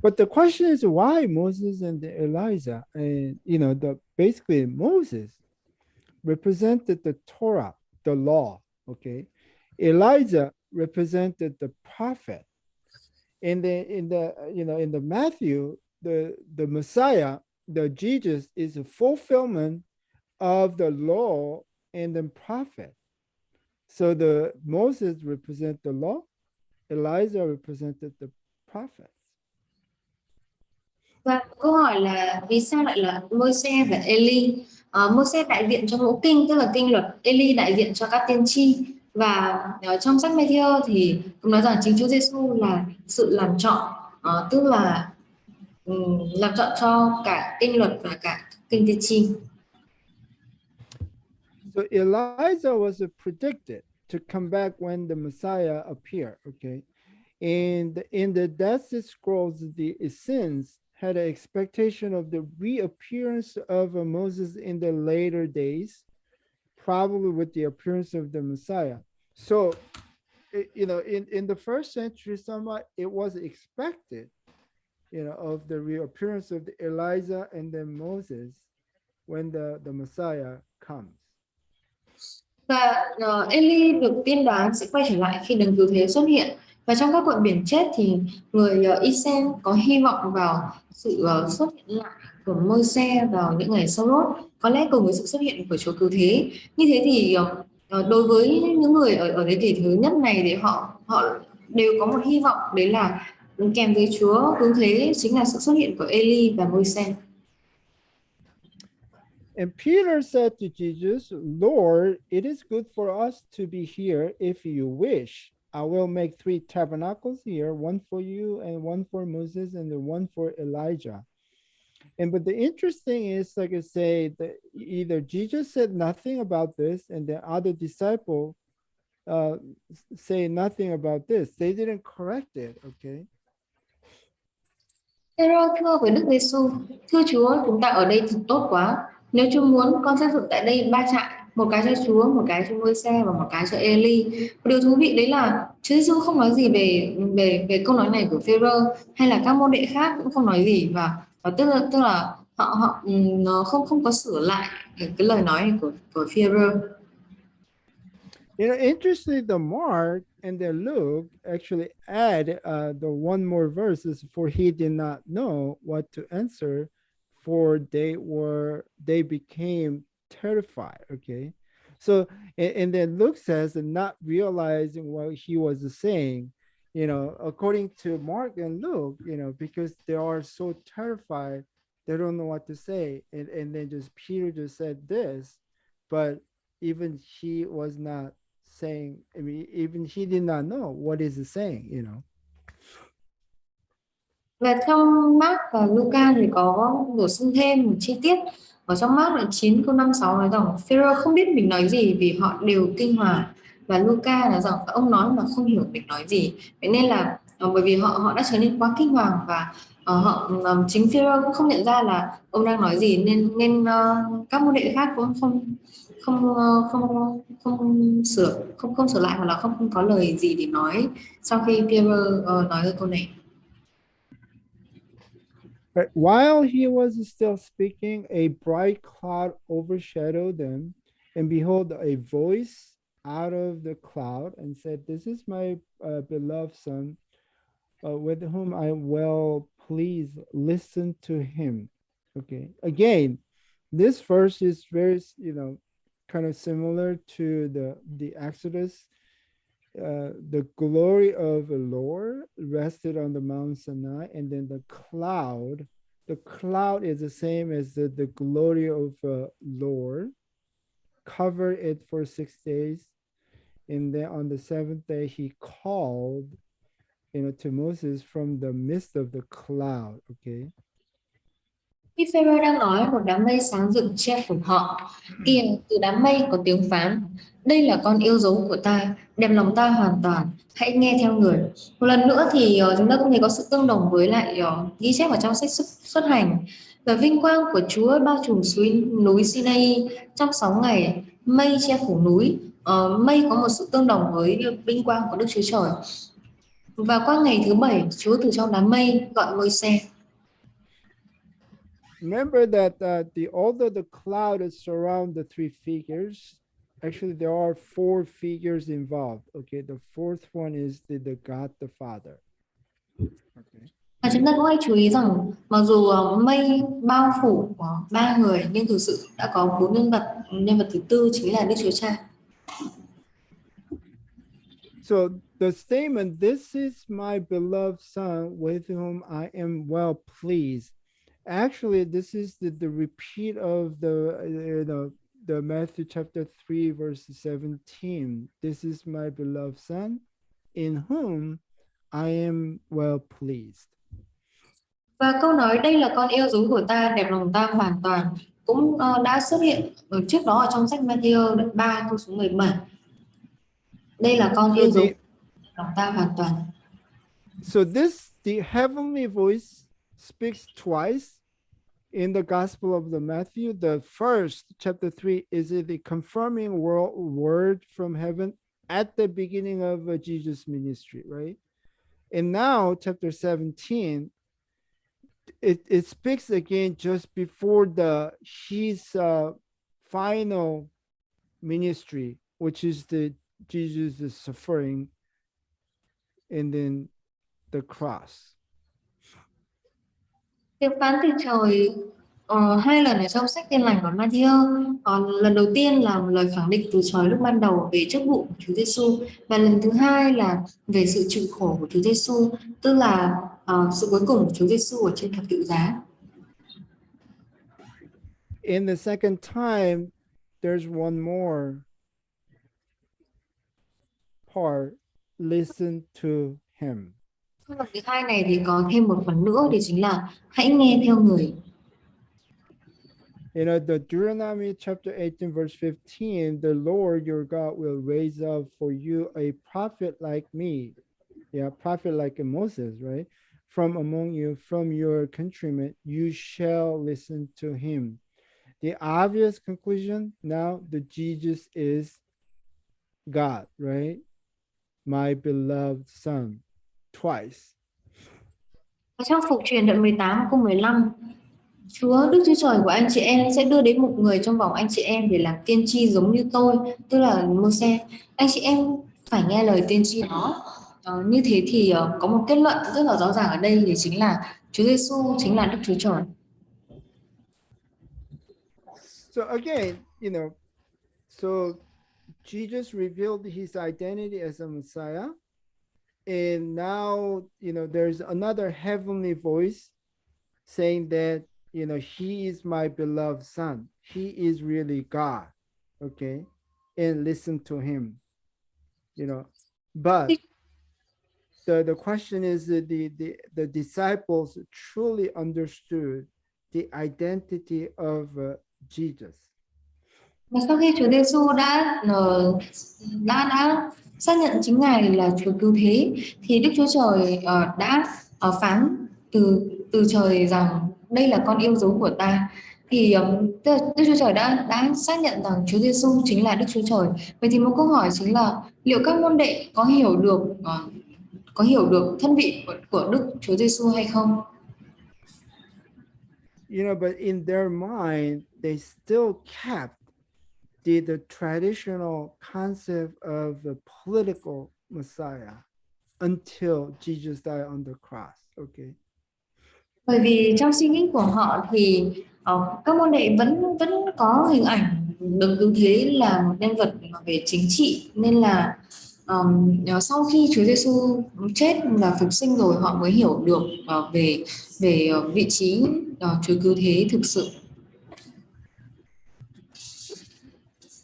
Speaker 1: But the question is, why Moses and Elijah? And basically Moses represented the Torah, the law. Okay, Elijah represented the prophet. In the Matthew, the Messiah, the Jesus, is a fulfillment of the law and the prophet. So the Moses represent the law, Elijah represented the prophets.
Speaker 2: Và câu hỏi là vì sao lại là Môi-se và Eli? Môi-se đại diện cho ngũ kinh, tức là kinh luật, Eli đại diện cho các tiên tri. Và trong sách Matthew thì cũng nói rằng chính Chúa Giêsu là sự làm chọn, tức là làm chọn cho cả kinh luật và cả kinh tiên tri.
Speaker 1: So Elijah was predicted to come back when the Messiah appeared. Okay. And in the Dead Sea Scrolls, the Essenes had an expectation of the reappearance of Moses in the later days, probably with the appearance of the Messiah. So, in the first century, somewhat it was expected, of the reappearance of the Elijah and then Moses when the Messiah comes.
Speaker 2: Và Eli được tiên đoán sẽ quay trở lại khi đấng cứu thế xuất hiện. Và trong các quận biển chết thì người Israel có hy vọng vào sự xuất hiện lại của Môi-se vào những ngày sau nốt, có lẽ cùng với sự xuất hiện của Chúa cứu thế. Như thế thì đối với những người ở thế kỷ thứ nhất này thì họ đều có một hy vọng, đấy là kèm với Chúa cứu thế chính là sự xuất hiện của Eli và Môi-se.
Speaker 1: And Peter said to Jesus, Lord, it is good for us to be here. If you wish, I will make 3 tabernacles here, one for you and one for Moses and then one for Elijah. But the interesting is, like I say, that either Jesus said nothing about this and the other disciple say nothing about this. They didn't correct it, okay?
Speaker 2: Phêrô thưa với Đức Giêsu, thưa Chúa, chúng ta ở đây thật tốt quá. Nếu Chúa muốn, con sẽ dựng tại đây 3 trại, một cái cho Chúa, một cái cho Môi-se và một cái cho Eli. Điều thú vị đấy là Chúa Giêsu không nói gì về câu nói này của Phêrô, hay là các môn đệ khác cũng không nói gì, và tức là họ nó không có sửa lại cái lời nói này của Phêrô.
Speaker 1: Interestingly, the Mark and the Luke actually add the one more verses, for he did not know what to answer, for they became terrified. Okay. So, and then Luke says, not realizing what he was saying, according to Mark and Luke, because they are so terrified, they don't know what to say. And then just Peter just said this, but even he was not saying, even he did not know what is it saying,
Speaker 2: Và trong Mark và Luca thì có bổ sung thêm một chi tiết. Ở trong Mark đoạn 9 câu 56 nói rằng Phêrô không biết mình nói gì vì họ đều kinh hoàng. Và Luca là rằng ông nói mà không hiểu mình nói gì. Vậy nên là bởi vì họ đã trở nên quá kinh hoàng, và chính Phêrô cũng không nhận ra là ông đang nói gì, nên các môn đệ khác cũng không sửa lại, hoặc là không có lời gì để nói sau khi Phêrô nói ra câu này.
Speaker 1: But while he was still speaking, a bright cloud overshadowed them, and behold, a voice out of the cloud and said, This is my beloved son, with whom I well please, listen to him. Okay. Again, this verse is very, kind of similar to the Exodus. The glory of the Lord rested on the Mount Sinai, and then the cloud is the same as the glory of the Lord, covered it for 6 days, and then on the 7th day he called, to Moses from the midst of the cloud. Okay.
Speaker 2: Khi Phêrô đang nói, một đám mây sáng rực che phủ họ. Kìa, từ đám mây có tiếng phán: đây là con yêu dấu của ta, đem lòng ta hoàn toàn, hãy nghe theo người. Một lần nữa thì chúng ta cũng thấy có sự tương đồng với lại ghi chép ở trong sách xuất hành. Và vinh quang của Chúa bao trùm núi Sinai trong 6 ngày, mây che phủ núi. Mây có một sự tương đồng với vinh quang của Đức Chúa Trời. Và qua ngày thứ 7, Chúa từ trong đám mây gọi Môi-se.
Speaker 1: Remember that although the cloud is surround the 3 figures, actually there are 4 figures involved. Okay, the 4th one is the God the Father. Okay.
Speaker 2: Và chúng ta cũng hãy chú ý rằng mặc dù mây bao phủ 3 người, nhưng thực sự đã có 4 nhân vật. Nhân vật thứ tư chính là Đức Chúa Cha.
Speaker 1: So the statement, "This is my beloved son with whom I am well pleased," Actually, this is the repeat of the Matthew chapter 3 verse 17. This is my beloved son in whom I am well pleased.
Speaker 2: Và câu nói đây là con yêu dấu của ta, đẹp lòng ta hoàn toàn cũng đã xuất hiện ở trước đó ở trong sách Matthew đoạn 3 câu số 17. Đây là con
Speaker 1: So
Speaker 2: yêu dấu
Speaker 1: the
Speaker 2: lòng ta hoàn toàn.
Speaker 1: so the heavenly voice speaks twice in the Gospel of the Matthew. The first, chapter 3, is the confirming word from heaven at the beginning of Jesus' ministry, right? And now, chapter 17, it speaks again just before his final ministry, which is the Jesus' suffering and then the cross.
Speaker 2: Tiếng phán từ trời hai lần ở trong sách Tin lành của Matthew. Lần đầu tiên là một lời khẳng định từ trời lúc ban đầu về chức vụ của Chúa Giêsu, và lần thứ hai là về sự chịu khổ của Chúa Giêsu, tức là sự cuối cùng của Chúa Giêsu ở trên thập tự giá.
Speaker 1: In the second time, there's one more part. Listen to him.
Speaker 2: Trong lần thứ hai này thì có thêm một phần nữa, thì chính là hãy nghe theo người.
Speaker 1: You know, the Deuteronomy chapter 18 verse 15, the Lord your God will raise up for you a prophet like me. Yeah, prophet like Moses, right? From among you, from your countrymen, you shall listen to him. The obvious conclusion now, that Jesus is God, right? My beloved son, twice.
Speaker 2: Trong Phục Truyền đoạn 18 câu 15, Đức Chúa Trời của anh chị em sẽ đưa đến một người trong vòng anh chị em để làm tiên tri giống như tôi, tức là Môi-se. Anh chị em phải nghe lời tiên tri đó. Như thế thì có một kết luận rất là rõ ràng ở đây, thì chính là Chúa Giêsu chính là Đức Chúa Trời.
Speaker 1: So again, so Jesus revealed his identity as a Messiah. And now, there's another heavenly voice saying that, he is my beloved son. He is really God. Okay. And listen to him, but the question is that the disciples truly understood the identity of Jesus.
Speaker 2: Và sau khi Chúa Giêsu đã xác nhận chính Ngài là Chúa cứu thế, thì Đức Chúa Trời đã phán từ trời rằng đây là con yêu dấu của ta. Thì Đức Chúa Trời đã xác nhận rằng Chúa Giêsu chính là Đức Chúa Trời. Vậy thì một câu hỏi chính là liệu các môn đệ có hiểu được thân vị của Đức Chúa Giêsu hay không?
Speaker 1: But in their mind, they still kept the traditional concept of the political Messiah until Jesus died on the cross. Okay.
Speaker 2: Bởi vì trong suy nghĩ của họ thì các môn đệ vẫn có hình ảnh đấng cứu thế là một nhân vật về chính trị, nên là sau khi Chúa Giêsu chết và phục sinh rồi, họ mới hiểu được về vị trí Chúa cứu thế thực sự.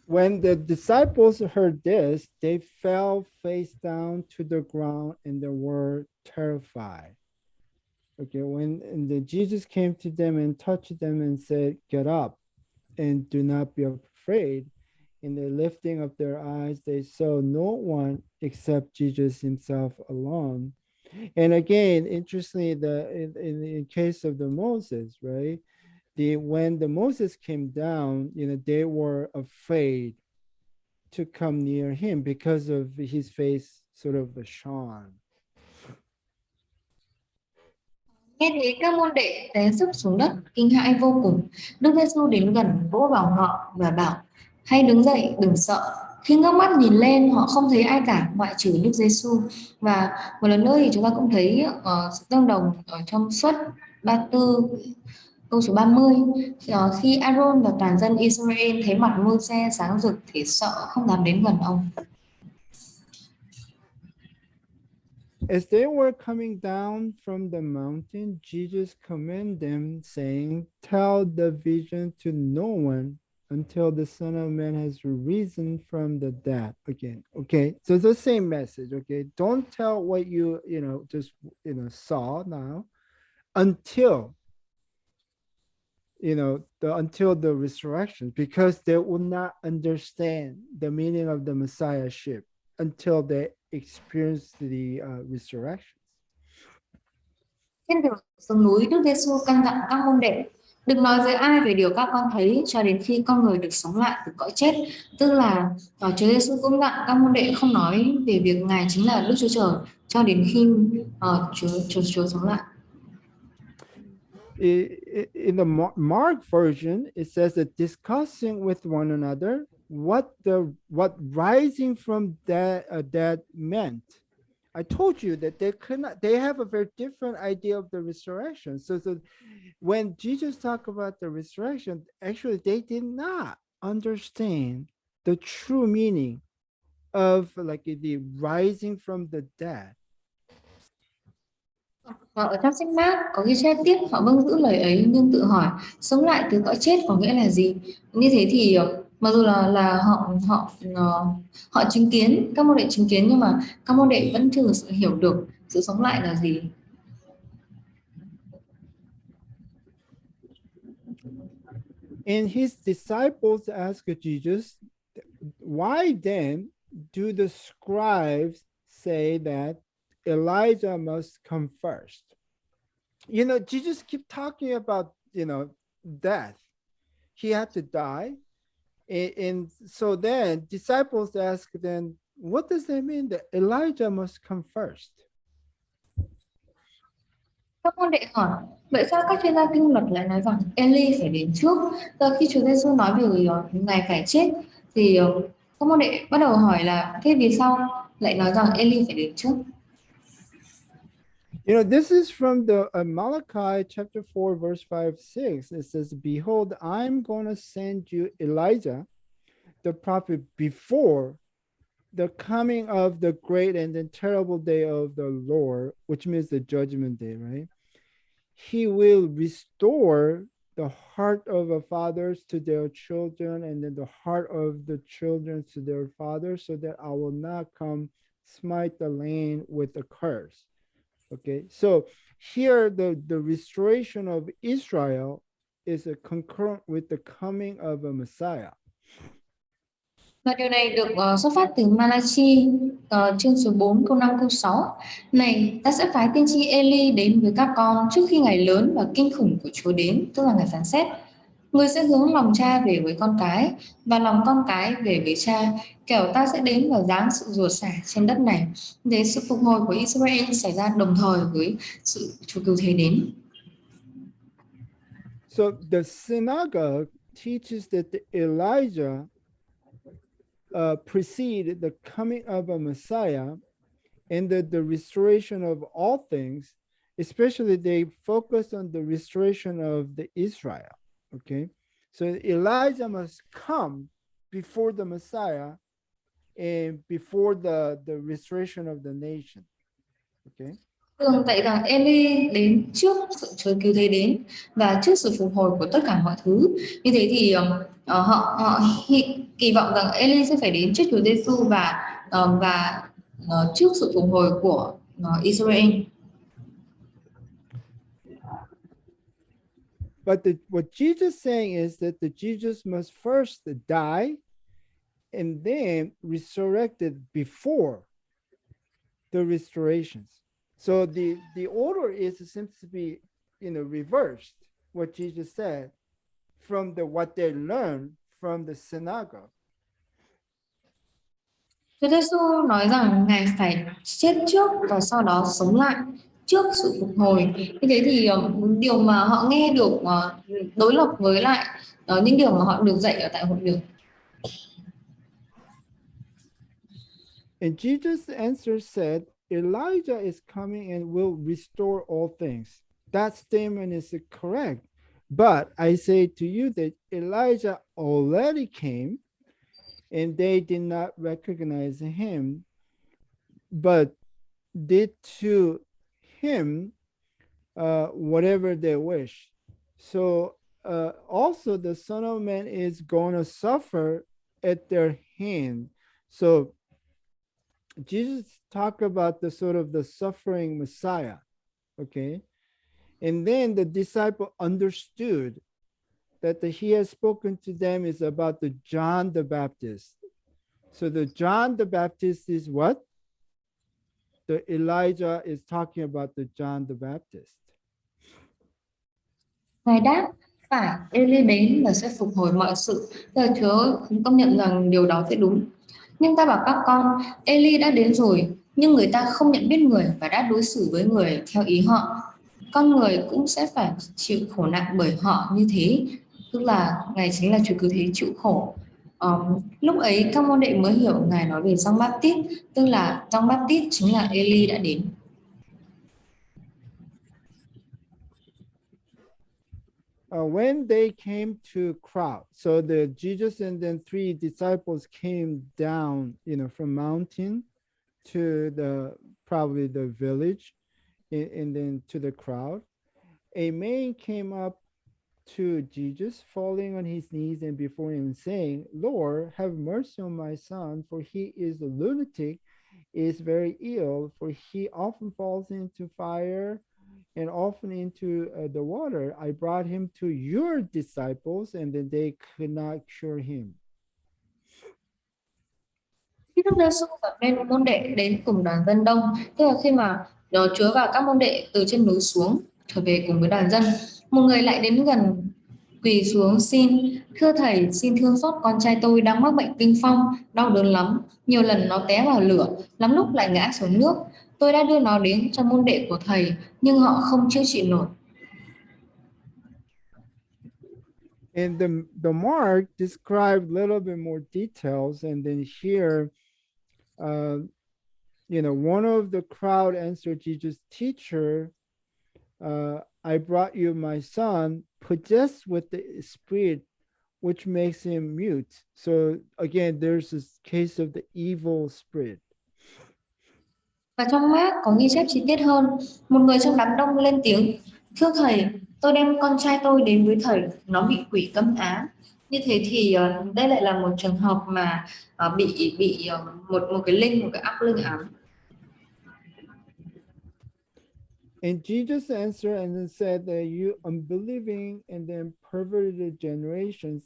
Speaker 1: When the disciples heard this, they fell face down to the ground and they were terrified. Okay, when Jesus came to them and touched them and said, "Get up and do not be afraid." In the lifting of their eyes, they saw no one except Jesus himself alone. And again, interestingly, in case of the Moses, right? When the Moses came down, they were afraid to come near him because of his face sort of shone.
Speaker 2: Nghe thấy các môn đệ té sấp xuống đất, kinh hãi vô cùng. Đức Giêsu đến gần vỗ vào họ và bảo: "Hãy đứng dậy, đừng sợ." Khi ngước mắt nhìn lên, họ không thấy ai cả ngoại trừ Đức Giêsu. Và một lần nữa thì chúng ta cũng thấy sự tương đồng ở trong Suất 34 câu số 30, khi Aaron và toàn dân Israel thấy mặt Môi-se sáng rực thì sợ, không dám đến gần ông.
Speaker 1: As they were coming down from the mountain, Jesus commanded them, saying, "Tell the vision to no one until the Son of Man has risen from the dead." Again, okay. So it's the same message. Okay, don't tell what you just saw now until until the resurrection, because they will not understand the meaning of the messiahship until they experience the resurrection.
Speaker 2: Trên đường xuống núi, Đức Giêsu căn dặn các môn đệ đừng nói với ai về điều các con thấy cho đến khi con người được sống lại từ cõi chết. Tức là Chúa Giêsu cũng dặn các môn đệ không nói về việc Ngài chính là Đức Chúa Trời cho đến khi Chúa sống lại.
Speaker 1: In the Mark version, it says that discussing with one another what rising from dead meant. I told you that they have a very different idea of the resurrection. So when Jesus talked about the resurrection, actually they did not understand the true meaning of like the rising from the dead.
Speaker 2: Và ở trong sách Mác có ghi chép tiếp, họ vâng giữ lời ấy nhưng tự hỏi sống lại từ cõi chết có nghĩa là gì. Như thế thì mặc dù là họ chứng kiến, các môn đệ chứng kiến, nhưng mà các môn đệ vẫn chưa hiểu được sự sống lại là gì.
Speaker 1: And his disciples asked Jesus, "Why then do the scribes say that Elijah must come first?" Jesus keep talking about, death. He had to die. And so then disciples ask then, what does that mean that Elijah must come first?
Speaker 2: Các môn đệ hỏi, vậy sao các chuyên gia kinh luật lại nói rằng Eli phải đến trước? Giờ khi Chúa Giêsu nói về Ngài phải chết thì các môn đệ bắt đầu hỏi là thế vì sao lại nói rằng Eli phải đến trước?
Speaker 1: This is from the Malachi chapter 4, verse 5, 6. It says, "Behold, I'm going to send you Elijah, the prophet, before the coming of the great and then terrible day of the Lord," which means the judgment day, right? "He will restore the heart of the fathers to their children, and then the heart of the children to their fathers, so that I will not come smite the land with a curse." Okay, so here the restoration of Israel is concurrent with the coming of a Messiah.
Speaker 2: Và điều này được xuất phát từ Malachi chương số 4 câu 5 câu 6. Này, ta sẽ phái tiên tri Eli đến với các con trước khi ngày lớn và kinh khủng của Chúa đến, tức là ngày phán xét. Người sẽ hướng lòng cha về với con cái và lòng con cái về với cha, kẻo ta sẽ đến và giáng sự rủa xả trên đất này, để sự phục hồi của Israel xảy ra đồng thời với sự Chúa cứu thế đến.
Speaker 1: So the synagogue teaches that Elijah precede the coming of a Messiah and the restoration of all things. Especially they focus on the restoration of the Israel. Okay, so Elijah must come before the Messiah and before the restoration of the nation. Okay.
Speaker 2: Thường dạy rằng Eli đến trước sự Chúa cứu thế đến và trước sự phục hồi của tất cả mọi thứ. Như thế thì họ kỳ vọng rằng Eli sẽ phải đến trước Chúa Giêsu và trước sự phục hồi của Israel.
Speaker 1: But what Jesus is saying is that Jesus must first die and then resurrected before the restorations. So the order seems to be reversed what Jesus said from what they learned from the synagogue.
Speaker 2: Chúa Giêsu nói rằng Ngài phải chết trước và sau đó sống lại trước sự phục hồi. Như thế thì điều mà họ nghe được đối lập với lại những điều mà họ được dạy ở tại hội đường.
Speaker 1: And Jesus' answer said, "Elijah is coming and will restore all things." That statement is correct. But I say to you that Elijah already came and they did not recognize him. But did to him whatever they wish. So also the Son of Man is going to suffer at their hand. So Jesus talked about the sort of the suffering Messiah, okay? And then the disciple understood that he has spoken to them is about the John the Baptist. So the John the Baptist is what? The Elijah is talking about the John the Baptist.
Speaker 2: Ngài đáp, phải, Eli đến và sẽ phục hồi mọi sự. Giờ Chúa công nhận rằng điều đó sẽ đúng. Nhưng ta bảo các con, Eli đã đến rồi, nhưng người ta không nhận biết người và đã đối xử với người theo ý họ. Con người cũng sẽ phải chịu khổ nạn bởi họ như thế. Tức là Ngài chính là Chúa Cứu Thế chịu khổ. Lúc ấy các môn đệ mới hiểu Ngài nói về Giông Báp-tít, tức là Giông Báp-tít chính là Eli đã đến.
Speaker 1: When they came to crowd, so the Jesus and then 3 disciples came down, from mountain to the probably the village, and then to the crowd. A man came up to Jesus, falling on his knees and before him, saying, "Lord, have mercy on my son, for he is a lunatic, is very ill, for he often falls into fire and often into the water. I brought him to your disciples, and then they could not cure him."
Speaker 2: Khi Đức Giêsu và bên môn đệ đến cùng đoàn dân đông, tức là khi mà Chúa và các môn đệ từ trên núi xuống trở về cùng với đoàn dân, một người lại đến gần quỳ xuống xin: "Thưa thầy, xin thương xót con trai tôi đang mắc bệnh kinh phong, đau đớn lắm, nhiều lần nó té vào lửa, lắm lúc lại ngã xuống nước. Tôi đã đưa nó đến cho môn đệ của thầy, nhưng họ không chữa trị nổi."
Speaker 1: And the Mark described a little bit more details, and then here, one of the crowd answered Jesus, "Teacher, I brought you my son, possessed with the spirit, which makes him mute." So again, there's this case of the evil spirit.
Speaker 2: Và trong Mác có ghi chép chi tiết hơn, một người trong đám đông lên tiếng: "Thưa thầy, tôi đem con trai tôi đến với thầy, nó bị quỷ cấm ám." Như thế thì đây lại là một trường hợp mà bị một cái linh, một cái ác linh ám.
Speaker 1: And Jesus answered and then said that, "You unbelieving and then perverted generations,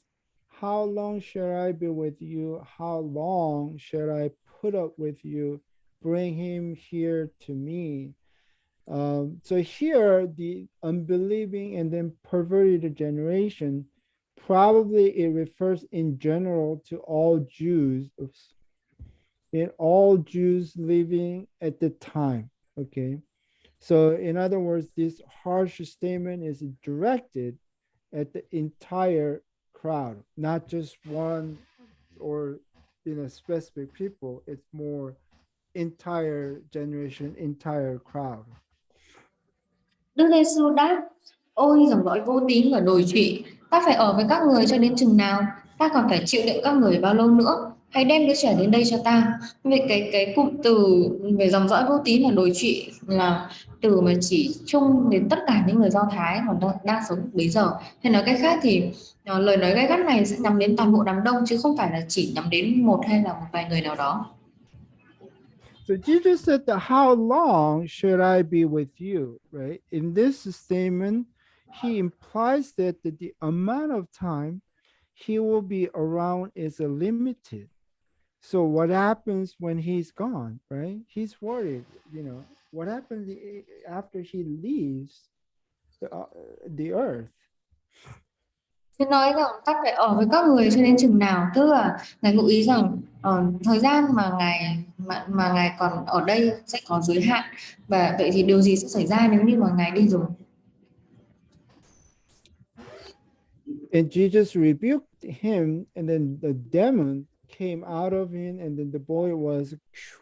Speaker 1: how long shall I be with you? How long shall I put up with you? Bring him here to me." So here, the unbelieving and then perverted generation, probably it refers in general to all Jews, in all Jews living at the time, okay? So in other words, this harsh statement is directed at the entire crowd, not just one or specific people. It's more entire generation, entire crowd.
Speaker 2: Đức Giêsu đáp: "Ôi dòng dõi vô tín và đồi trụy, ta phải ở với các người cho đến chừng nào? Ta còn phải chịu đựng các người bao lâu nữa? Hãy đem đứa trẻ đến đây cho ta." Về cái cụm từ về dòng dõi vô tín và đồi trụy là từ mà chỉ chung đến tất cả những người Do Thái mà đang sống bây giờ. Hay nói cách khác thì lời nói gay gắt này sẽ nhắm đến toàn bộ đám đông, chứ không phải là chỉ nhắm đến một hay là một vài người nào đó.
Speaker 1: So Jesus said that, "How long should I be with you?" Right? In this statement, he implies that the amount of time he will be around is limited. So what happens when he's gone, right? He's worried, what happens after he leaves the earth?
Speaker 2: Thế nói rằng ta phải ở với các người cho đến chừng nào, tức là ngài ngụ ý rằng thời gian mà ngài còn ở đây sẽ có giới hạn, và vậy thì điều gì sẽ xảy ra nếu như mà ngài đi rồi.
Speaker 1: And Jesus rebuked him, and then the demon came out of him, and then the boy was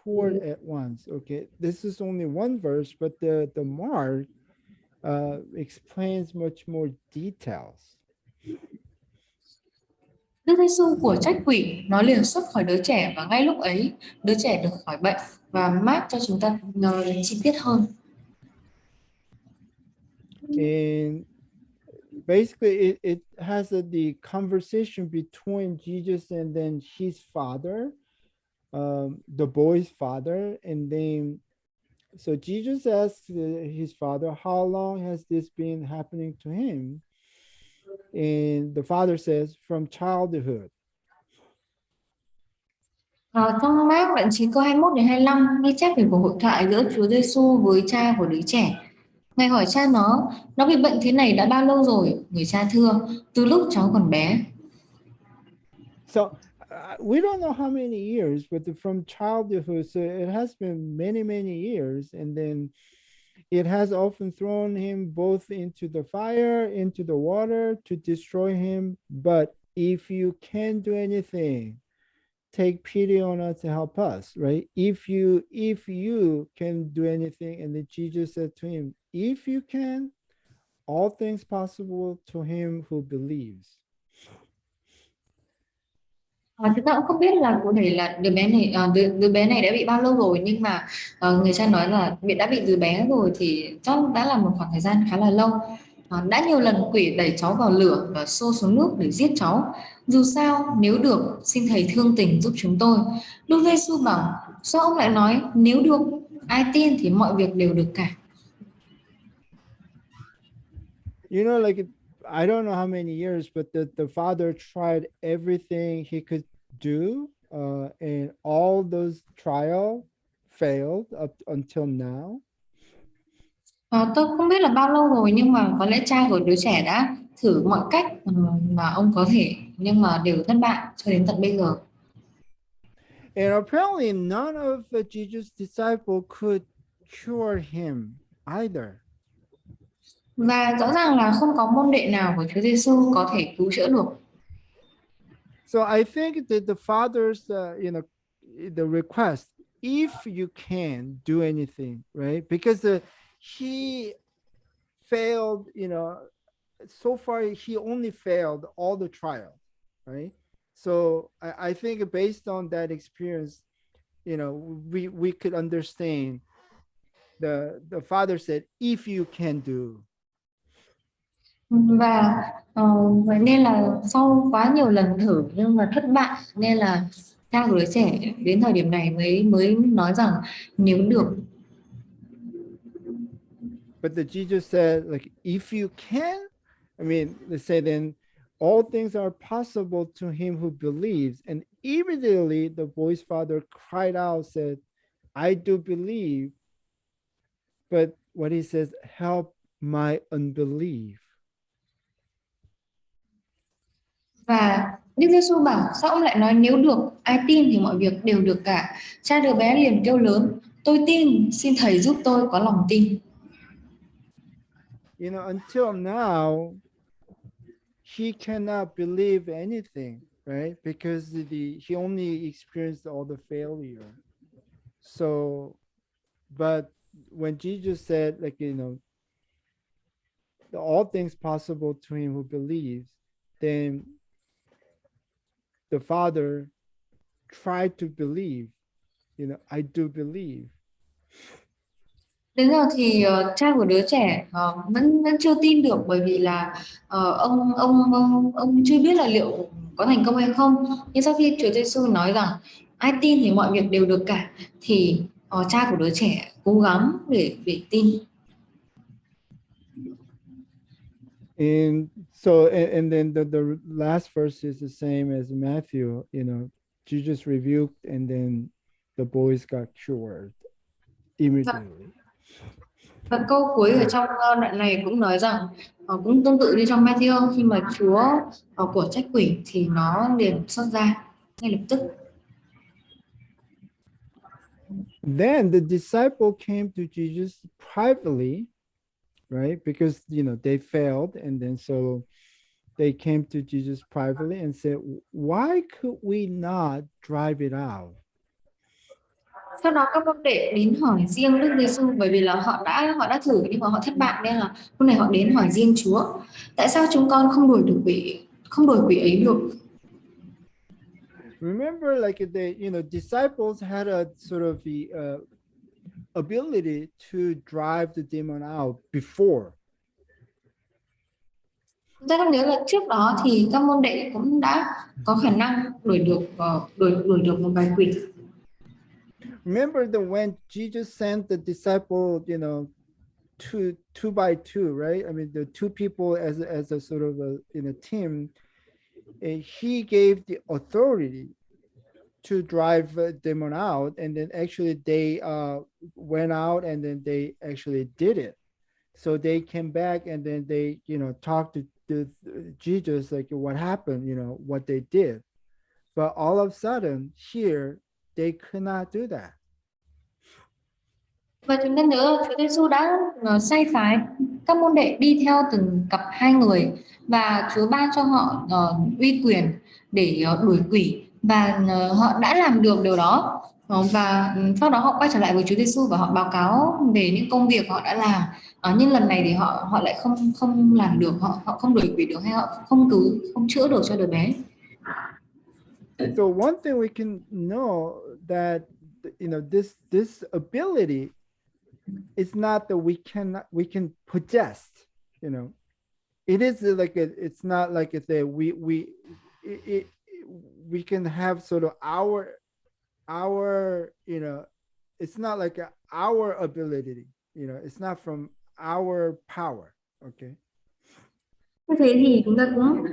Speaker 1: cured at once. Okay, this is only one verse, but the Mark explains much more details.
Speaker 2: Đức Giêsu của trách quỷ, nó liền xuất khỏi đứa trẻ và ngay lúc ấy đứa trẻ được khỏi bệnh. Và Mark cho chúng ta chi tiết hơn.
Speaker 1: And basically it has the conversation between Jesus and then his father, the boy's father. And then so Jesus asks his father, how long has this been happening to him? And the father says, from childhood.
Speaker 2: Trong Mark đoạn 9 câu 21 đến 25 ghi chép về cuộc hội thoại giữa Chúa Giêsu với cha của đứa trẻ. Ngài hỏi cha nó bị bệnh thế này đã bao lâu rồi? Người cha thưa, từ lúc cháu còn bé.
Speaker 1: So we don't know how many years, but from childhood, so it has been many, many years. And then it has often thrown him both into the fire, into the water to destroy him. But if you can do anything, take pity on us to help us, right? If you can do anything. And then Jesus said to him, if you can, all things possible to him who believes.
Speaker 2: Chúng ta cũng không biết là cụ thể là đứa bé này đã bị bao lâu rồi, nhưng mà người cha nói là đã bị từ bé rồi thì chắc đã là một khoảng thời gian khá là lâu. Đã nhiều lần quỷ đẩy cháu vào lửa và xô xuống nước để giết cháu. Dù sao, nếu được, xin thầy thương tình giúp chúng tôi. Đức Giêsu bảo, sao ông lại nói nếu được? Ai tin thì mọi việc đều được cả.
Speaker 1: You know, like I don't know how many years, but the father tried everything he could do, and all those trials failed up until now.
Speaker 2: Tôi không biết là bao lâu rồi, nhưng mà có lẽ cha của đứa trẻ đã thử mọi cách mà ông có thể, nhưng mà đều thất bại cho đến tận bây giờ.
Speaker 1: And apparently none of the Jesus disciples could cure him either.
Speaker 2: Và rõ ràng là không có môn đệ nào của Chúa Giêsu có thể cứu chữa được.
Speaker 1: So I think that the father's, the request, if you can do anything, right? Because he failed, so far he only failed all the trials, right? So I think based on that experience, we could understand the father said, if you can do.
Speaker 2: Và vậy nên là sau quá nhiều lần thử nhưng mà thất bại, nên là cha của đứa trẻ đến thời điểm này mới nói rằng nếu được.
Speaker 1: But the Jesus said, like, if you can, I mean, they say then all things are possible to him who believes. And immediately the boy's father cried out, said, I do believe. But what he says, help my unbelief.
Speaker 2: Và Đức Giêsu bảo, sao ông lại nói nếu được, ai tin thì mọi việc đều được cả. Cha đứa bé liền kêu lớn, tôi tin, xin thầy giúp tôi có lòng tin.
Speaker 1: Until now, he cannot believe anything, right? Because he only experienced all the failure. So, but when Jesus said, like, all things possible to him who believes, then the father tried to believe, I do believe.
Speaker 2: Đến giờ thì cha của đứa trẻ vẫn chưa tin được, bởi vì là ông chưa biết là liệu có thành công hay không. Nhưng sau khi Chúa Giêsu nói rằng ai tin thì mọi việc đều được cả, thì cha của đứa trẻ cố gắng để tin.
Speaker 1: And so, and then the last verse is the same as Matthew, Jesus rebuked, and then the boys got cured immediately.
Speaker 2: Và câu cuối ở trong đoạn này cũng nói rằng cũng tương tự như trong Matthew, khi mà Chúa của trách quỷ thì nó liền xuất ra ngay lập tức.
Speaker 1: Then the disciple came to Jesus privately, right? Because they failed, and then so they came to Jesus privately and said, why could we not drive it out?
Speaker 2: Sau đó các môn đệ đến hỏi riêng Đức Giêsu, bởi vì là họ đã thử nhưng mà họ thất bại, nên là hôm nay họ đến hỏi riêng Chúa, tại sao chúng con không đuổi quỷ ấy được?
Speaker 1: Remember, like the disciples had a sort of the ability to drive the demon out before.
Speaker 2: Chúng ta đang nhớ là trước đó thì các môn đệ cũng đã có khả năng đuổi được một vài quỷ.
Speaker 1: Remember that when Jesus sent the disciple, two by two, right? I mean, the two people as a sort of a team, he gave the authority to drive demon out, and then actually they went out and then they actually did it. So they came back and then they talked to Jesus, like what happened, what they did. But all of a sudden here they could not do that.
Speaker 2: Và chúng ta nhớ là Chúa Giêsu đã sai phái các môn đệ đi theo từng cặp hai người và Chúa ban cho họ uy quyền để đuổi quỷ và họ đã làm được điều đó. Và sau đó họ quay trở lại với Chúa Giêsu và họ báo cáo về những công việc họ đã làm. Nhưng lần này thì họ lại không làm được, họ không đuổi quỷ được hay họ không chữa được cho đứa bé.
Speaker 1: So one thing we can know that this ability is not that we can possess, it is like it's not like it's a we can have sort of our it's not like our ability, it's not from our power. Okay.
Speaker 2: Như thế thì chúng ta cũng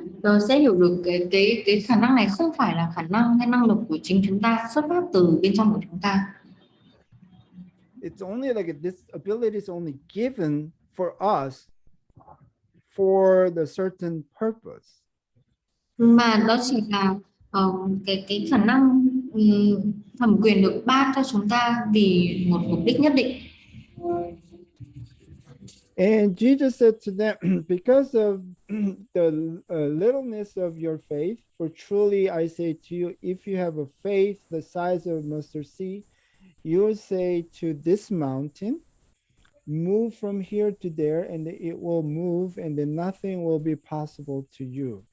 Speaker 2: sẽ hiểu được cái khả năng này không phải là khả năng hay năng lực của chính chúng ta, xuất phát từ bên trong của chúng ta.
Speaker 1: It's only like this ability is only given for us for the certain purpose.
Speaker 2: Mà đó chỉ là cái khả năng thẩm quyền được ban cho chúng ta vì một mục đích nhất định.
Speaker 1: And Jesus said to them, because of the littleness of your faith, for truly I say to you, if you have a faith the size of a mustard seed, you will say to this mountain, move from here to there, and it will move, and then nothing will be possible to you.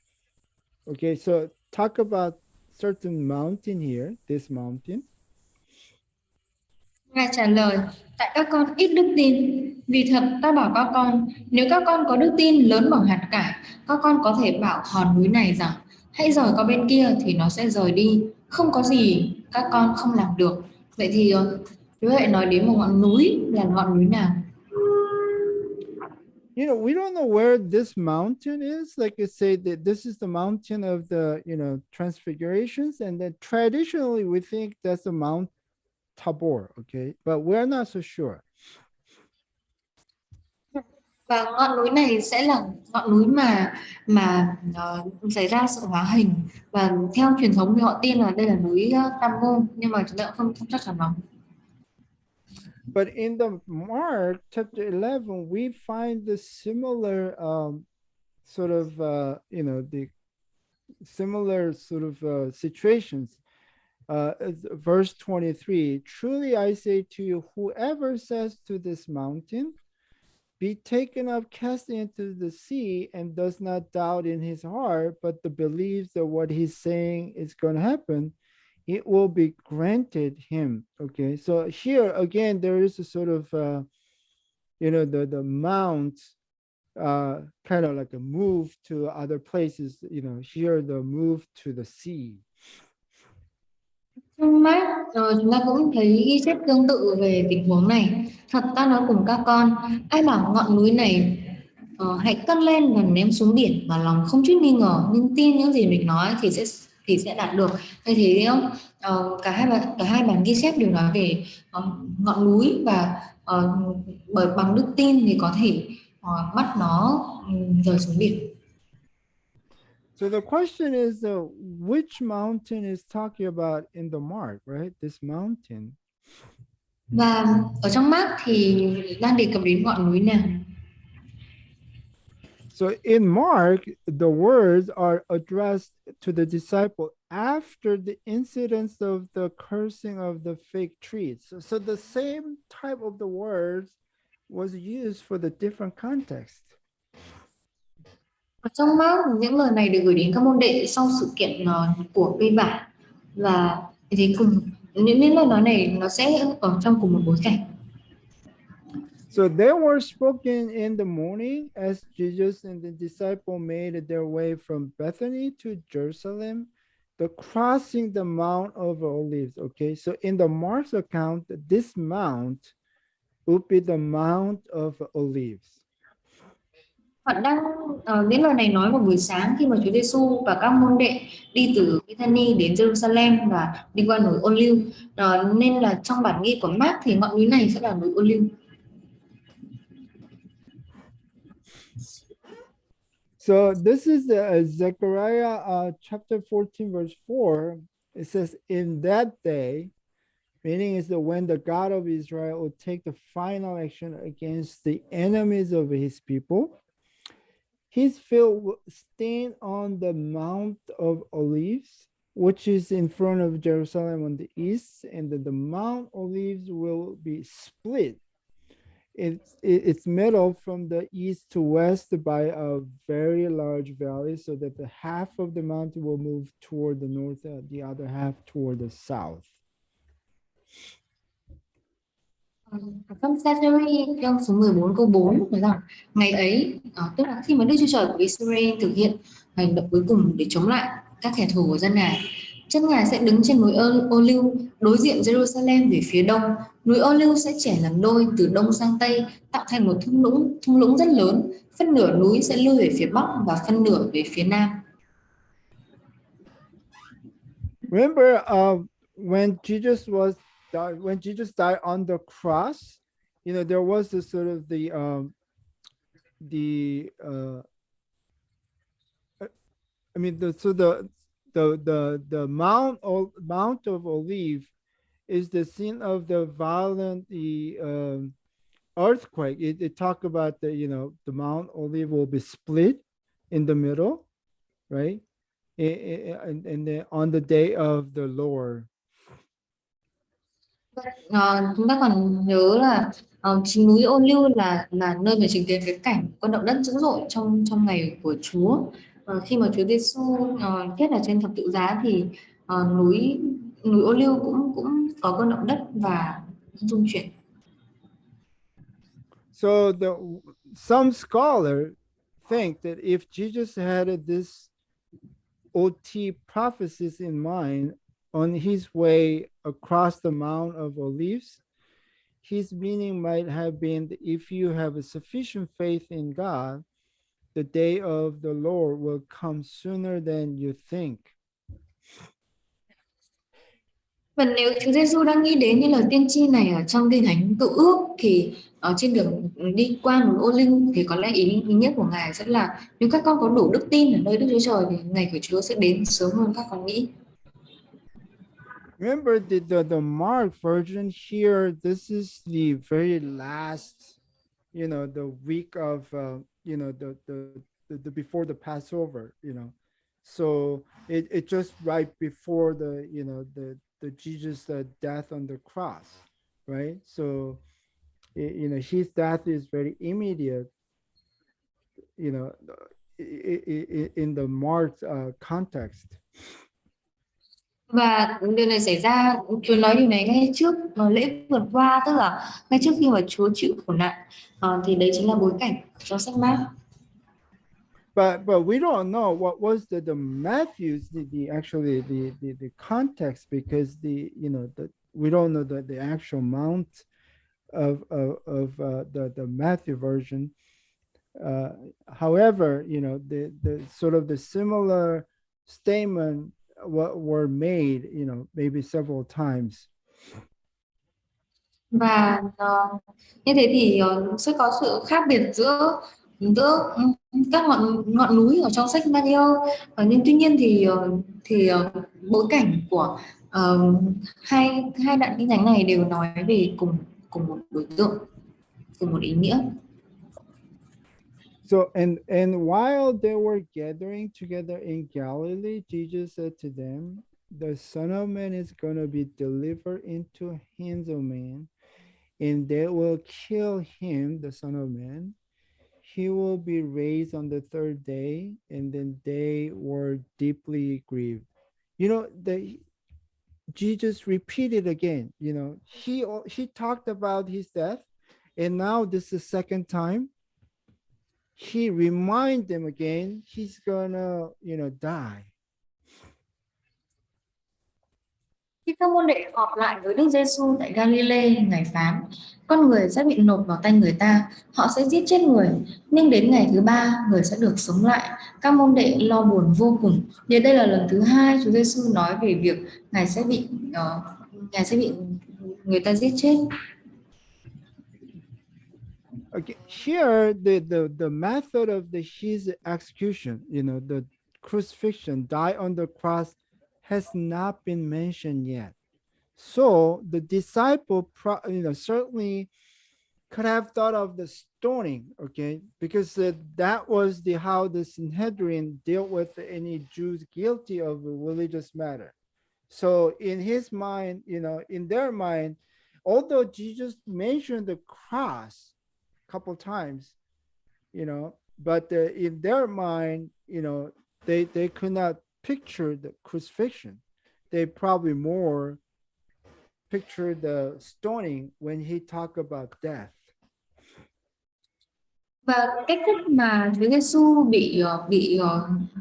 Speaker 1: Okay, so talk about certain mountain here, this mountain.
Speaker 2: Ngài trả lời, tại các con ít đức tin, vì thật ta bảo các con, nếu các con có đức tin lớn bằng hạt cải, các con có thể bảo hòn núi này rằng hãy rời qua bên kia thì nó sẽ rời đi, không có gì các con không làm được. Vậy thì Chúa hãy nói đến một ngọn núi là ngọn núi nào?
Speaker 1: We don't know where this mountain is. Like you say that this is the mountain of the, Transfigurations, and then traditionally we think that's the Mount Tabor, okay? But we're not so sure.
Speaker 2: Và ngọn núi này sẽ là ngọn núi mà xảy ra sự hóa hình, và theo truyền thống thì họ tin là đây là núi Tam Môn, nhưng mà chúng ta cũng không chắc chắn lắm.
Speaker 1: But in the Mark chapter 11, we find the similar sort of, the similar sort of situations. Verse 23, truly I say to you, whoever says to this mountain, be taken up, cast into the sea, and does not doubt in his heart, but believes that what he's saying is going to happen, it will be granted him. Okay, so here again, there is a sort of, the mount, kind of like a move to other places, here the move to the sea.
Speaker 2: Trong Mác chúng ta cũng thấy ghi chép tương tự về tình huống này. Thật ta nói cùng các con, ai bảo ngọn núi này hãy cất lên và ném xuống biển mà lòng không chút nghi ngờ, nhưng tin những gì mình nói thì sẽ đạt được. Thế thì cả hai bản ghi chép đều nói về ngọn núi, và bởi bằng đức tin thì có thể bắt nó rời xuống biển.
Speaker 1: So the question is, which mountain is talking about in the Mark, right? This mountain.
Speaker 2: Và ở trong Mác thì đang đề cập đến ngọn núi nào?
Speaker 1: So in Mark, the words are addressed to the disciple after the incidents of the cursing of the fig trees. So the same type of the words was used for the different context.
Speaker 2: Trong Mác, những lời này được gửi đến các môn đệ sau sự kiện của cây vả. Và thì cùng những lời nói này nó sẽ ở trong cùng một bối cảnh.
Speaker 1: So they were spoken in the morning as Jesus and the disciple made their way from Bethany to Jerusalem, the crossing the Mount of Olives. Okay, so in the Mark's account, this mount would be the Mount of Olives.
Speaker 2: Họ đang những lời này nói vào buổi sáng khi mà Chúa Giêsu và các môn đệ đi từ Bethany đến Jerusalem và đi qua núi Ô Liu. Nên là trong bản ghi của Mark thì ngọn núi này sẽ là núi Ô Liu.
Speaker 1: So this is Zechariah chapter 14, verse 4. It says, in that day, meaning is that when the God of Israel will take the final action against the enemies of his people, his feet will stand on the Mount of Olives, which is in front of Jerusalem on the east, and the Mount Olives will be split. It's middle from the east to west by a very large valley, so that the half of the mountain will move toward the north, the other half toward the south.
Speaker 2: Trong Seminary trong số 14 câu 4 nói rằng ngày ấy, tức là khi mà Đức Chúa Trời của Israel thực hiện hành động cuối cùng để chống lại các kẻ thù của dân Ngài, chân Ngài sẽ đứng trên núi Ô Liu đối diện Jerusalem về phía đông. Núi Ô Liu sẽ chẻ làm đôi từ đông sang tây, tạo thành một thung lũng rất lớn. Phân nửa núi sẽ lui về phía bắc và phân nửa về phía nam.
Speaker 1: Remember, when Jesus died on the cross, there was this sort of the Mount of Olive is the scene of the violent earthquake. It talk about the Mount Olive will be split in the middle, right? And then on the day of the Lord.
Speaker 2: Chúng ta còn nhớ là chính núi Ô Liu là nơi mà chứng kiến cái cảnh con động đất dữ dội trong ngày của Chúa. Khi mà Chúa Giêsu chết ở trên thập tự giá thì núi Ô Liu cũng có con động đất và rung chuyển.
Speaker 1: So some scholars think that if Jesus had this OT prophecies in mind on his way across the Mount of Olives, his meaning might have been that if you have a sufficient faith in God, the day of the Lord will come sooner than you think.
Speaker 2: Và nếu Chúa Giêsu đang nghĩ đến những lời tiên tri này ở trong Kinh Thánh Cựu Ước thì ở trên đường đi qua núi Ô Linh thì có lẽ ý nghĩa của Ngài sẽ là nếu các con có đủ đức tin ở nơi Đức Chúa Trời thì ngày của Chúa sẽ đến sớm hơn các con nghĩ.
Speaker 1: Remember the Mark version here, this is the very last, the week of, the before the Passover, so it just right before the Jesus death on the cross, right? So, his death is very immediate, in the Mark context.
Speaker 2: Và điều này xảy ra, Chúa nói điều này ngay trước lễ vượt qua, tức là ngay trước khi mà Chúa chịu khổ nạn, thì đấy chính là bối cảnh trong sách Mác.
Speaker 1: But we don't know what was the Matthew's actually the context, because we don't know the actual mount of the Matthew version. However, the sort of the similar statement were made, maybe several times.
Speaker 2: Và như thế thì sẽ có sự khác biệt giữa các ngọn núi ở trong sách Matthew, nhưng tuy nhiên thì bối cảnh của hai đoạn kinh thánh này đều nói về cùng một đối tượng, cùng một ý nghĩa.
Speaker 1: So and while they were gathering together in Galilee, Jesus said to them, the Son of Man is going to be delivered into hands of men, and they will kill him, the Son of Man. He will be raised on the third day. And then they were deeply grieved. Jesus repeated again, he talked about his death, and now this is the second time. He remind them again, he's gonna, die.
Speaker 2: Khi các môn đệ họp lại với Đức Giêsu tại Galilee, Ngài phán: con người sẽ bị nộp vào tay người ta, họ sẽ giết chết người, nhưng đến ngày thứ ba người sẽ được sống lại. Các môn đệ lo buồn vô cùng, vì đây là lần thứ hai Chúa Giêsu nói về việc Ngài sẽ bị người ta giết chết.
Speaker 1: Okay, here the method of his execution, the crucifixion, die on the cross, has not been mentioned yet. So the disciple, certainly could have thought of the stoning, okay, because that was how the Sanhedrin dealt with any Jews guilty of a religious matter. So in his mind, in their mind, although Jesus mentioned the cross a couple times, but in their mind, they could not picture the crucifixion. They probably more picture the stoning when he talked about death.
Speaker 2: Và cách thức mà Chúa Giêsu bị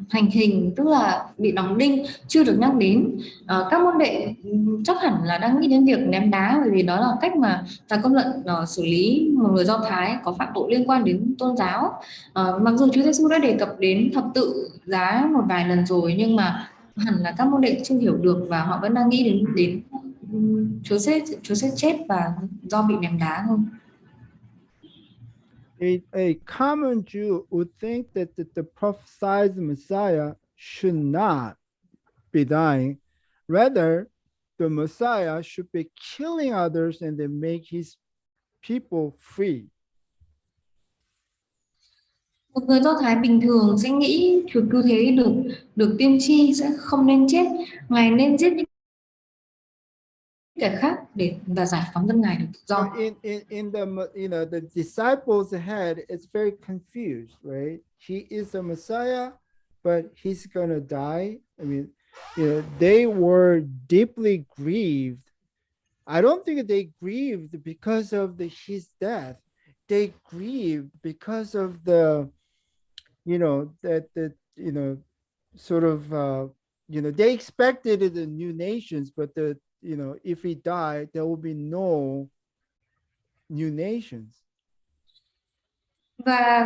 Speaker 2: hành hình, tức là bị đóng đinh, chưa được nhắc đến. Các môn đệ chắc hẳn là đang nghĩ đến việc ném đá, bởi vì đó là cách mà Tòa Công luận xử lý một người Do Thái có phạm tội liên quan đến tôn giáo. Mặc dù Chúa Giêsu đã đề cập đến thập tự giá một vài lần rồi, nhưng mà hẳn là các môn đệ chưa hiểu được và họ vẫn đang nghĩ đến Chúa sẽ chết và do bị ném đá thôi.
Speaker 1: A common Jew would think that the prophesied Messiah should not be dying. Rather, the Messiah should be killing others and then make his people free.
Speaker 2: Một người Do Thái bình thường sẽ nghĩ Chúa cứu thế được tiên tri sẽ không nên chết, Ngài nên giết những kẻ khác và giải phóng dân Ngài được tự do.
Speaker 1: In the the disciples' head, it's very confused, right? He is a Messiah, but he's gonna die. I mean, they were deeply grieved. I don't think they grieved because of his death. They grieved because of sort of, they expected the new nations, but if he died, there will be no new nations.
Speaker 2: Và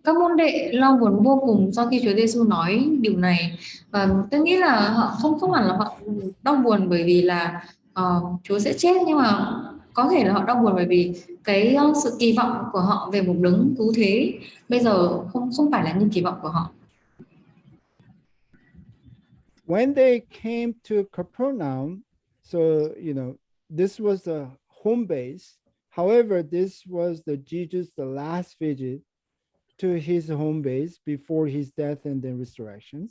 Speaker 2: các môn đệ lo buồn vô cùng sau khi Chúa Giêsu nói điều này. Và tôi nghĩ là họ không hẳn là họ đau buồn bởi vì là Chúa sẽ chết, nhưng mà có thể là họ đau buồn bởi vì cái sự kỳ vọng của họ về một đấng cứu thế bây giờ không phải là như kỳ vọng của họ.
Speaker 1: When they came to Capernaum, so this was a home base. However, this was the last visit to his home base before his death and then resurrections.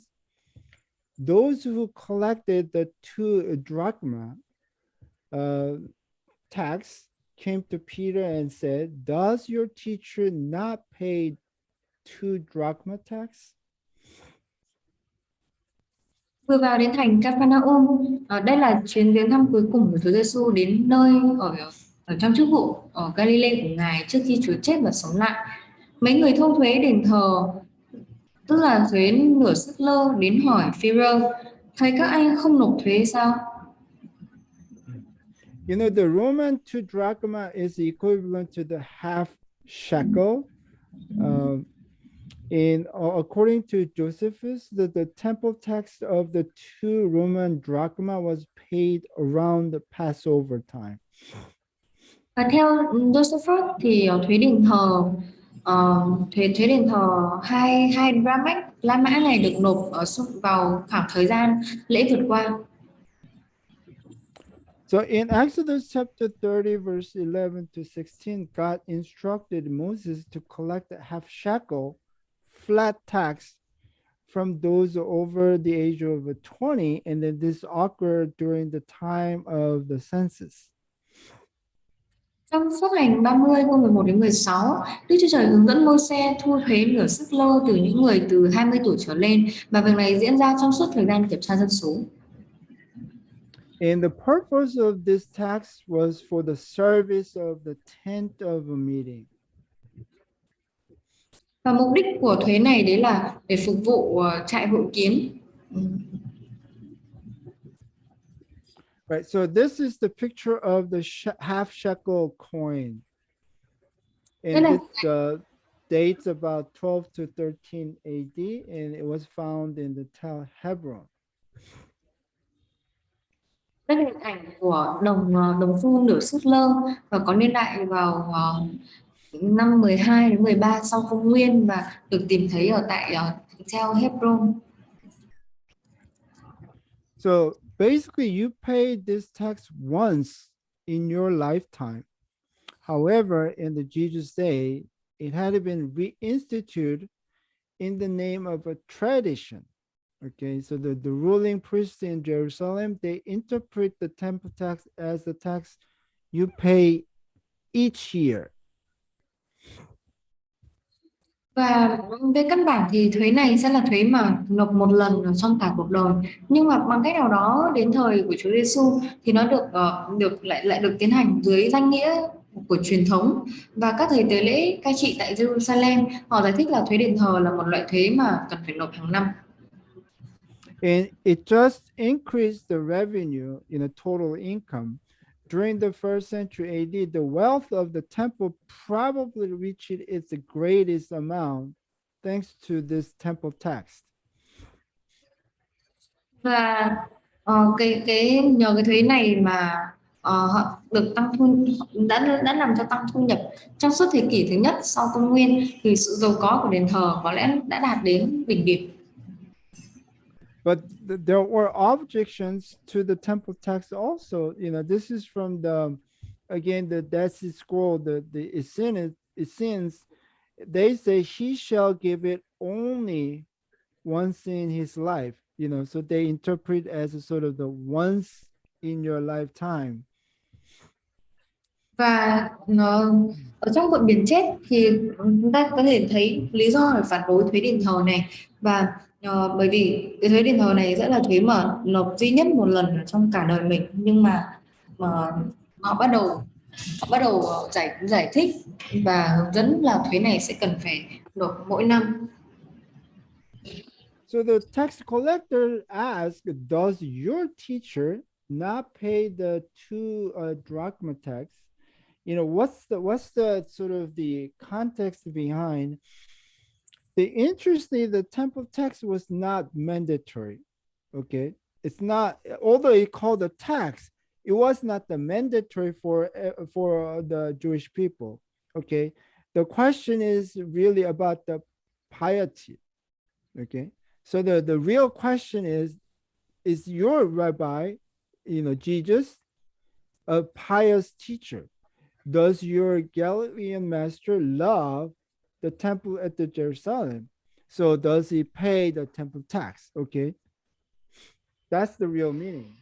Speaker 1: Those who collected the 2 drachma tax came to Peter and said, "Does your teacher not pay 2 drachma tax?"
Speaker 2: Vừa vào đến thành Capernaum, đây là chuyến viếng thăm cuối cùng của Chúa Giêsu đến nơi ở trong chức vụ ở Galilee của Ngài trước khi Chúa chết và sống lại. Mấy người thu thuế đền thờ, tức là thuế nửa sức lơ, đến hỏi Phêrô: "Thầy các anh không nộp thuế sao?"
Speaker 1: The Roman 2 drachma is equivalent to the half shekel. According to Josephus, the temple tax of the 2 Roman drachma was paid around the Passover time.
Speaker 2: Và theo Josephus thì thuế đền thờ hai La Mã này được nộp vào khoảng thời gian lễ vượt qua.
Speaker 1: So in Exodus chapter 30, verse 11 to 16, God instructed Moses to collect a half shekel flat tax from those over the age of 20, and then this occurred during the time of the census.
Speaker 2: Trong Phước Hành 30 câu 11 đến 16, Đức Chúa Trời hướng dẫn Môi-se thu thuế nửa sức lơ từ những người từ 20 tuổi trở lên, và việc này diễn ra trong suốt thời gian kiểm tra dân số.
Speaker 1: And the purpose of this tax was for the service of the tent of a meeting.
Speaker 2: Và mục đích của thuế này đấy là để phục vụ trại hội kiến.
Speaker 1: Right. So this is the picture of the half shekel coin.
Speaker 2: Thế
Speaker 1: And
Speaker 2: này,
Speaker 1: it dates about 12 to 13 AD, and it was found in the Tel Hebron.
Speaker 2: đây là hình ảnh của đồng xu nửa sút lơ và có niên đại vào năm 12 đến 13 sau công nguyên và được tìm thấy ở tại Tel Hebron.
Speaker 1: So basically, you pay this tax once in your lifetime. However, in the Jesus day, it had been reinstituted in the name of a tradition. Okay, so the ruling priests in Jerusalem, they interpret the temple tax as the tax you pay each year.
Speaker 2: Và về căn bản thì thuế này sẽ là thuế mà nộp một lần ở trong cả cuộc đời. Nhưng mà bằng cách nào đó đến thời của Chúa Giêsu thì nó lại được tiến hành dưới danh nghĩa của truyền thống, và các thầy tế lễ cai trị tại Jerusalem họ giải thích là thuế đền thờ là một loại thuế mà cần phải nộp hàng năm.
Speaker 1: And it just increased the revenue in a total income. During the first century AD, the wealth of the temple probably reached its greatest amount thanks to this temple tax.
Speaker 2: Và cái nhờ cái thuế này mà họ được tăng thu, đã làm cho tăng thu nhập trong suốt thế kỷ thứ nhất sau công nguyên, thì sự giàu có của đền thờ có lẽ đã đạt đến đỉnh điểm.
Speaker 1: But there were objections to the temple tax also. You know, this is from the Dead Sea Scroll, the Essenes. They say he shall give it only once in his life. You know, so they interpret as a sort of the once in your lifetime.
Speaker 2: Và ở trong cuộn biển chết thì chúng ta có thể thấy lý do để phản đối thuế đền thờ này, và bởi vì cái thuế đền thờ này sẽ là thuế mà nộp duy nhất một lần ở trong cả đời mình, nhưng mà họ bắt đầu giải thích và hướng dẫn là thuế này sẽ cần phải nộp mỗi năm.
Speaker 1: So the tax collector asked, does your teacher not pay the 2 drachma tax? You know, what's the sort of the context behind? The interesting, the temple tax was not mandatory. Okay, it's not, although it called a tax, it was not the mandatory for the Jewish people. Okay, the question is really about the piety. Okay, so the real question is your rabbi, you know, Jesus, a pious teacher? Does your Galilean master love the temple at the Jerusalem? So does he pay the temple tax? Okay, that's the real meaning.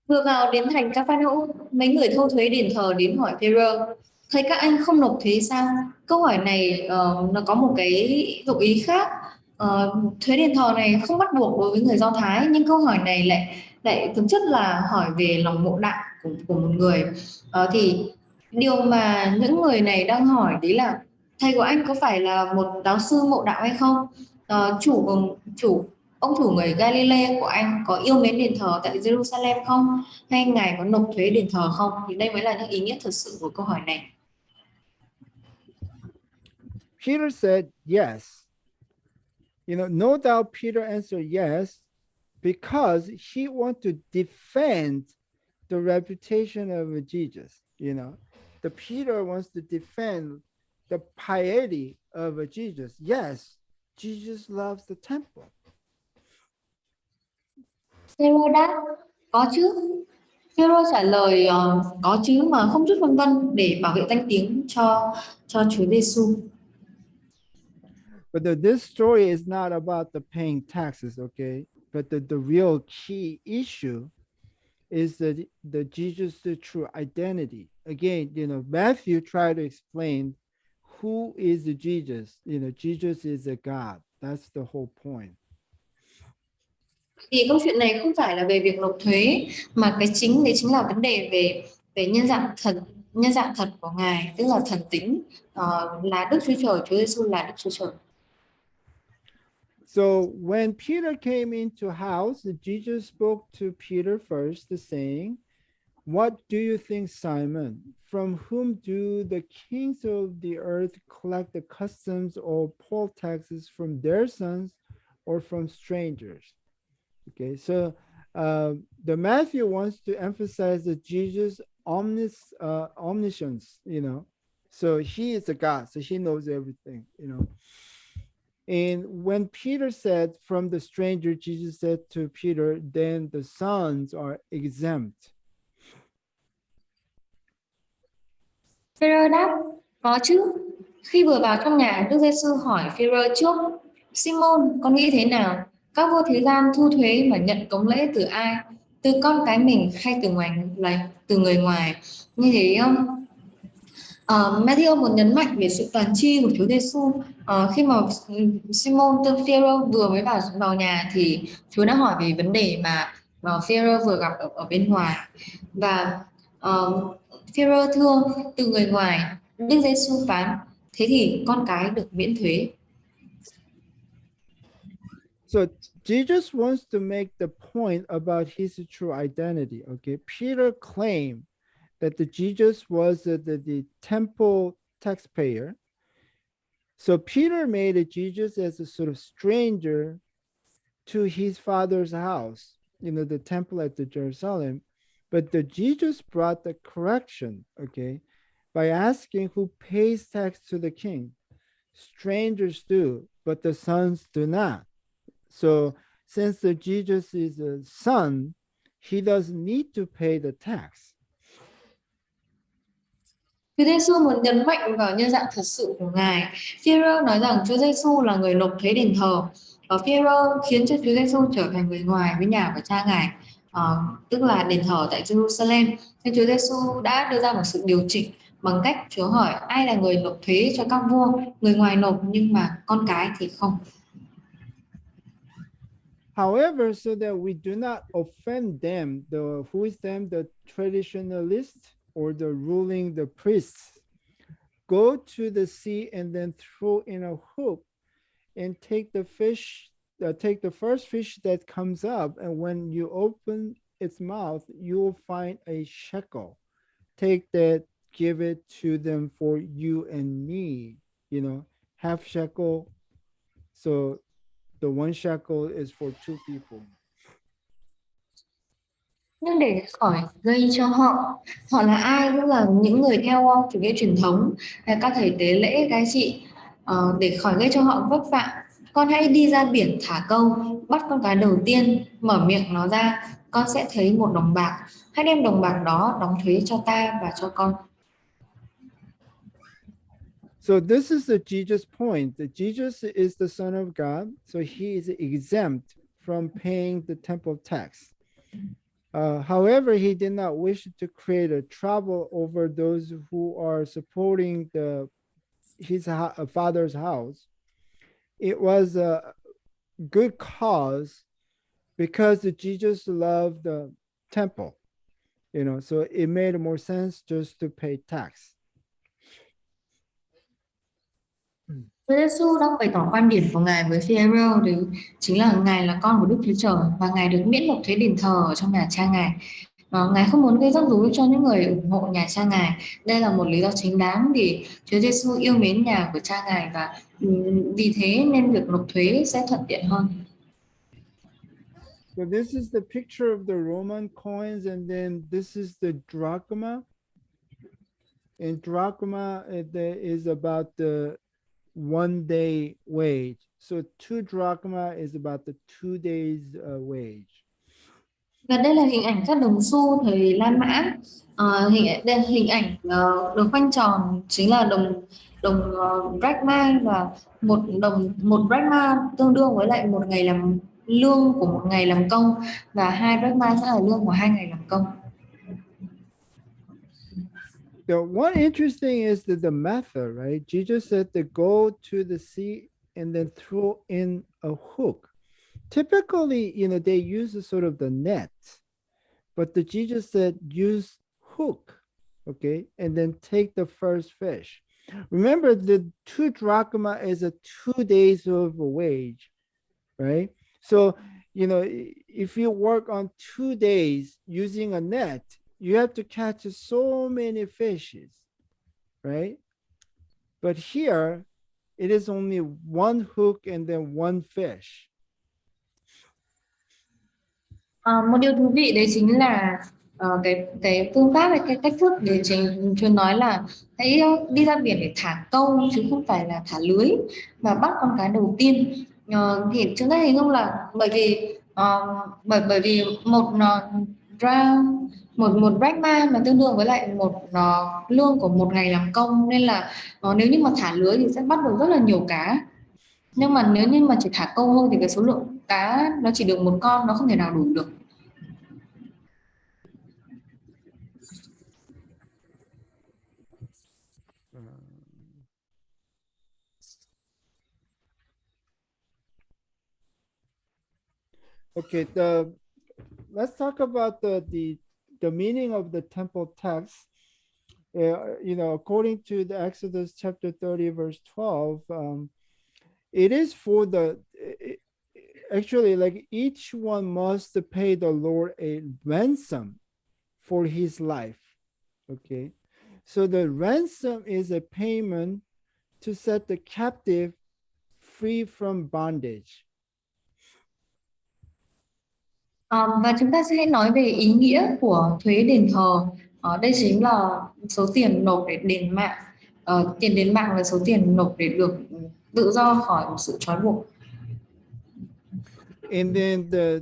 Speaker 2: Vừa vào đến thành Ca-pha-nao-um, mấy người thu thuế đền thờ đến hỏi Phêrô, thấy các anh không nộp thuế sao? Câu hỏi này nó có một cái dụng ý khác. Thuế đền thờ này không bắt buộc đối với người Do Thái, nhưng câu hỏi này lại thực chất là hỏi về lòng mộ đạo của một người. Thì điều mà những người này đang hỏi đấy là thầy của anh có phải là một giáo sư mộ đạo hay không? Ông chủ người Galilee của anh có yêu mến đền thờ tại Jerusalem không? Hay ngài có nộp thuế đền thờ không? Thì đây mới là những ý nghĩa thực sự của câu hỏi này.
Speaker 1: Peter said yes. You know, no doubt Peter answered yes because he wants to defend the reputation of Jesus. You know, the Peter wants to defend the piety of Jesus. Yes, Jesus loves the temple.
Speaker 2: Phêrô đáp, có chứ. Phêrô trả lời có chứ mà không chút vân vân để bảo vệ danh tiếng cho Chúa Giêsu.
Speaker 1: But this story is not about the paying taxes, okay? But the real key issue is the Jesus' the true identity. Again, you know, Matthew tried to explain who is the Jesus. You know, Jesus is a God. That's the whole point.
Speaker 2: Thì câu chuyện này không phải là về việc nộp thuế, mà đấy chính là vấn đề về về nhân dạng thật của Ngài, tức là thần tính, là Đức Chúa Trời, Chúa Giêsu là Đức Chúa Trời.
Speaker 1: So when Peter came into house, Jesus spoke to Peter first, saying, "What do you think, Simon? From whom do the kings of the earth collect the customs or poll taxes, from their sons or from strangers?" Okay, so the Matthew wants to emphasize that Jesus' omniscience, so he is a God, so he knows everything, And when Peter said from the stranger, Jesus said to Peter, then the sons are exempt.
Speaker 2: Phêrô đáp, có chứ. Khi vừa vào trong nhà, Đức Giêsu hỏi Phêrô trước, Simon, con nghĩ thế nào? Các vua thế gian thu thuế và nhận cống lễ từ ai? Từ con cái mình hay từ người ngoài? Như thế Matthew muốn nhấn mạnh về sự toàn tri của Chúa Giêsu. Khi mà Simon tên Phêrô vừa mới vào nhà thì Chúa đã hỏi về vấn đề mà Phêrô vừa gặp ở bên ngoài, và Phêrô thưa từ người ngoài. Đức Giêsu phán, thế thì con cái được miễn thuế.
Speaker 1: So Jesus wants to make the point about his true identity. Okay, Peter claimed that Jesus was the temple taxpayer. So Peter made Jesus as a sort of stranger to his father's house, the temple at the Jerusalem. But the Jesus brought the correction, okay, by asking who pays tax to the king. Strangers do, but the sons do not. So since the Jesus is a son, he doesn't need to pay the tax.
Speaker 2: Chúa Giêsu muốn nhấn mạnh vào nhân dạng thật sự của Ngài. Phêrô nói rằng Chúa Giêsu là người nộp thuế đền thờ, và Phêrô khiến cho Chúa Giêsu trở thành người ngoài với nhà của cha Ngài, tức là đền thờ tại Jerusalem. Nên Chúa Giêsu đã đưa ra một sự điều chỉnh bằng cách Chúa hỏi ai là người nộp thuế cho các vua, người ngoài nộp nhưng mà con cái thì không.
Speaker 1: However, so that we do not offend them, who is them, the traditionalists or the ruling the priests, go to the sea and then throw in a hook and take the first fish that comes up, and when you open its mouth, you will find a shekel. Take that, give it to them for you and me, half shekel. So the one shekel is for two people.
Speaker 2: Nhưng để khỏi gây cho họ là ai, cũng là những người theo chủ nghĩa truyền thống hay các thầy tế lễ cai trị, để khỏi gây cho họ vấp phạm, con hãy đi ra biển thả câu, bắt con cá đầu tiên, mở miệng nó ra, con sẽ thấy một đồng bạc, hãy đem đồng bạc đó đóng thuế cho ta và cho con.
Speaker 1: So this is the Jesus point, that Jesus is the Son of God, so he is exempt from paying the temple tax. However, he did not wish to create a trouble over those who are supporting his father's house. It was a good cause because Jesus loved the temple, so it made more sense just to pay tax.
Speaker 2: Chúa Giêsu đang bày tỏ quan điểm của Ngài với Phêrô, đấy chính là Ngài là con của Đức Chúa Trời và Ngài được miễn nộp thuế đền thờ ở trong nhà cha Ngài. Ngài không muốn gây rắc rối cho những người ủng hộ nhà cha Ngài. Đây là một lý do chính đáng vì Chúa Giêsu yêu mến nhà của cha Ngài, và vì thế nên việc nộp thuế sẽ thuận tiện hơn.
Speaker 1: So this is the picture of the Roman coins, and then this is the drachma. And drachma is about the 1 day wage. So 2 drachma is about the 2 days wage.
Speaker 2: Và đây là hình ảnh các đồng xu thời La Mã. Hình ảnh được khoanh tròn chính là đồng drachma, và một drachma tương đương với lại một ngày làm lương của một ngày làm công, và 2 drachma sẽ là lương của 2 ngày làm công.
Speaker 1: The one interesting is the method, right? Jesus said to go to the sea and then throw in a hook. typically, they use a sort of the net, but the Jesus said use hook, okay, and then take the first fish. Remember, the 2 drachma is a 2 days of a wage, right? So, if you work on 2 days using a net, you have to catch so many fishes, right? But here, it is only one hook and then one fish.
Speaker 2: Một điều thú vị đấy chính là cái phương pháp hay cái cách thức để Chúa nói là hãy đi ra biển để thả câu chứ không phải là thả lưới và bắt con cá đầu tiên. Thì chúng ta hình dung là bởi vì một drachma mà tương đương với lại một lương của một ngày làm công, nên là nếu như mà thả lưới thì sẽ bắt được rất là nhiều cá, nhưng mà nếu như mà chỉ thả câu thôi thì cái số lượng cá nó chỉ được một con, nó không thể nào đủ được.
Speaker 1: Okay, let's talk about the meaning of the temple text. According to the Exodus chapter 30, verse 12, it is for actually, like, each one must pay the Lord a ransom for his life. Okay, so the ransom is a payment to set the captive free from bondage.
Speaker 2: Và chúng ta sẽ nói về ý nghĩa của thuế đền thờ. Đây chính là số tiền nộp để đền mạng. Tiền đền mạng là số tiền nộp để được tự do khỏi một sự trói buộc.
Speaker 1: And then the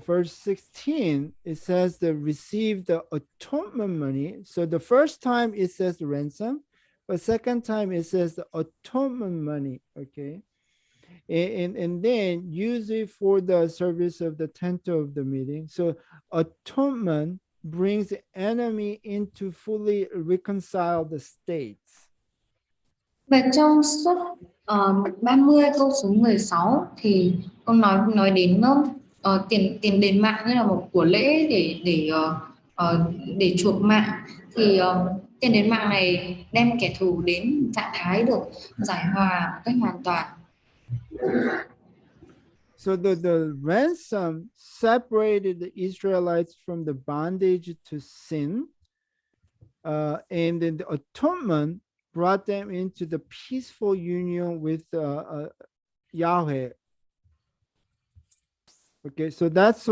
Speaker 1: verse 16, it says to receive the atonement money. So the first time it says the ransom, but second time it says the atonement money, okay? And then use it for the service of the tent of the meeting. So atonement brings the enemy into fully reconcile the states.
Speaker 2: Và trong suốt 30 câu số 16 thì ông nói đến tiền đền mạng như là một của lễ để chuộc mạng, thì tiền đền mạng này đem kẻ thù đến trạng thái được giải hòa một cách hoàn toàn.
Speaker 1: So the ransom separated the Israelites from the bondage to sin, and then the atonement brought them into the peaceful union with Yahweh. Okay, so that's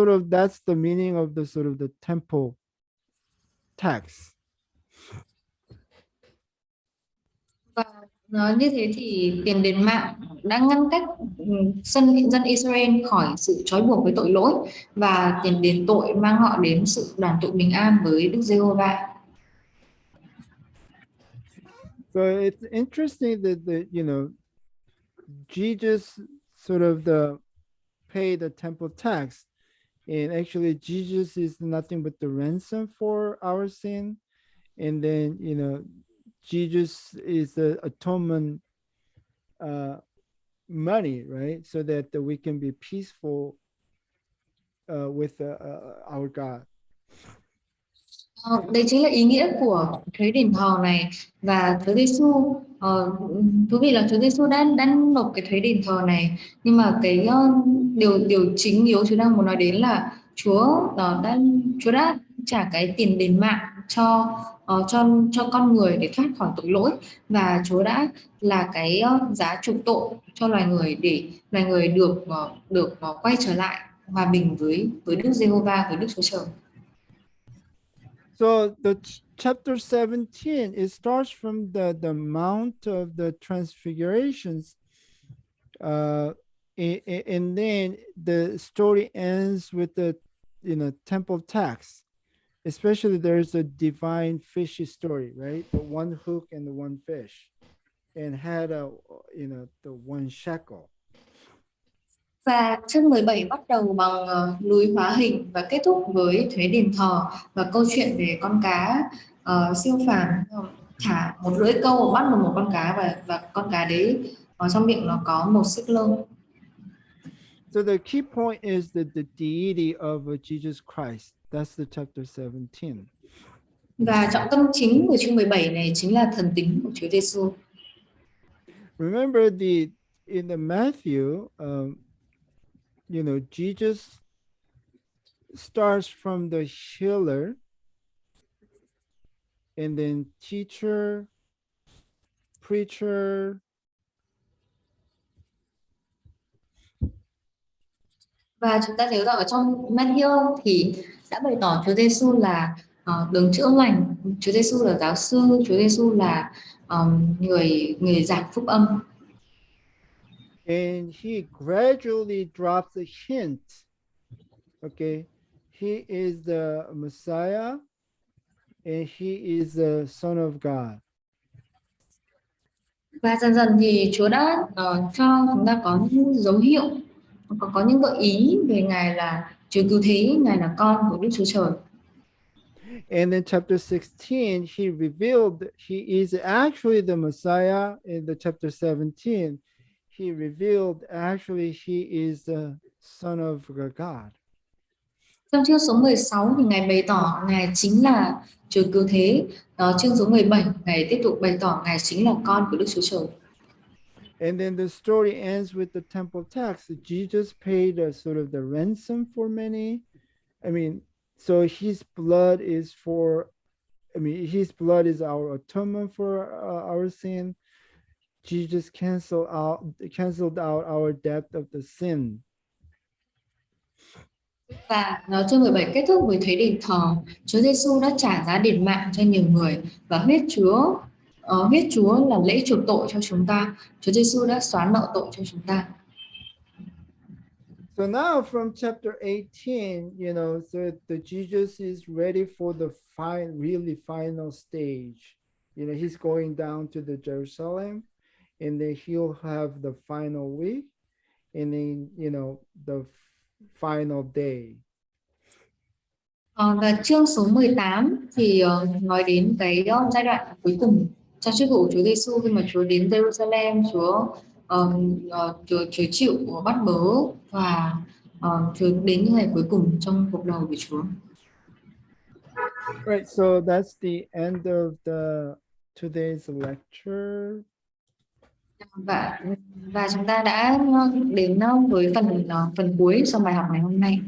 Speaker 1: the meaning of the sort of the temple text.
Speaker 2: Và như thế thì tiền đền mạng đã ngăn cách dân Israel khỏi sự trói buộc với tội lỗi, và tiền đền tội mang họ đến sự đoàn tụ bình an với Đức Giê-hô-va.
Speaker 1: So it's interesting that Jesus sort of pay the temple tax, and actually Jesus is nothing but the ransom for our sin, and then Jesus is the atonement money, right? So that we can be peaceful with our God.
Speaker 2: Đấy chính là ý nghĩa của thuế đền thờ này. Và Chúa Giêsu, thú vị là Chúa Giêsu đã nộp cái thuế đền thờ này, nhưng mà cái điều chính yếu Chúa đang muốn nói đến là Chúa đã trả cái tiền đền mạng cho con người để thoát khỏi tội lỗi, và Chúa đã là cái giá chuộc tội cho loài người để loài người được quay trở lại hòa bình với Đức Giê-hô-va, với Đức Chúa Trời.
Speaker 1: So the chapter 17, it starts from the Mount of the Transfigurations, and then the story ends with the temple tax. Especially there's a divine fishy story, right? The one hook and the one fish, and had the one shekel.
Speaker 2: Và chương 17 bắt đầu bằng núi hóa hình và kết thúc với thuế đền thờ và câu chuyện về con cá siêu phàm thả một lưỡi câu bắt được một con cá, và con cá đấy trong miệng nó có một xích lơ.
Speaker 1: So the key point is that the deity of Jesus Christ. That's the chapter 17.
Speaker 2: Và trọng tâm chính của chương 17 này chính là thần tính của Chúa Giêsu.
Speaker 1: Remember in the Matthew, Jesus starts from the healer, and then teacher, preacher.
Speaker 2: Và chúng ta thấy rằng ở trong Matthew thì đã bày tỏ Chúa Giêsu là đấng chữa lành, Chúa Giêsu là giáo sư, Chúa Giêsu là người giảng phúc âm.
Speaker 1: And he gradually drops a hint. Okay, he is the Messiah, and he is the Son of God.
Speaker 2: Và dần dần thì Chúa đã cho chúng ta có những dấu hiệu, có những gợi ý về Ngài là Chúa cứu thế, Ngài là con của Đức Chúa Trời.
Speaker 1: And in chapter 16, he revealed he is actually the Messiah. In the chapter 17, he revealed actually he is the Son of God.
Speaker 2: Trong chương số 16 thì Ngài bày tỏ Ngài chính là Chúa cứu thế. Chương số 17, Ngài tiếp tục bày tỏ Ngài chính là con của Đức Chúa Trời.
Speaker 1: And then the story ends with the temple tax. Jesus paid a sort of the ransom for many. So his blood is our atonement for our sin. Jesus canceled out our debt of the sin.
Speaker 2: Và chương 17 kết thúc với thấy đền thờ. Chúa Giêsu đã trả giá đền mạng cho nhiều người và huyết Chúa là lễ chuộc tội cho chúng ta. Chúa Giêsu đã xóa nợ tội cho chúng ta.
Speaker 1: So now from chapter 18, so the Jesus is ready for the really final stage. He's going down to the Jerusalem, and then he'll have the final week, and then, the final day.
Speaker 2: Và chương số 18 thì nói đến cái giai đoạn cuối cùng trong chức vụ Chúa Giêsu khi mà Chúa đến Jerusalem, Chúa chịu bắt bớ và Chúa đến những ngày cuối cùng trong cuộc đời của Chúa.
Speaker 1: Right, so that's the end of today's lecture.
Speaker 2: Và chúng ta đã đến với phần cuối trong bài học ngày hôm nay.